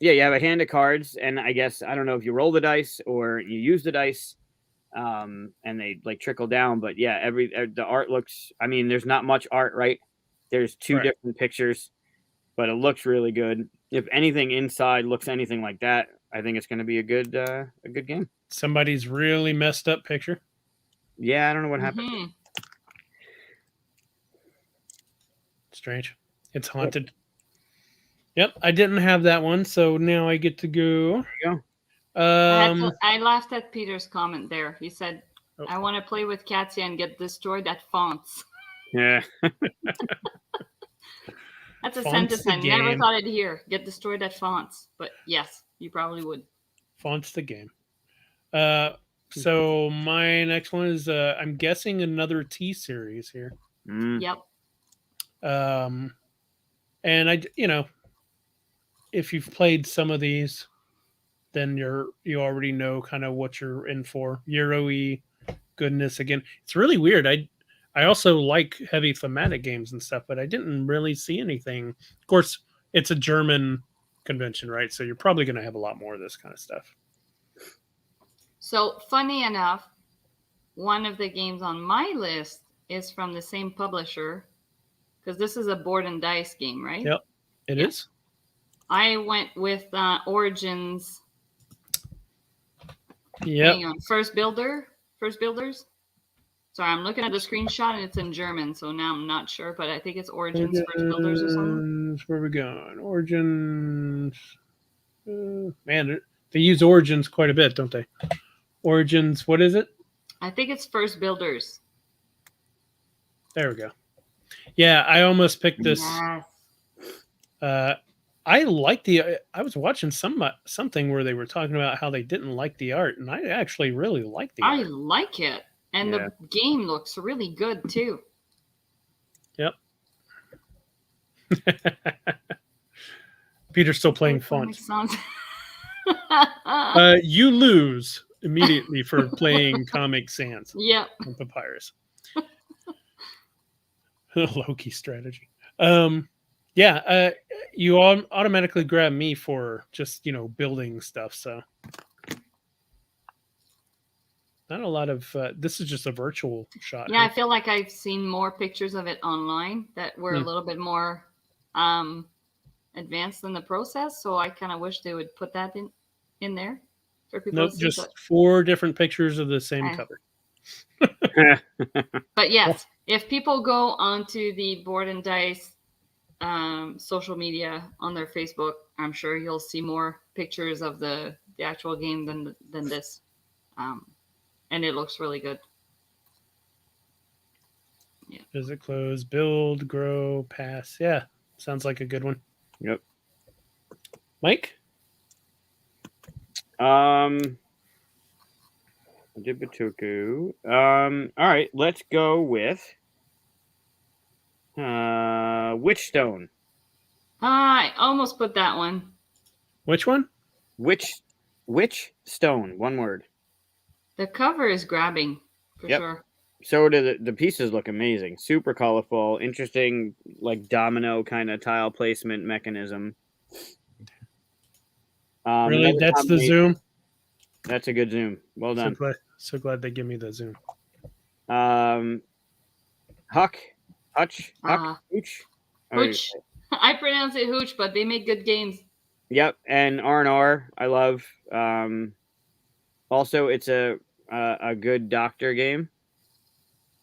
you have a hand of cards, and I guess I don't know if you roll the dice or you use the dice, and they like trickle down. But yeah, the art looks. I mean, there's not much art, right? There's 2 different pictures, but it looks really good. If anything inside looks anything like that, I think it's going to be a good game. Somebody's really messed up picture. Yeah, I don't know what happened. Mm-hmm. Strange. It's haunted. Yep, I didn't have that one, so now I get to go. There you go. I laughed at Peter's comment there. He said, Oh. I want to play with Katia and get destroyed at fonts. Yeah. That's a Fonts sentence I the never game. thought I'd hear. Get destroyed at fonts. But yes, you probably would. Fonts the game. So my next one is I'm guessing another T series here. Yep. And if you've played some of these, then you already know kind of what you're in for. Euro-y goodness again. It's really weird. I also like heavy thematic games and stuff, but I didn't really see anything. Of course, it's a German convention, right? So you're probably going to have a lot more of this kind of stuff. So funny enough, one of the games on my list is from the same publisher, because this is a board and dice game, right? Yep, it is. I went with Origins. Yeah. Hang on. First Builders. Sorry, I'm looking at the screenshot and it's in German, so now I'm not sure, but I think it's Origins First Builders or something. Where are we going? Origins. Man, they use Origins quite a bit, don't they? Origins, what is it? I think it's First Builders. There we go. Yeah, I almost picked this. Yes. I like I was watching something where they were talking about how they didn't like the art, and I actually really like the art. I like it. And the game looks really good too. Yep. Peter's still playing fonts. You lose immediately for playing Comic Sans. Yep. On Papyrus. Low-key strategy. You automatically grab me for just, building stuff. So not a lot of, this is just a virtual shot. Yeah, I feel like I've seen more pictures of it online that were a little bit more advanced in the process. So I kind of wish they would put that in there for people to see. Just 4 different pictures of the same cover. But yes, if people go onto the Board and Dice social media on their Facebook, I'm sure you'll see more pictures of the actual game than this. And it looks really good. Yeah. Does it close? Build, grow, pass. Yeah. Sounds like a good one. Yep. Mike? I did Batoku. All right, let's go with Witchstone. I almost put that one. Which one? Which stone? One word. The cover is grabbing for Yep. sure. So do the pieces look amazing. Super colorful, interesting, like domino kind of tile placement mechanism. Really? Another That's the combination- zoom? That's a good zoom. Well done. So glad they give me the zoom. Hooch. Hooch. Hooch. I pronounce it Hooch, but they make good games. Yep, and R&R I love. Also, it's a good doctor game.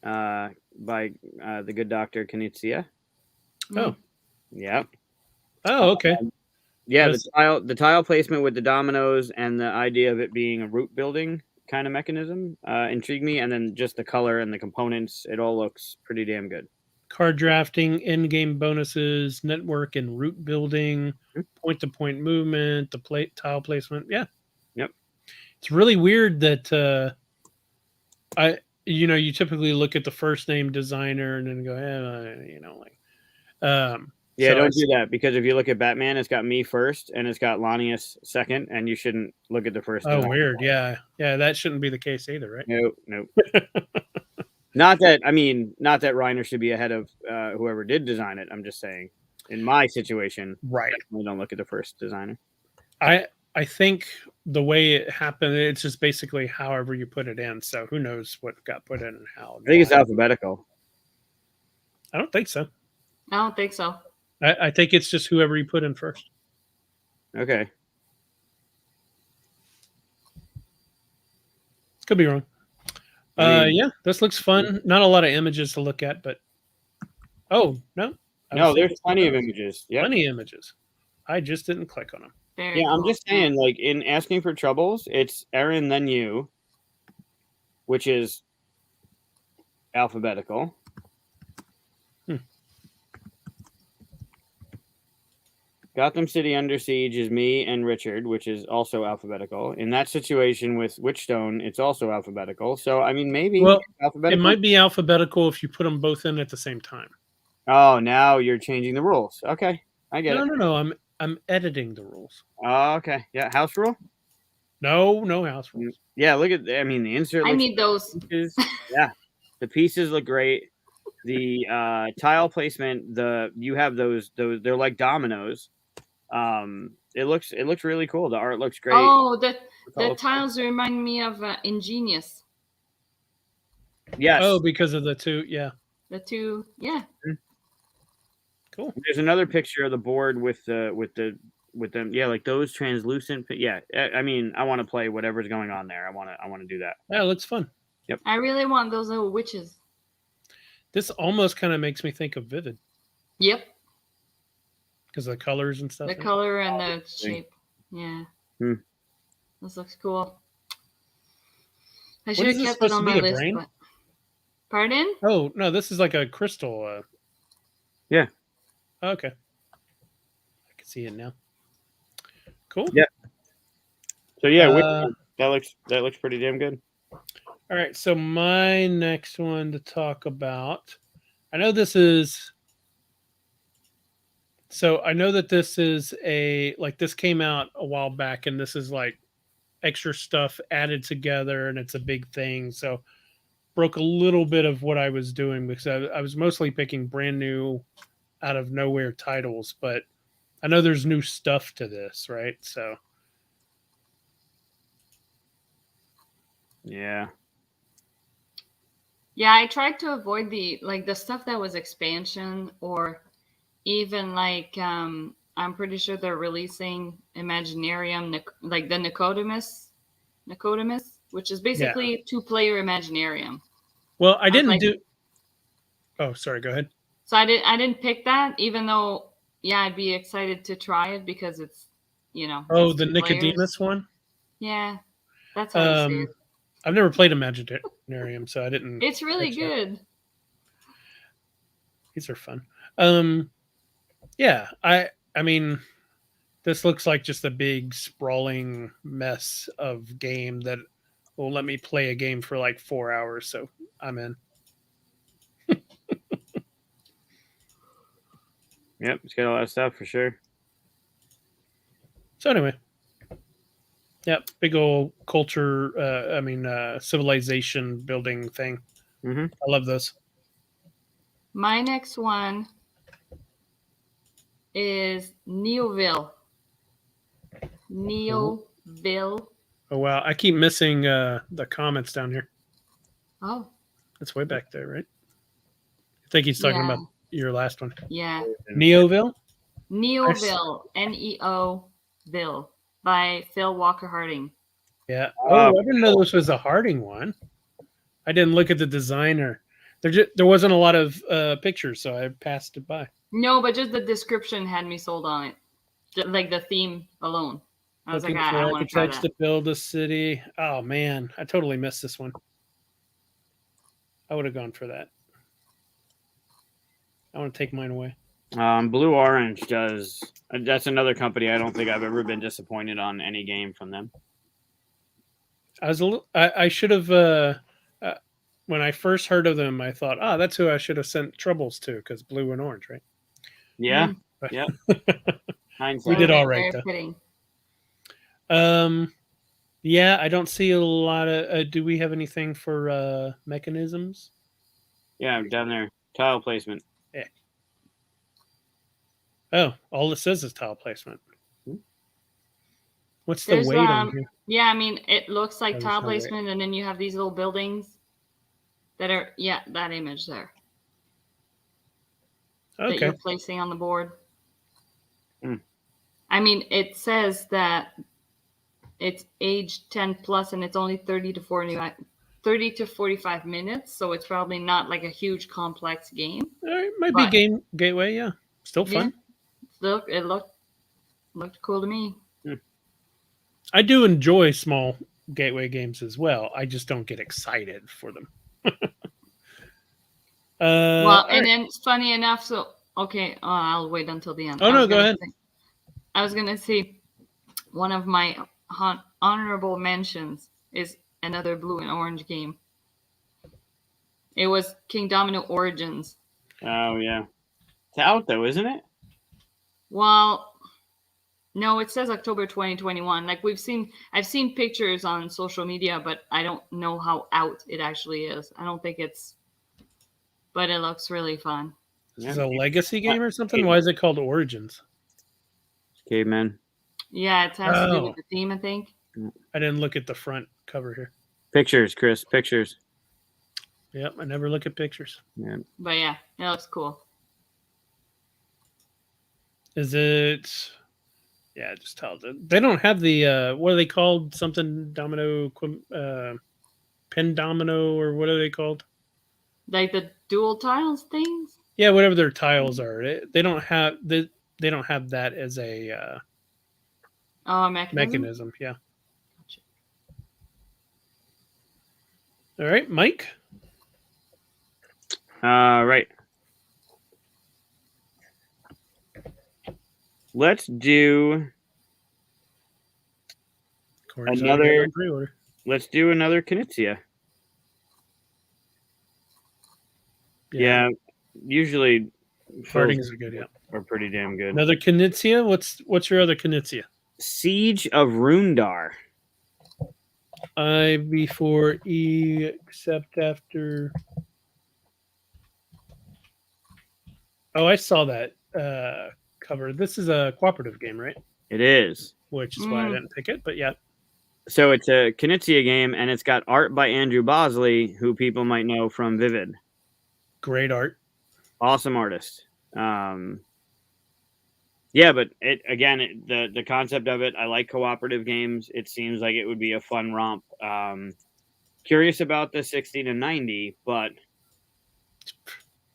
By the good doctor Katia. Oh. Yep. Oh, okay. Yeah, the tile placement with the dominoes and the idea of it being a root building kind of mechanism intrigued me, and then just the color and the components, it all looks pretty damn good. Card drafting, in-game bonuses, network and root building, point-to-point movement, the tile placement. Yeah. Yep. It's really weird that you typically look at the first name designer and then go, Yeah, so don't do that, because if you look at Batman, it's got me first and it's got Lanius second, and you shouldn't look at the first. Oh, design. weird. Yeah. Yeah, that shouldn't be the case either, right? Nope. Not that Reiner should be ahead of whoever did design it. I'm just saying, in my situation, right. We don't look at the first designer. I think the way it happened, it's just basically however you put it in. So who knows what got put in and how. I think it's alphabetical. I don't think so. I don't think so. I think it's just whoever you put in first. Okay. Could be wrong. Yeah, this looks fun. Not a lot of images to look at, but no, there's plenty of images. Yeah, plenty of images. I just didn't click on them. Very I'm cool. just saying, like in asking for troubles, it's Aaron then you, which is alphabetical. Gotham City Under Siege is me and Richard, which is also alphabetical. In that situation with Witchstone, it's also alphabetical. So, I mean, maybe alphabetical. It might be alphabetical if you put them both in at the same time. Oh, now you're changing the rules. Okay, I get it. No. I'm editing the rules. Oh, okay. Yeah, house rule? No house rules. Yeah, look at the insert. I need those. Yeah, the pieces look great. The tile placement, you have those they're like dominoes. It looks really cool. The art looks great. Oh, the tiles remind me of Ingenious. Yes. Oh, because of the two. Yeah. The two. Yeah. Cool. There's another picture of the board with them. Yeah, like those translucent. Yeah. I mean, I want to play whatever's going on there. I want to do that. Yeah, it looks fun. Yep. I really want those little witches. This almost kind of makes me think of Vivid. Yep. Because of the colors and stuff. The color and the shape. Yeah. This looks cool. I should have kept it on my list. But... Pardon? Oh, no, this is like a crystal. Yeah. Okay. I can see it now. Cool. Yeah. So yeah, that looks pretty damn good. All right, so my next one to talk about, I know that this is this came out a while back, and this is like extra stuff added together, and it's a big thing. So broke a little bit of what I was doing, because I was mostly picking brand new out of nowhere titles, but I know there's new stuff to this, right? So yeah. Yeah, I tried to avoid the stuff that was expansion, or even I'm pretty sure they're releasing Imaginarium, like the Nicodemus, which is basically 2-player Imaginarium. Well, I didn't do. Oh, sorry. Go ahead. So I didn't pick that, even though I'd be excited to try it because it's Oh, it's the 2 Nicodemus players. one. Yeah, that's how I see it. I've never played Imaginarium, so I didn't. It's really good. These are fun. Yeah, I mean, this looks like just a big sprawling mess of game that will let me play a game for like 4 hours. So I'm in. Yep, it's got a lot of stuff for sure. So anyway, yep, big old culture. Civilization building thing. Mm-hmm. I love those. My next one is Neoville. Neoville. Oh wow, I keep missing the comments down here. Oh, It's way back there, right? I think he's talking Yeah. about your last one. yeah. Neoville. Neoville. N-E-O-Ville by Phil Walker Harding. Yeah. Wow. Oh, I didn't know this was a Harding one. I didn't look at the designer. There wasn't a lot of pictures, so I passed it by. No, but just the description had me sold on it. Like the theme alone. I was Looking like, for I want to try architects that. to build a city. Oh man, I totally missed this one. I would have gone for that. I want to take mine away. Blue Orange does. That's another company. I don't think I've ever been disappointed on any game from them. I should have. When I first heard of them, I thought, that's who I should have sent Troubles to, because Blue and Orange, right? Yeah. But- Yep. Hindsight. We did all Very right, though. fitting. Yeah, I don't see a lot of. Do we have anything for mechanisms? Yeah, down there. Tile placement. Oh, all it says is tile placement. What's the There's, weight on here? Yeah, I mean, it looks like Oh, there's tile no weight. placement, and then you have these little buildings that are, that image there that Okay. you're placing on the board. Hmm. I mean, it says that it's age 10 plus, and it's only 30 to 45 minutes, so it's probably not like a huge complex game. All right, might But- be game gateway. Yeah, still fun. It looked cool to me. I do enjoy small gateway games as well. I just don't get excited for them. Well, and then funny enough, so okay, I'll wait until the end. Oh, no, go ahead. I was gonna say one of my honorable mentions is another Blue and Orange game. It was King Domino Origins. Oh yeah. It's out though, isn't it? Well, no, it says October 2021. Like I've seen pictures on social media, but I don't know how out it actually is. I don't think but it looks really fun. Is it a legacy game or something? Why is it called Origins? Caveman. Yeah, it has to do Oh. with the theme, I think. I didn't look at the front cover here. Pictures, Chris. Pictures. Yep, I never look at pictures. Yeah. But yeah, it looks cool. Is it? Yeah, it just tells it. They don't have the what are they called? Something domino, pen domino, or what are they called? Like the dual tiles things. Yeah, whatever their tiles are. They don't have they don't have that as a Oh, mechanism. mechanism. Yeah. All right, Mike. Right. Let's do Corey's Another- already on pre-order. another Knizia. Yeah. Usually Hardings are good. Yeah. are pretty damn good. Another Knizia. What's your other Knizia? Siege of Rundar. I before E except after. Oh, I saw that cover. This is a cooperative game, right? It is. Which is why I didn't pick it. But yeah, So it's a Knizia game, and it's got art by Andrew Bosley, who people might know from Vivid. great art. Awesome artist. Yeah, but the concept of it, I like cooperative games. It seems like it would be a fun romp. Curious about the 60 to 90, but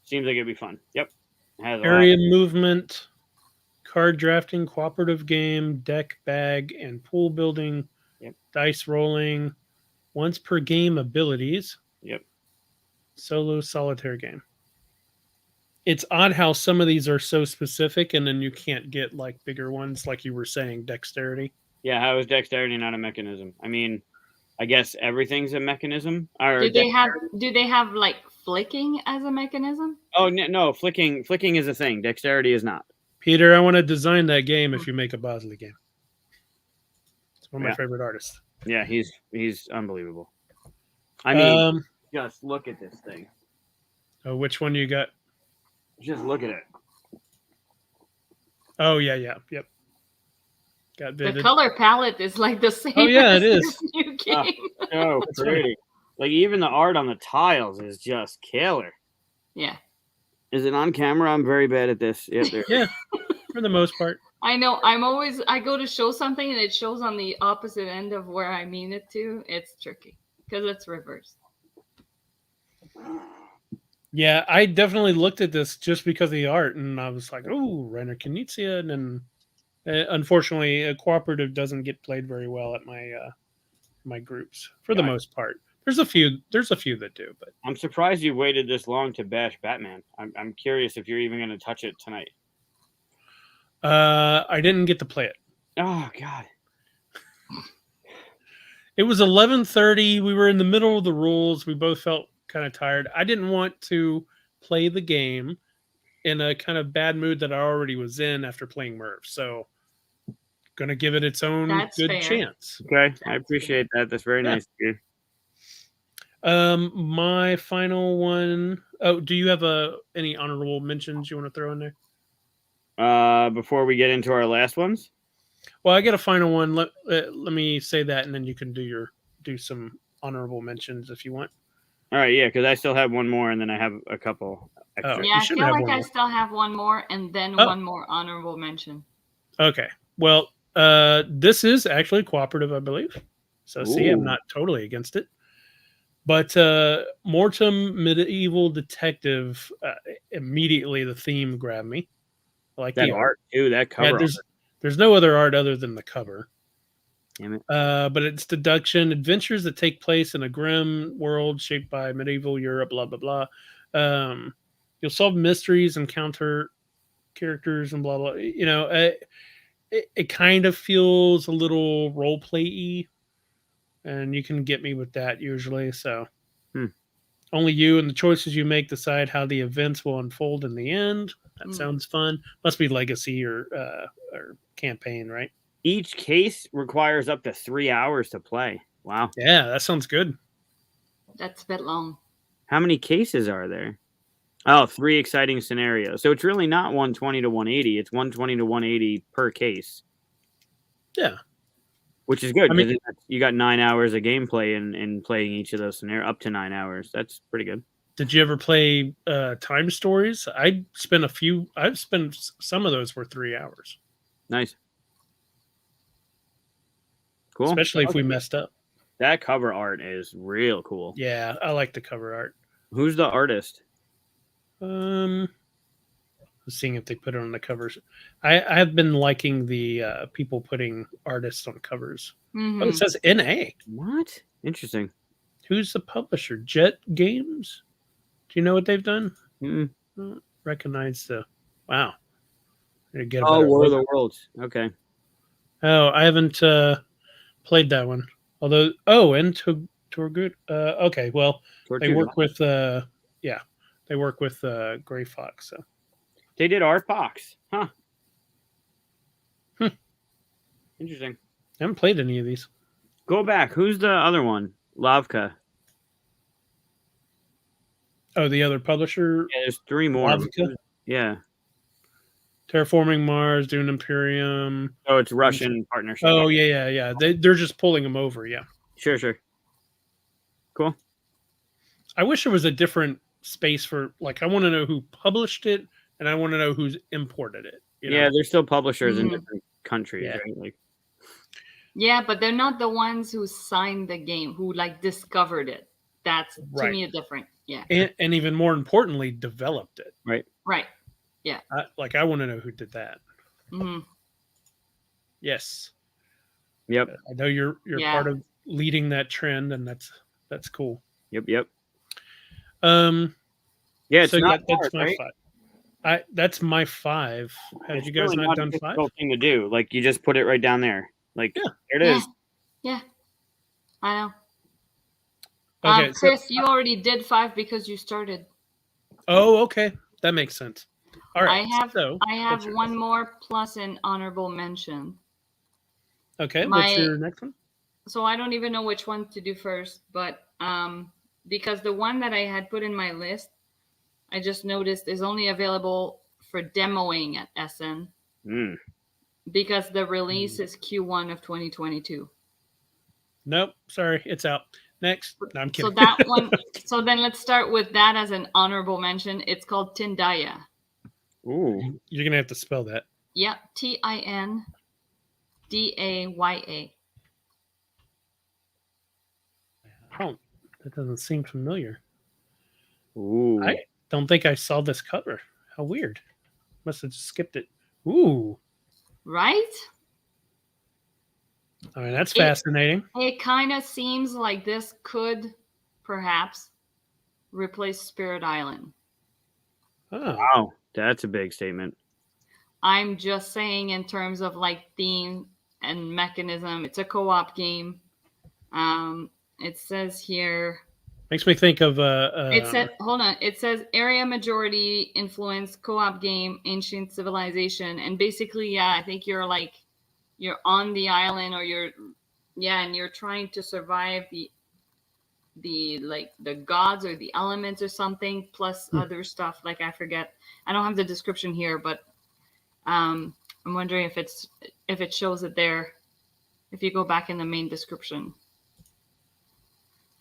seems like it'd be fun. Yep. Has a lot. Area movement, card drafting, cooperative game, deck bag, and pool building. Yep. Dice rolling, once per game abilities. Yep. Solo solitaire game. It's odd how some of these are so specific, and then you can't get like bigger ones, like you were saying, dexterity. Yeah, how is dexterity not a mechanism? I mean, I guess everything's a mechanism. Or Do they have like flicking as a mechanism? Oh no, flicking is a thing. Dexterity is not. Peter, I want to design that game if you make a Bosley game. It's one of my Yeah. favorite artists. Yeah, he's unbelievable. I mean, Um, just look at this thing. which one you got? Just look at it. Oh yeah, yep. Got The vivid. color palette is like the same. Oh, yeah, as it this is. new game. Oh, That's pretty. Like even the art on the tiles is just killer. Yeah, Is it on camera? I'm very bad at this. Yep, there. Yeah, for the most part. I know. I go to show something and it shows on the opposite end of where I mean it to. It's tricky because it's reversed. Yeah, I definitely looked at this just because of the art, and I was like, "Oh, Renner Knizia," and then unfortunately, a cooperative doesn't get played very well at my groups for the Gotcha. most part. There's a few that do, but I'm surprised you waited this long to bash Batman. I'm curious if you're even going to touch it tonight. I didn't get to play it. Oh God. It was 11:30. We were in the middle of the rules. We both felt kind of tired. I didn't want to play the game in a kind of bad mood that I already was in after playing Merv. So, gonna give it its own That's good fair. chance. Okay, I appreciate that. That's very Yeah. nice of you. My final one. Oh, do you have any honorable mentions you want to throw in there? Before we get into our last ones, Well, I got a final one. Let me say that, and then you can do some honorable mentions if you want. all right, yeah, because I still have one more, and then I have a couple extra. Oh. Yeah, I should feel have like one I more. still have one more and then Oh. one more honorable mention. Okay. Well, this is actually cooperative, I believe. So, see, I'm Ooh. not totally against it. But Mortem Medieval Detective, immediately the theme grabbed me. I like That the art too, that cover. Yeah, there's no other art other than the cover. Damn it. But it's deduction adventures that take place in a grim world shaped by medieval Europe. Blah blah blah. You'll solve mysteries, encounter characters, and blah blah. You know, it kind of feels a little role play-y, and you can get me with that usually. So, only you and the choices you make decide how the events will unfold in the end. That sounds fun. Must be legacy or campaign, right? Each case requires up to 3 hours to play. Wow. Yeah, that sounds good. That's a bit long. How many cases are there? Oh, 3 exciting scenarios. So it's really not 120 to 180. It's 120 to 180 per case. Yeah. Which is good. I mean, You got 9 hours of gameplay in playing each of those scenarios, up to 9 hours. That's pretty good. did you ever play Time Stories? I've spent some of those were 3 hours. Nice. Cool. Especially if we messed up. That cover art is real cool. Yeah, I like the cover art. Who's the artist? Seeing if they put it on the covers. I have been liking the people putting artists on covers. Mhm. Oh, it says NA. What? Interesting. Who's the publisher? Jet Games? Do you know what they've done? Mm-mm. Recognize the... Wow. Get a Oh, better War of logo. the Worlds. Okay. Oh, I haven't played that one. Although, and Torgut. Okay, well, they work with they work with Gray Fox. So They did Art Fox. Huh. Interesting. I haven't played any of these. Go back. Who's the other one? Lavka. Oh, the other publisher, Yeah, there's 3 more. Lavka? Yeah. Terraforming Mars, Dune Imperium. Oh, it's Russian partnership. Oh, yeah. They're just pulling them over. Yeah. Sure. Cool. I wish there was a different space for, like, I want to know who published it, and I want to know who's imported it. You know? Yeah, they're still publishers in Mhm. different countries, Yeah. right? Like, Yeah, but they're not the ones who signed the game, who like discovered it. That's to Right. me a different. Yeah. And even more importantly, developed it. Right. I want to know who did that. hmm Yes. yep. I know you're Yeah. part of leading that trend, and that's cool. Yep. Yeah, Yeah, it's so not that's hard, my right? 5. That's my 5. Have It's you guys really not a done 5? difficult thing to do. Like, you just put it right down there. Like, Yeah. there it is. Yeah. I know. Okay. Chris, you already did 5 because you started. Oh, okay. That makes sense. All right. I have what's yours? one more plus an honorable mention. Okay. What's your next one? So I don't even know which one to do first, but because the one that I had put in my list, I just noticed is only available for demoing at Essen because the release is Q1 of 2022. Nope. Sorry. It's out. Next. No, I'm kidding. So that one. So then let's start with that as an honorable mention. It's called Tindaya. Ooh. You're going to have to spell that. Yep. Tindaya. Oh, that doesn't seem familiar. Ooh. I don't think I saw this cover. How weird. Must have just skipped it. Ooh. Right? I mean, that's fascinating. It kind of seems like this could perhaps replace Spirit Island. Oh. Wow. That's a big statement. I'm just saying in terms of like theme and mechanism. It's a co-op game. It says here. Makes me think of It said, hold on. It says area majority influence co-op game, ancient civilization, and basically, yeah, I think you're on the island, or and you're trying to survive the gods or the elements or something, plus other stuff. Like I forget. I don't have the description here, but I'm wondering if it shows it there. If you go back in the main description.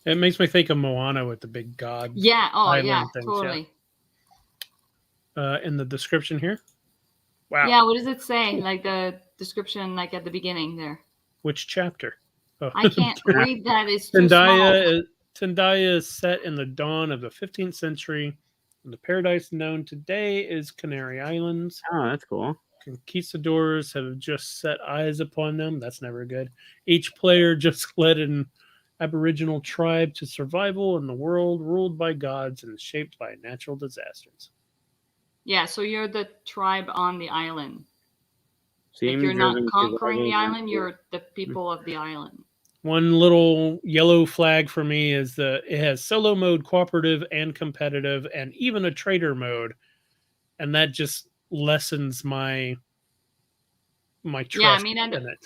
It makes me think of Moana with the big god. Yeah. Oh, yeah. Things, Totally. Yeah. In the description here. Wow. Yeah. What does it say? Like the description, like at the beginning there. Which chapter? Oh. I can't read that. It's too small. Tindaya is set in the dawn of the 15th century, and the paradise known today is Canary Islands. Oh, that's cool. Conquistadors have just set eyes upon them. That's never good. Each player just led an Aboriginal tribe to survival in the world ruled by gods and shaped by natural disasters. Yeah, so you're the tribe on the island. Seems if you're not conquering the island, you're the people of the island. One little yellow flag for me is it has solo mode, cooperative, and competitive, and even a trader mode, and that just lessens my trust. Yeah, I mean,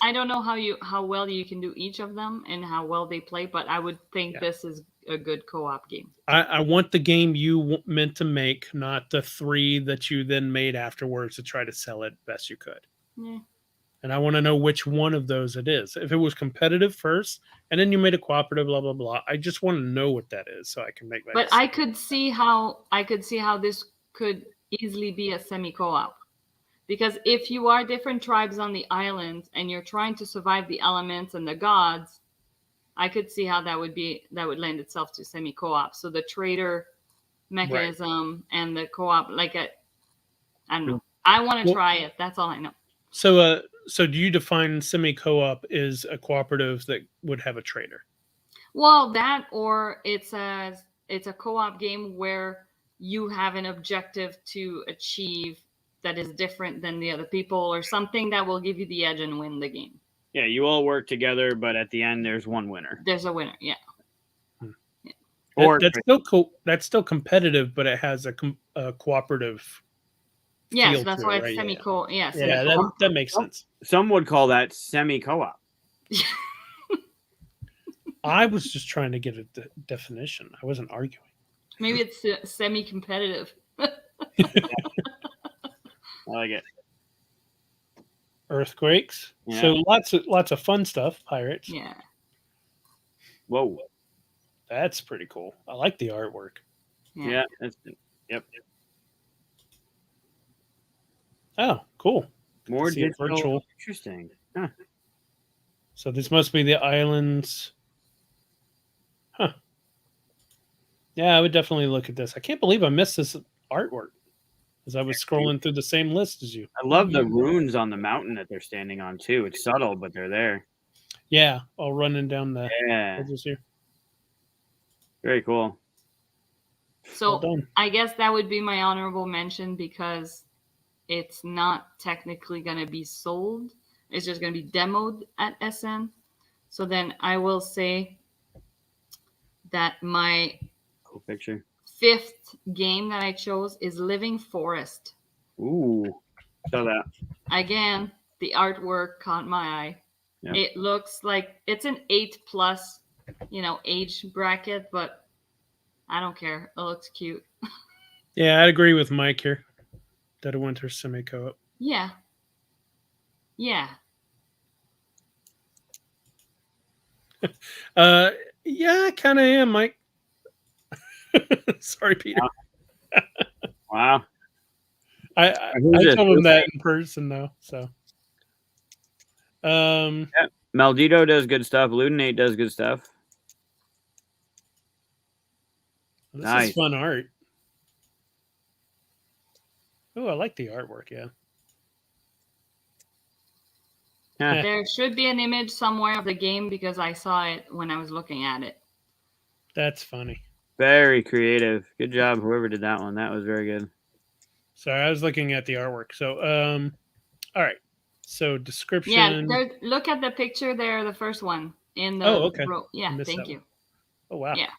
I don't know how well you can do each of them and how well they play, but I would think this is a good co-op game. I want the game you meant to make, not the 3 that you then made afterwards to try to sell it best you could. Yeah. And I want to know which one of those it is. If it was competitive first, and then you made a cooperative, blah blah blah. I just want to know what that is so I can make that. But decision. I could see how this could easily be a semi co-op, because if you are different tribes on the island and you're trying to survive the elements and the gods, I could see how that would lend itself to semi co-op. So the trader mechanism and the co-op, I don't know. I want to try it. That's all I know. So do you define semi-co-op as a cooperative that would have a trader? Well, that, or it's a co-op game where you have an objective to achieve that is different than the other people, or something that will give you the edge and win the game. Yeah, you all work together, but at the end, there's one winner. There's a winner, yeah. Yeah. Or that's still competitive, but it has a cooperative. Yes, that's why it's semi-co. Yeah, that makes sense. Some would call that semi-co-op. I was just trying to get a definition. I wasn't arguing. Maybe it's semi-competitive. I like it. Earthquakes. Yeah. So lots of fun stuff. Pirates. Yeah. Whoa. That's pretty cool. I like the artwork. Yeah. Yep. Oh, cool. More virtual. Interesting. Huh. So this must be the islands. Huh. Yeah, I would definitely look at this. I can't believe I missed this artwork as I was scrolling through the same list as you. I love the runes on the mountain that they're standing on too. It's subtle, but they're there. Yeah, all running down the edges here. Very cool. So I guess that would be my honorable mention, because it's not technically going to be sold. It's just going to be demoed at Essen. So then I will say that my cool picture. 5th game that I chose is Living Forest. Ooh, saw that. Again, the artwork caught my eye. Yeah. It looks like it's an 8+, age bracket, but I don't care. It looks cute. Yeah, I'd agree with Mike here. Dead of Winter semi-co-op. Yeah. Yeah. Yeah, I kind of am, Mike. Sorry, Peter. Wow. I Who's this? told him that in person though. So, Yeah. Maldito does good stuff. Ludinate does good stuff. this Nice. is fun art. Oh, I like the artwork. Yeah. Yeah. There should be an image somewhere of the game because I saw it when I was looking at it. That's funny. Very creative. Good job, whoever did that one. That was very good. Sorry, I was looking at the artwork. So, all right. So description. Yeah, look at the picture there, the first one in the okay. row. Yeah, Missed thank that you. one. Oh wow. Yeah.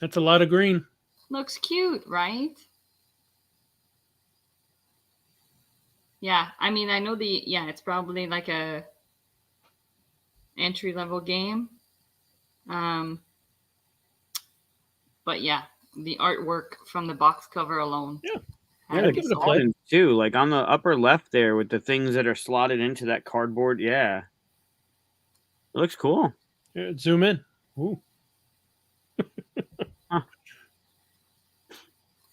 That's a lot of green. Looks cute, right? Yeah, I mean, I know it's probably like a entry-level game. But yeah, the artwork from the box cover alone. Yeah. Yeah, give it a play. too. Like on the upper left there with the things that are slotted into that cardboard. Yeah. It looks cool. Yeah, zoom in. Ooh. Huh.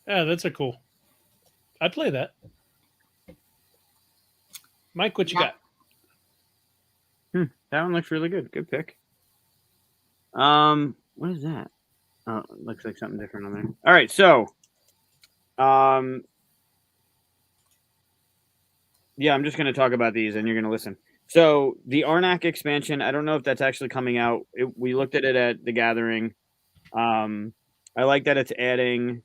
Yeah, that's a cool. I'd play that. Mike, what you got? That one looks really good. Good pick. What is that? Oh, it looks like something different on there. All right, so yeah, I'm just going to talk about these and you're going to listen. So the Arnak expansion, I don't know if that's actually coming out. We looked at it at the gathering. I like that it's adding,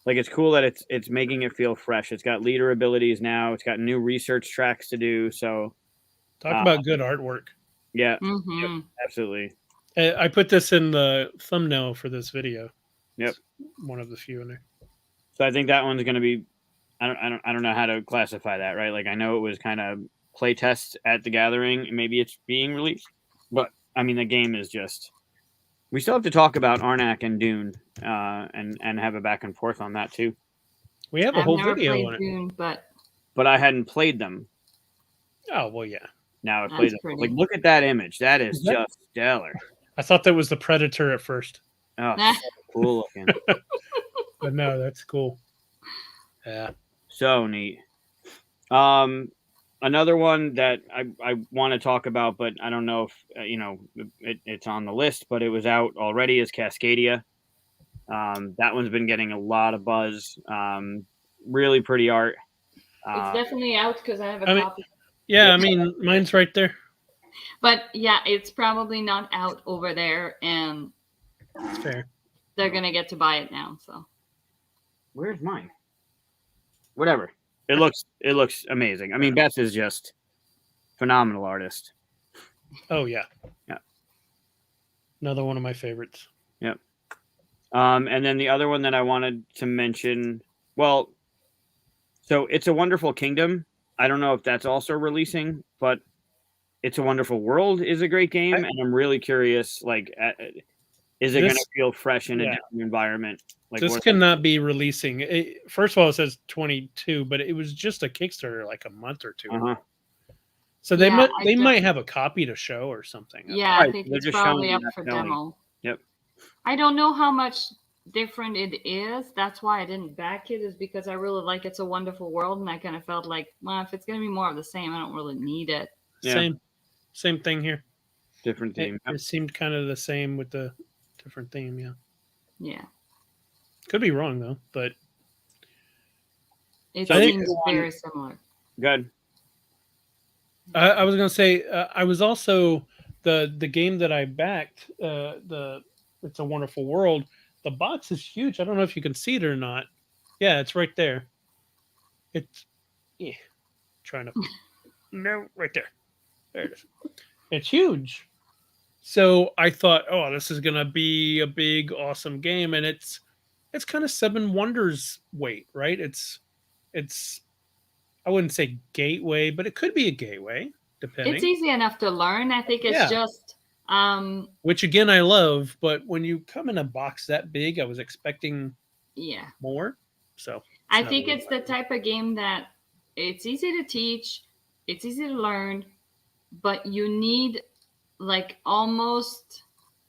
like, it's cool that it's making it feel fresh. It's got leader abilities now. It's got new research tracks to do. So Talk about good artwork. yeah, Mm-hmm. yep, absolutely. I put this in the thumbnail for this video. Yep. It's one of the few in there. So I think that one's going to be, I don't know how to classify that, right? Like, I know it was kind of play test at the gathering. Maybe it's being released, but I mean, the game is just, we still have to talk about Arnak and Dune, and have a back and forth on that too. We have a I've whole never video played on it. Dune, But I hadn't played them. Oh, well, yeah. Now I That's played them. pretty. Like, look at that image. That is that- just stellar. I thought that was the Predator at first, Oh, so cool looking. but no, that's cool. Yeah. So neat. Another one that I want to talk about, but I don't know if it's on the list, but it was out already, is Cascadia. That one's been getting a lot of buzz. Really pretty art. it's definitely out because I have a I mean- copy. Yeah, I mean, mine's right there. But yeah, it's probably not out over there, and It's fair. they're gonna get to buy it now. So Where's mine? Whatever. It looks amazing. I mean, Beth is just phenomenal artist. Oh, yeah. Yeah. Another one of my favorites. Yep. And then the other one that I wanted to mention, well, so It's a Wonderful Kingdom. I don't know if that's also releasing, but It's a Wonderful World is a great game, and I'm really curious, like, is it going to feel fresh in a different environment? Like, this cannot be releasing. First of all, it says 22, but it was just a Kickstarter like a month or two. Uh-huh. So they Yeah, might have a copy to show or something. yeah, Right, I think they're it's just probably showing up for that demo. Yep. I don't know how much different it is. That's why I didn't back it, is because I really like It's a Wonderful World, and I kind of felt like, well, if it's going to be more of the same, I don't really need it. Yeah. Same thing here. Different theme. It seemed kind of the same with the different theme. Yeah. Yeah, Could be wrong though, but it So I think seems the one- very similar. Good. I was gonna say I was also the game that I backed. The It's a Wonderful World. The box is huge. I don't know if you can see it or not. Yeah, it's right there. It's trying to no right there. There it is. It's huge. So I thought, oh, this is gonna be a big, awesome game, and it's it's kind of Seven Wonders weight, right? It's I wouldn't say gateway, but it could be a gateway, depending. It's easy enough to learn. I think it's just which again I love, but when you come in a box that big, I was expecting more. So I think it's the type of game that it's easy to teach, it's easy to learn, but you need like almost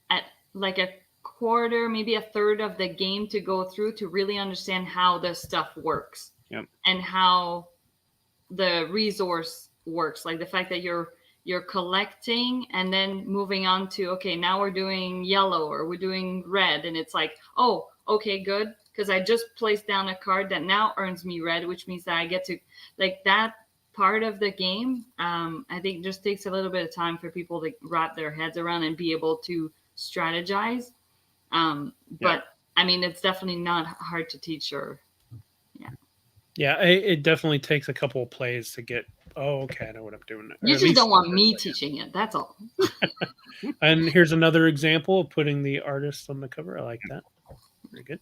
at like a quarter, maybe a third of the game to go through to really understand how the stuff works. Yep. And how the resource works. Like the fact that you're collecting and then moving on to, okay, now we're doing yellow or we're doing red. And it's like, oh, okay, good. Because I just placed down a card that now earns me red, which means that I get to, like, that part of the game, I think just takes a little bit of time for people to wrap their heads around and be able to strategize. But I mean, it's definitely not hard to teach or, yeah, it definitely takes a couple of plays to get, oh, okay, I know what I'm doing. You just don't want me teaching it. That's all. And here's another example of putting the artist on the cover. I like that. Very good.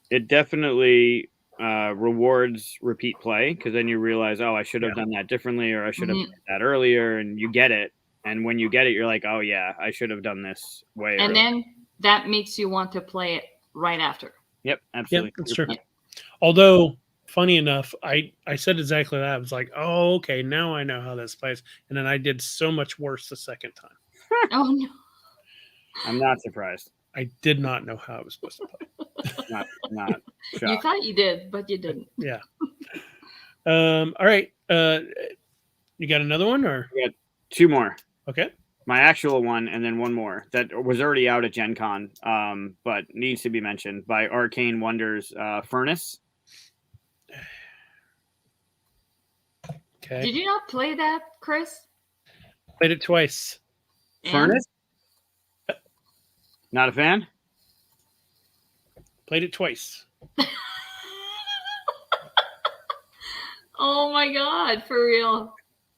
It definitely rewards repeat play, because then you realize, oh, I should have done that differently, or I should have done that earlier, and you get it. And when you get it, you're like, oh, yeah, I should have done this way and earlier. Then that makes you want to play it right after. Yep, absolutely. Yep, that's true. Although, funny enough, I said exactly that. I was like, oh, okay, now I know how this plays. And then I did so much worse the second time. Oh, no. I'm not surprised. I did not know how I was supposed to play. Not shocked. You thought you did, but you didn't. Yeah. All right. You got another one, or? We got two more. Okay. My actual one, and then one more that was already out at Gen Con, but needs to be mentioned, by Arcane Wonders, Furnace. Okay. Did you not play that, Chris? Played it twice. Furnace? Not a fan? Played it twice. Oh my God, for real.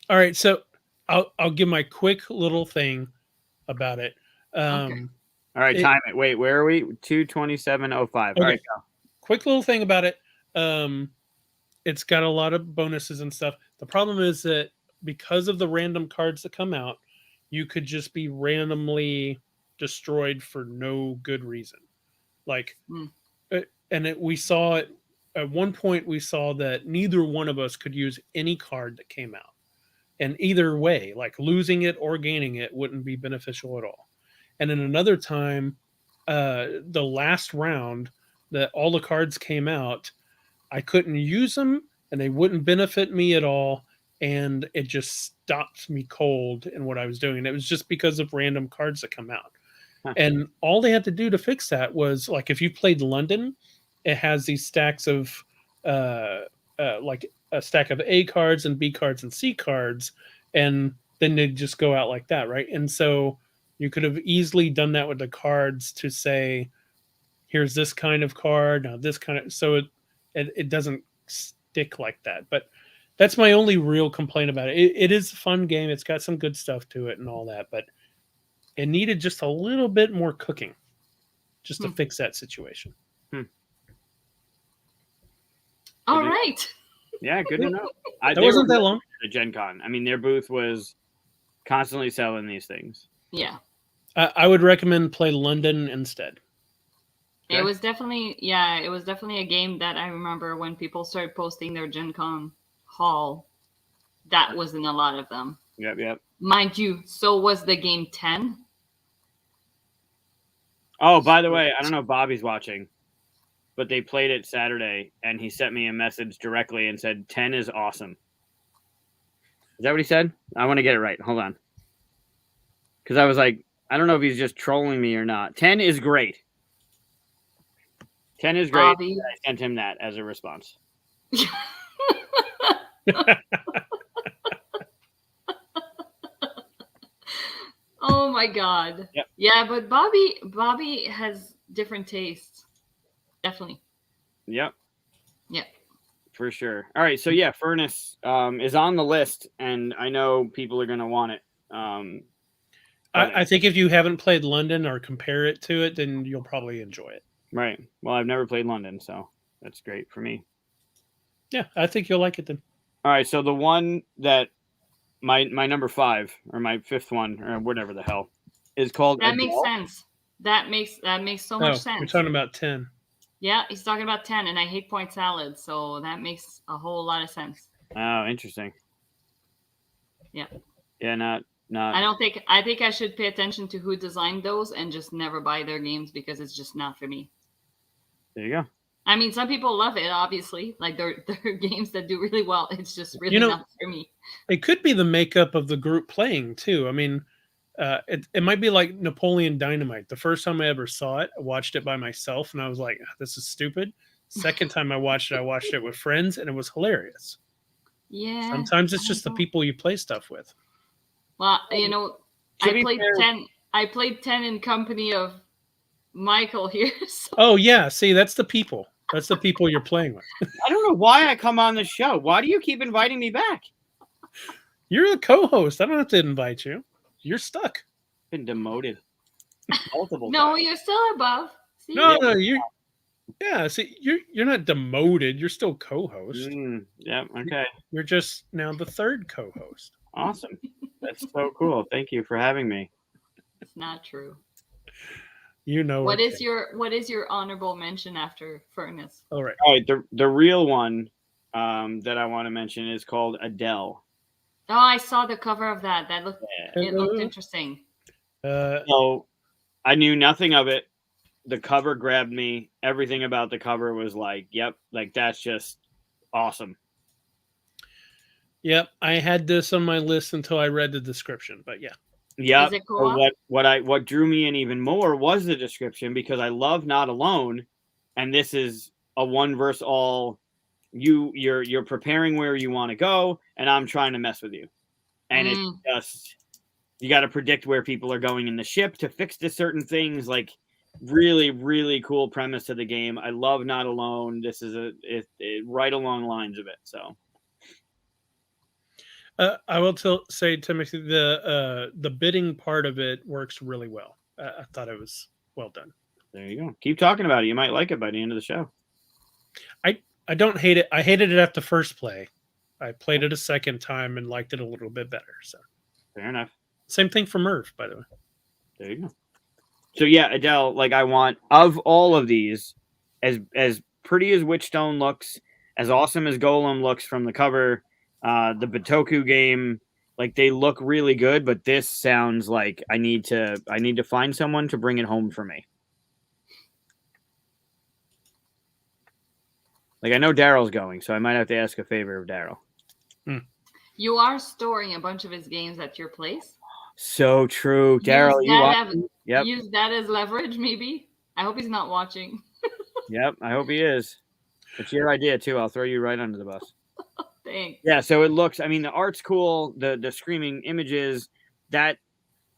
All right, so I'll give my quick little thing about it. Okay. All right, time it. Wait, where are we? 2:27:05. Okay. All right, go. Quick little thing about it. It's got a lot of bonuses and stuff. The problem is that because of the random cards that come out, you could just be randomly destroyed for no good reason. Like, we saw it at one point. We saw that neither one of us could use any card that came out, and either way, like losing it or gaining it wouldn't be beneficial at all. And then another time, the last round that all the cards came out, I couldn't use them and they wouldn't benefit me at all. And it just stopped me cold in what I was doing. And it was just because of random cards that come out. And all they had to do to fix that was, like, if you played London, it has these stacks of like a stack of A cards and B cards and C cards. And then they just go out like that. Right. And so you could have easily done that with the cards to say, here's this kind of card, now this kind of, so it doesn't stick like that. But that's my only real complaint about it. It is a fun game. It's got some good stuff to it and all that, but it needed just a little bit more cooking just to fix that situation. All right. Yeah, good to know. That wasn't that long. At Gen Con. I mean, their booth was constantly selling these things. Yeah. I would recommend play London instead. It was definitely a game that I remember when people started posting their Gen Con haul. That was in a lot of them. Yep. Mind you, so was the game 10. Oh, by the way, I don't know if Bobby's watching, but they played it Saturday, and he sent me a message directly and said 10 is awesome. Is that what he said? I want to get it right. Hold on. Because I was like, I don't know if he's just trolling me or not. 10 is great. 10 is great. Bobby. I sent him that as a response. Oh my God. Yep. Yeah, but Bobby has different tastes. Definitely. Yep. Yeah. For sure. All right. So yeah, Furnace is on the list, and I know people are going to want it. I think if you haven't played London or compare it to it, then you'll probably enjoy it. Right. Well, I've never played London, so that's great for me. Yeah, I think you'll like it then. All right, so the one that my number 5 or my 5th one or whatever the hell is called That makes Adele. sense. That makes so much sense. We're talking about 10. Yeah, he's talking about 10, and I hate point salad, so that makes a whole lot of sense. Oh, interesting. Yeah. Yeah, not. I think I should pay attention to who designed those and just never buy their games because it's just not for me. There you go. I mean, some people love it, obviously. Like they're games that do really well. It's just really not for me. It could be the makeup of the group playing too. I mean, it might be like Napoleon Dynamite. The first time I ever saw it, I watched it by myself, and I was like, "This is stupid." Second time I watched it with friends, and it was hilarious. Yeah. Sometimes it's just the people you play stuff with. Well, you know, I played 10 in company of Michael here. So. Oh yeah, see, that's the people. That's the people you're playing with. I don't know why I come on the show. Why do you keep inviting me back? You're the co-host. I don't have to invite you. You're stuck. Been demoted. Multiple No, times. you're still above. See? No, you. Yeah, see, you're not demoted. You're still co-host. Yeah. Okay. You're just now the third co-host. Awesome. That's so cool. Thank you for having me. It's not true. You know what is your honorable mention after Furnace? All right. The real one that I want to mention is called Adele. Oh, I saw the cover of that. It looked interesting. So I knew nothing of it. The cover grabbed me. Everything about the cover was like, yep, like that's just awesome. Yep, I had this on my list until I read the description, but yeah. Yeah. Cool? What drew me in even more was the description because I love Not Alone, and this is a one versus all. You're preparing where you want to go, and I'm trying to mess with you, and it's just you got to predict where people are going in the ship to fix the certain things. Like really, really cool premise to the game. I love Not Alone. This is right along lines of it. So. I will say, Timothy, the bidding part of it works really well. I thought it was well done. There you go. Keep talking about it. You might like it by the end of the show. I don't hate it. I hated it after first play. I played it a second time and liked it a little bit better. So fair enough. Same thing for Merv, by the way. There you go. So yeah, Adele, like I want of all of these, as pretty as Witchstone looks, as awesome as Golem looks from the cover. The Batoku game, like they look really good, but this sounds like I need to find someone to bring it home for me. Like I know Daryl's going, so I might have to ask a favor of Daryl. You are storing a bunch of his games at your place. So true, Daryl. Use that as leverage, maybe. I hope he's not watching. Yep, I hope he is. It's your idea too. I'll throw you right under the bus. Thanks. Yeah, so it looks. I mean, the art's cool. The screaming images. That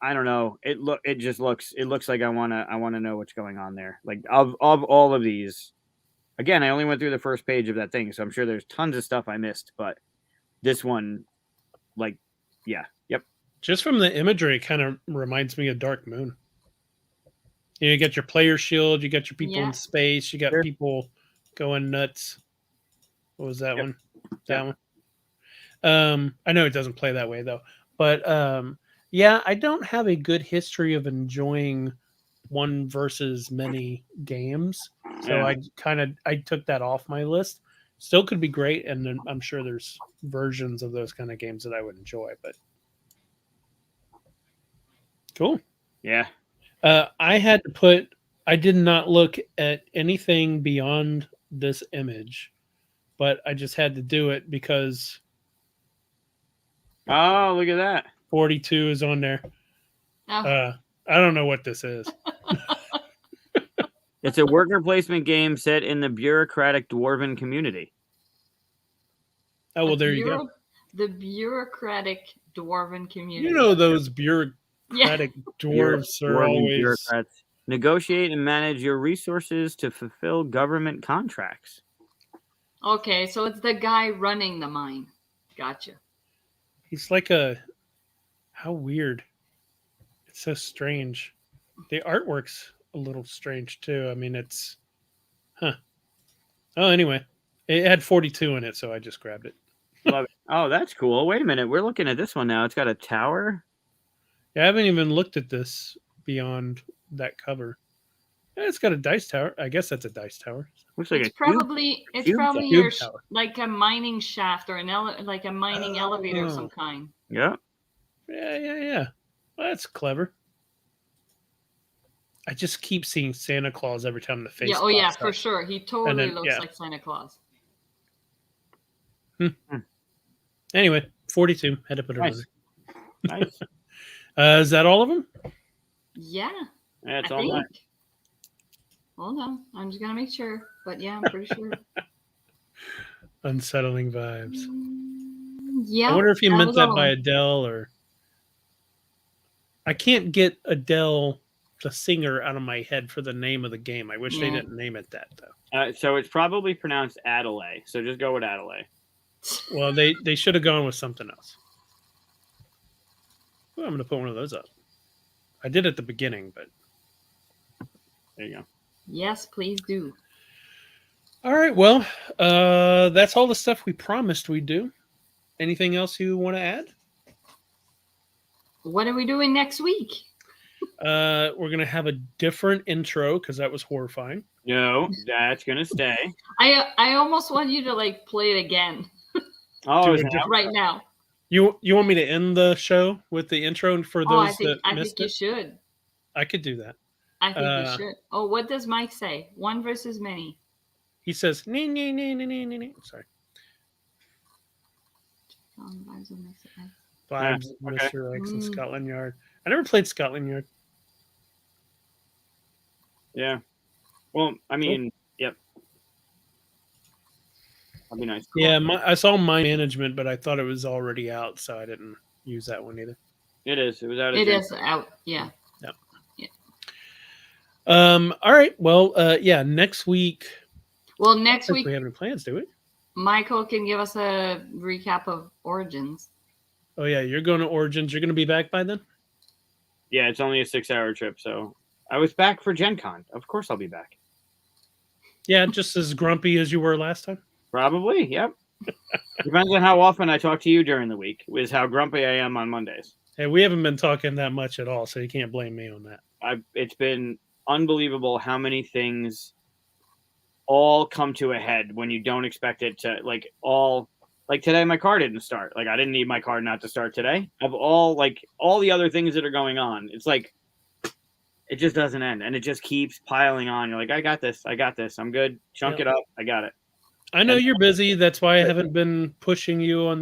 I don't know. It looks like I wanna know what's going on there. Like of all of these, again, I only went through the first page of that thing, so I'm sure there's tons of stuff I missed. But this one, like, yeah, yep. Just from the imagery, it kind of reminds me of Dark Moon. You get your player shield, you got your people in space, you got people going nuts. What was that one? That one. I know it doesn't play that way though, but yeah, I don't have a good history of enjoying one versus many games, so I took that off my list. Still could be great, and then I'm sure there's versions of those kind of games that I would enjoy, but cool. Yeah. I did not look at anything beyond this image, but I just had to do it because oh, look at that. 42 is on there. Oh. I don't know what this is. It's a worker placement game set in the bureaucratic dwarven community. Oh, well, there you go. The bureaucratic dwarven community. You know those bureaucratic dwarves are always... bureaucrats. Negotiate and manage your resources to fulfill government contracts. Okay, so it's the guy running the mine. Gotcha. He's like how weird. It's so strange. The artwork's a little strange too. I mean, it's, huh. Oh, anyway, it had 42 in it, so I just grabbed it. Love it. Oh, that's cool. Wait a minute. We're looking at this one now. It's got a tower. Yeah, I haven't even looked at this beyond that cover. Yeah, it's got a dice tower. I guess that's a dice tower. Looks like It's a cube. probably cube your tower. like a mining shaft or like a mining elevator of some kind. Yeah. Yeah. Well, that's clever. I just keep seeing Santa Claus every time the face. Yeah. Oh yeah, pops for up. sure. He totally then, looks yeah. like Santa Claus. Anyway, 42. Had to put it Nice. Nice. on. Is that all of them? Yeah. That's I all think. mine. Hold on. I'm just gonna make sure. But yeah, I'm pretty sure. Unsettling vibes. Yeah. I wonder if you meant was that all by of them. Adele or. I can't get Adele, the singer, out of my head for the name of the game. I wish they Yeah. didn't name it that though. So it's probably pronounced Adelaide. So just go with Adelaide. Well, they should have gone with something else. Well, I'm going to put one of those up. I did at the beginning, but There you go. Yes, please do. all right. Well, that's all the stuff we promised we'd do. Anything else you want to add? What are we doing next week? We're going to have a different intro because that was horrifying. No, that's gonna stay. I almost want you to like play it again Oh, Do is a that- different- right now. You want me to end the show with the intro for Oh, those that I missed think you it? should. I could do that. I think you should. Oh, what does Mike say? One versus many. He says, nee, nee, nee, nee, nee, nee, nee. Sorry. Vibes of Mexico. Vibes, okay. Mr. X and Mm. Scotland Yard. I never played Scotland Yard. Yeah. Well, I mean, yep. That'd be nice. Yeah, I saw My Management, but I thought it was already out, so I didn't use that one either. It is. It was out of It Gen- is out. Yeah. All right. Well, yeah, next week. Well, I next don't think week we have any plans, do we? Michael can give us a recap of Origins. Oh, yeah, you're going to Origins. You're going to be back by then? Yeah, it's only a 6-hour trip, so I was back for Gen Con. Of course I'll be back. Yeah, just as grumpy as you were last time. Probably, yep. Depends on how often I talk to you during the week, is how grumpy I am on Mondays. Hey, we haven't been talking that much at all, so you can't blame me on that. It's been unbelievable how many things all come to a head when you don't expect it to. Like today, my car didn't start. Like I didn't need my car not to start today. Of all the other things that are going on, it's like it just doesn't end, and it just keeps piling on. You're like, I got this. I'm good. Chunk Yep. it up. I got it. I know you're busy. That's why I haven't been pushing you on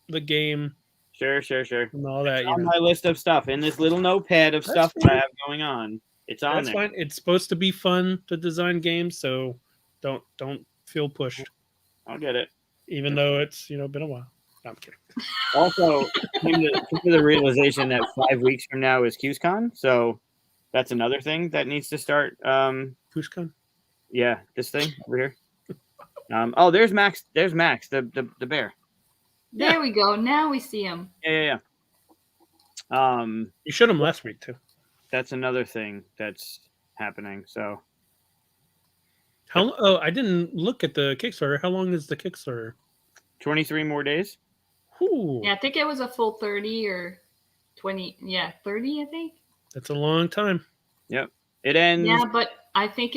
the game Sure. and all that. You On know. my list of stuff in this little notepad of That's stuff that I have going on. It's on That's there. fine. It's supposed to be fun to design games, so don't feel pushed. I'll get it. Even though it's been a while. No, I'm kidding. Also, came to the realization that 5 weeks from now is QSCon, so that's another thing that needs to start. Pushcon. Yeah, this thing over here. Oh, there's Max. There's Max, the bear. There we go. Now we see him. Yeah. You showed him last week too. That's another thing that's happening. So How? Oh, I didn't look at the Kickstarter. How long is the Kickstarter? 23 more days. Ooh, Yeah, I think it was a full 30 or 20. Yeah, 30, I think. that's a long time. Yep. It ends. Yeah, but I think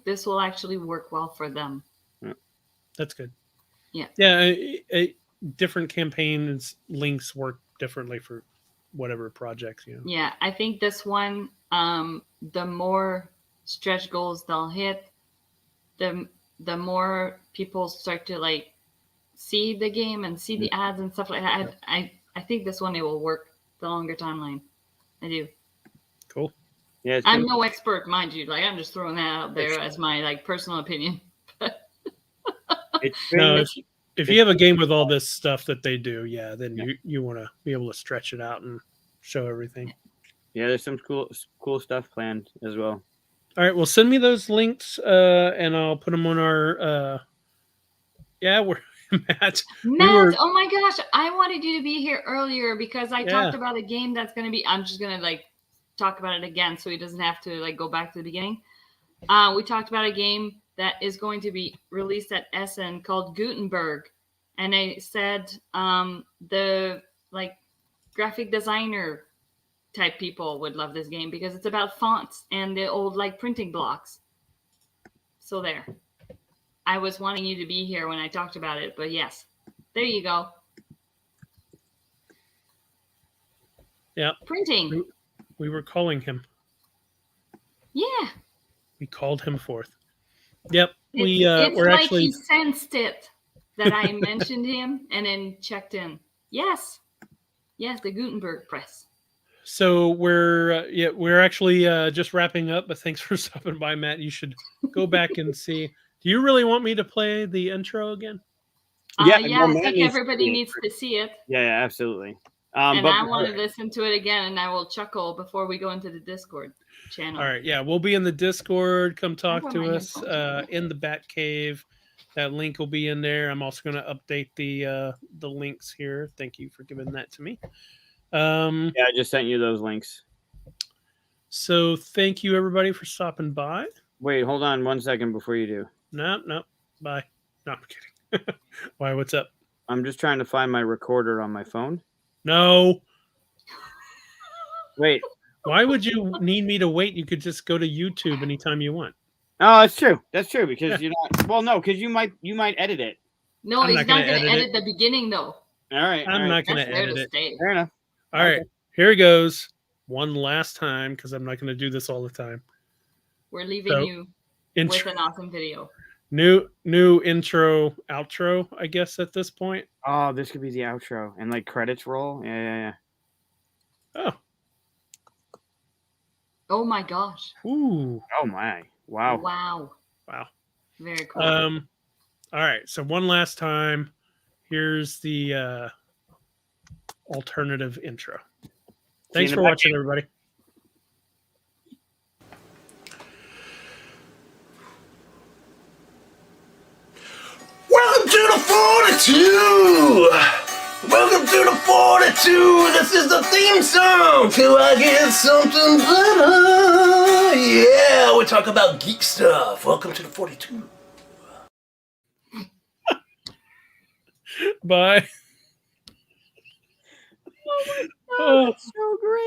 this will actually work well for them. That's good. Yeah. Yeah. Different campaigns links work differently for whatever projects. Yeah, I think this one, the more stretch goals they'll hit, the more people start to like see the game and see the ads and stuff like that. I think this one it will work the longer timeline. I do. Cool. Yeah. It's I'm been- no expert, mind you. Like I'm just throwing that out there as my like personal opinion. it's been- No, if you have a game with all this stuff that they do, then you want to be able to stretch it out and show everything. yeah, there's some cool stuff planned as well. All right, well, send me those links, and I'll put them on our. We're Matt. Matt, oh my gosh, I wanted you to be here earlier because I Yeah. talked about a game that's going to be. I'm just going to like talk about it again so he doesn't have to like go back to the beginning. We talked about a game that is going to be released at Essen called Gutenberg. And I said the like graphic designer type people would love this game because it's about fonts and the old like printing blocks. So there. I was wanting you to be here when I talked about it, but yes. There you go. Yeah. Printing. We were calling him. Yeah. We called him forth. Yep. It's we're like actually he sensed it that I mentioned him and then checked in. Yes. Yes, the Gutenberg press. So we're actually just wrapping up, but thanks for stopping by, Matt. You should go back and see. Do you really want me to play the intro again? Yeah, Yeah, well, I think everybody needs to see it. Yeah, absolutely. And but I want to listen to it again, and I will chuckle before we go into the Discord channel. All right, yeah, we'll be in the Discord. Come talk got to my us headphones. in the Bat Cave. That link will be in there. I'm also going to update the links here. Thank you for giving that to me. yeah, I just sent you those links. So thank you everybody for stopping by. Wait, hold on 1 second before you do. No, bye. No, I'm kidding. Why? What's up? I'm just trying to find my recorder on my phone. No. Wait. Why would you need me to wait? You could just go to YouTube anytime you want. Oh, that's true. That's true because you're not. Well, no, because you might edit it. No, I'm he's not not gonna going to edit edit the beginning, though. All right. I'm not going That's to there edit to it. stay. Fair enough. All right, here it goes. One last time because I'm not going to do this all the time. We're leaving So, you with an awesome video. New intro, outro, I guess at this point. Oh, this could be the outro and like credits roll. Yeah. Oh. Oh my gosh. Ooh. Oh my. Wow. Wow. Very cool. All right. So one last time. Here's the alternative intro. Thanks for watching, everybody. Welcome to the 42! Welcome to the 42! This is the theme song till I get something better. Yeah, we talk about geek stuff. Welcome to the 42. Bye. Oh my God, that's so great.